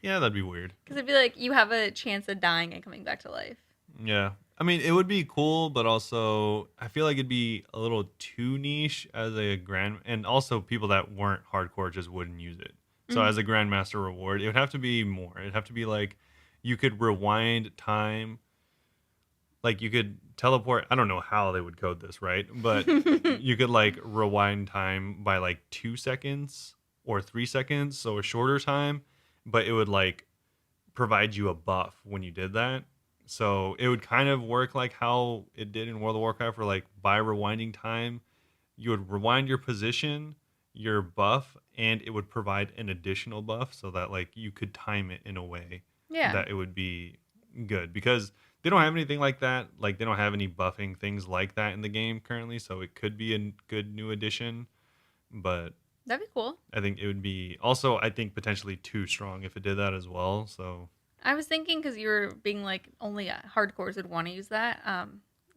yeah, that'd be weird. Because it'd be like you have a chance of dying and coming back to life. Yeah. I mean, it would be cool, but also I feel like it'd be a little too niche as a grand, and also people that weren't hardcore just wouldn't use it. So Mhm. as a grandmaster reward, it would have to be more. It'd have to be like you could rewind time, like you could teleport. I don't know how they would code this, right? But you could like rewind time by like 2 seconds or 3 seconds, so a shorter time, but it would like provide you a buff when you did that. So it would kind of work like how it did in World of Warcraft, where like by rewinding time, you would rewind your position, your buff, and it would provide an additional buff so that like you could time it in a way Yeah. that it would be good, because they don't have anything like that. Like they don't have any buffing things like that in the game currently, so it could be a good new addition, but That'd be cool. I think it would be also, I think, potentially too strong if it did that as well. So I was thinking because you were being like only hardcores would want to use that. I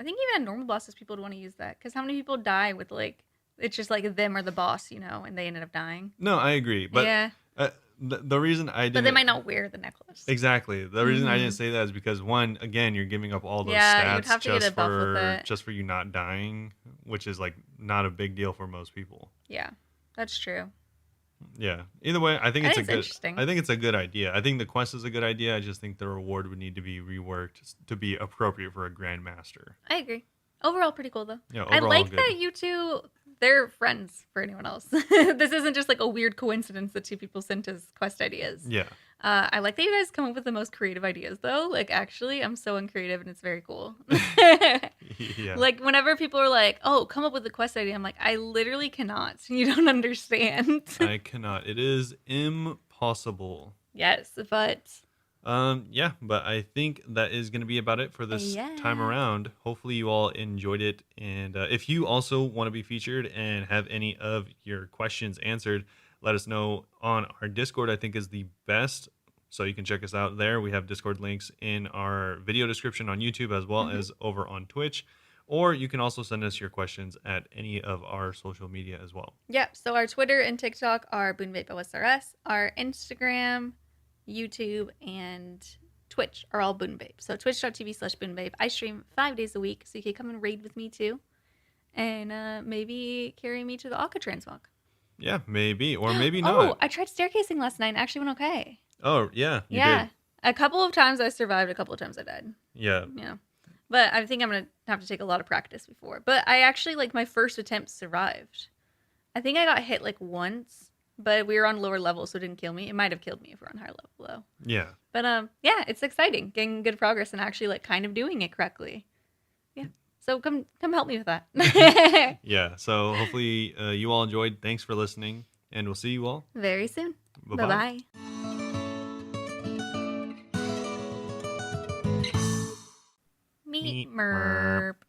think even at normal bosses, people would want to use that because how many people die with like it's just like them or the boss, and they ended up dying. no, I agree, but Yeah, the reason I but didn't they might not wear the necklace. exactly the reason I didn't Mhm. say that is because one, again, you're giving up all those Yeah, you'd stats have to get just a buff with for it. just for you not dying, which is like not a big deal for most people. Yeah, that's true. Yeah. Either way, I think I it's think it's a good. interesting. I think it's a good idea. I think the quest is a good idea. I just think the reward would need to be reworked to be appropriate for a grandmaster. I agree. Overall, pretty cool though. Yeah. I Overall, like good. that you two, they're friends for anyone else. This isn't just like a weird coincidence that two people sent us quest ideas. Yeah. I like that you guys come up with the most creative ideas though. Like actually, I'm so uncreative and it's very cool. Yeah. Like whenever people are like, "Oh, come up with a quest idea," I'm like, "I literally cannot. You don't understand." I cannot. It is impossible. Yes, but Yeah, but I think that is going to be about it for this time yeah. around. Hopefully, you all enjoyed it. And if you also want to be featured and have any of your questions answered, let us know on our Discord. I think is the best. So you can check us out there. We have Discord links in our video description on YouTube as well as over on Twitch. Or you can also send us your questions at any of our social media as well. Yep. So our Twitter and TikTok are Bunebapeosrs. Our Instagram, YouTube, and Twitch are all Bunebape. So twitch.tv/Bunebape. I stream 5 days a week, so you can come and raid with me too. And maybe carry me to the Akka Transmog. Yeah, maybe. Or maybe Oh, not. I tried staircasing last night and actually went okay. Oh, yeah. You Yeah. did. A couple of times I survived, a couple of times I died. Yeah. Yeah. But I think I'm going to have to take a lot of practice before. But I actually, like, my first attempt survived. I think I got hit, like, once, but we were on lower levels, so it didn't kill me. It might have killed me if we're on higher level, though. Yeah. But, yeah, it's exciting. Getting good progress and actually, like, kind of doing it correctly. Yeah. So come help me with that. Yeah. So hopefully you all enjoyed. Thanks for listening. And we'll see you all. Very soon. Bye-bye. Bye-bye. Meat Meat merp. merp.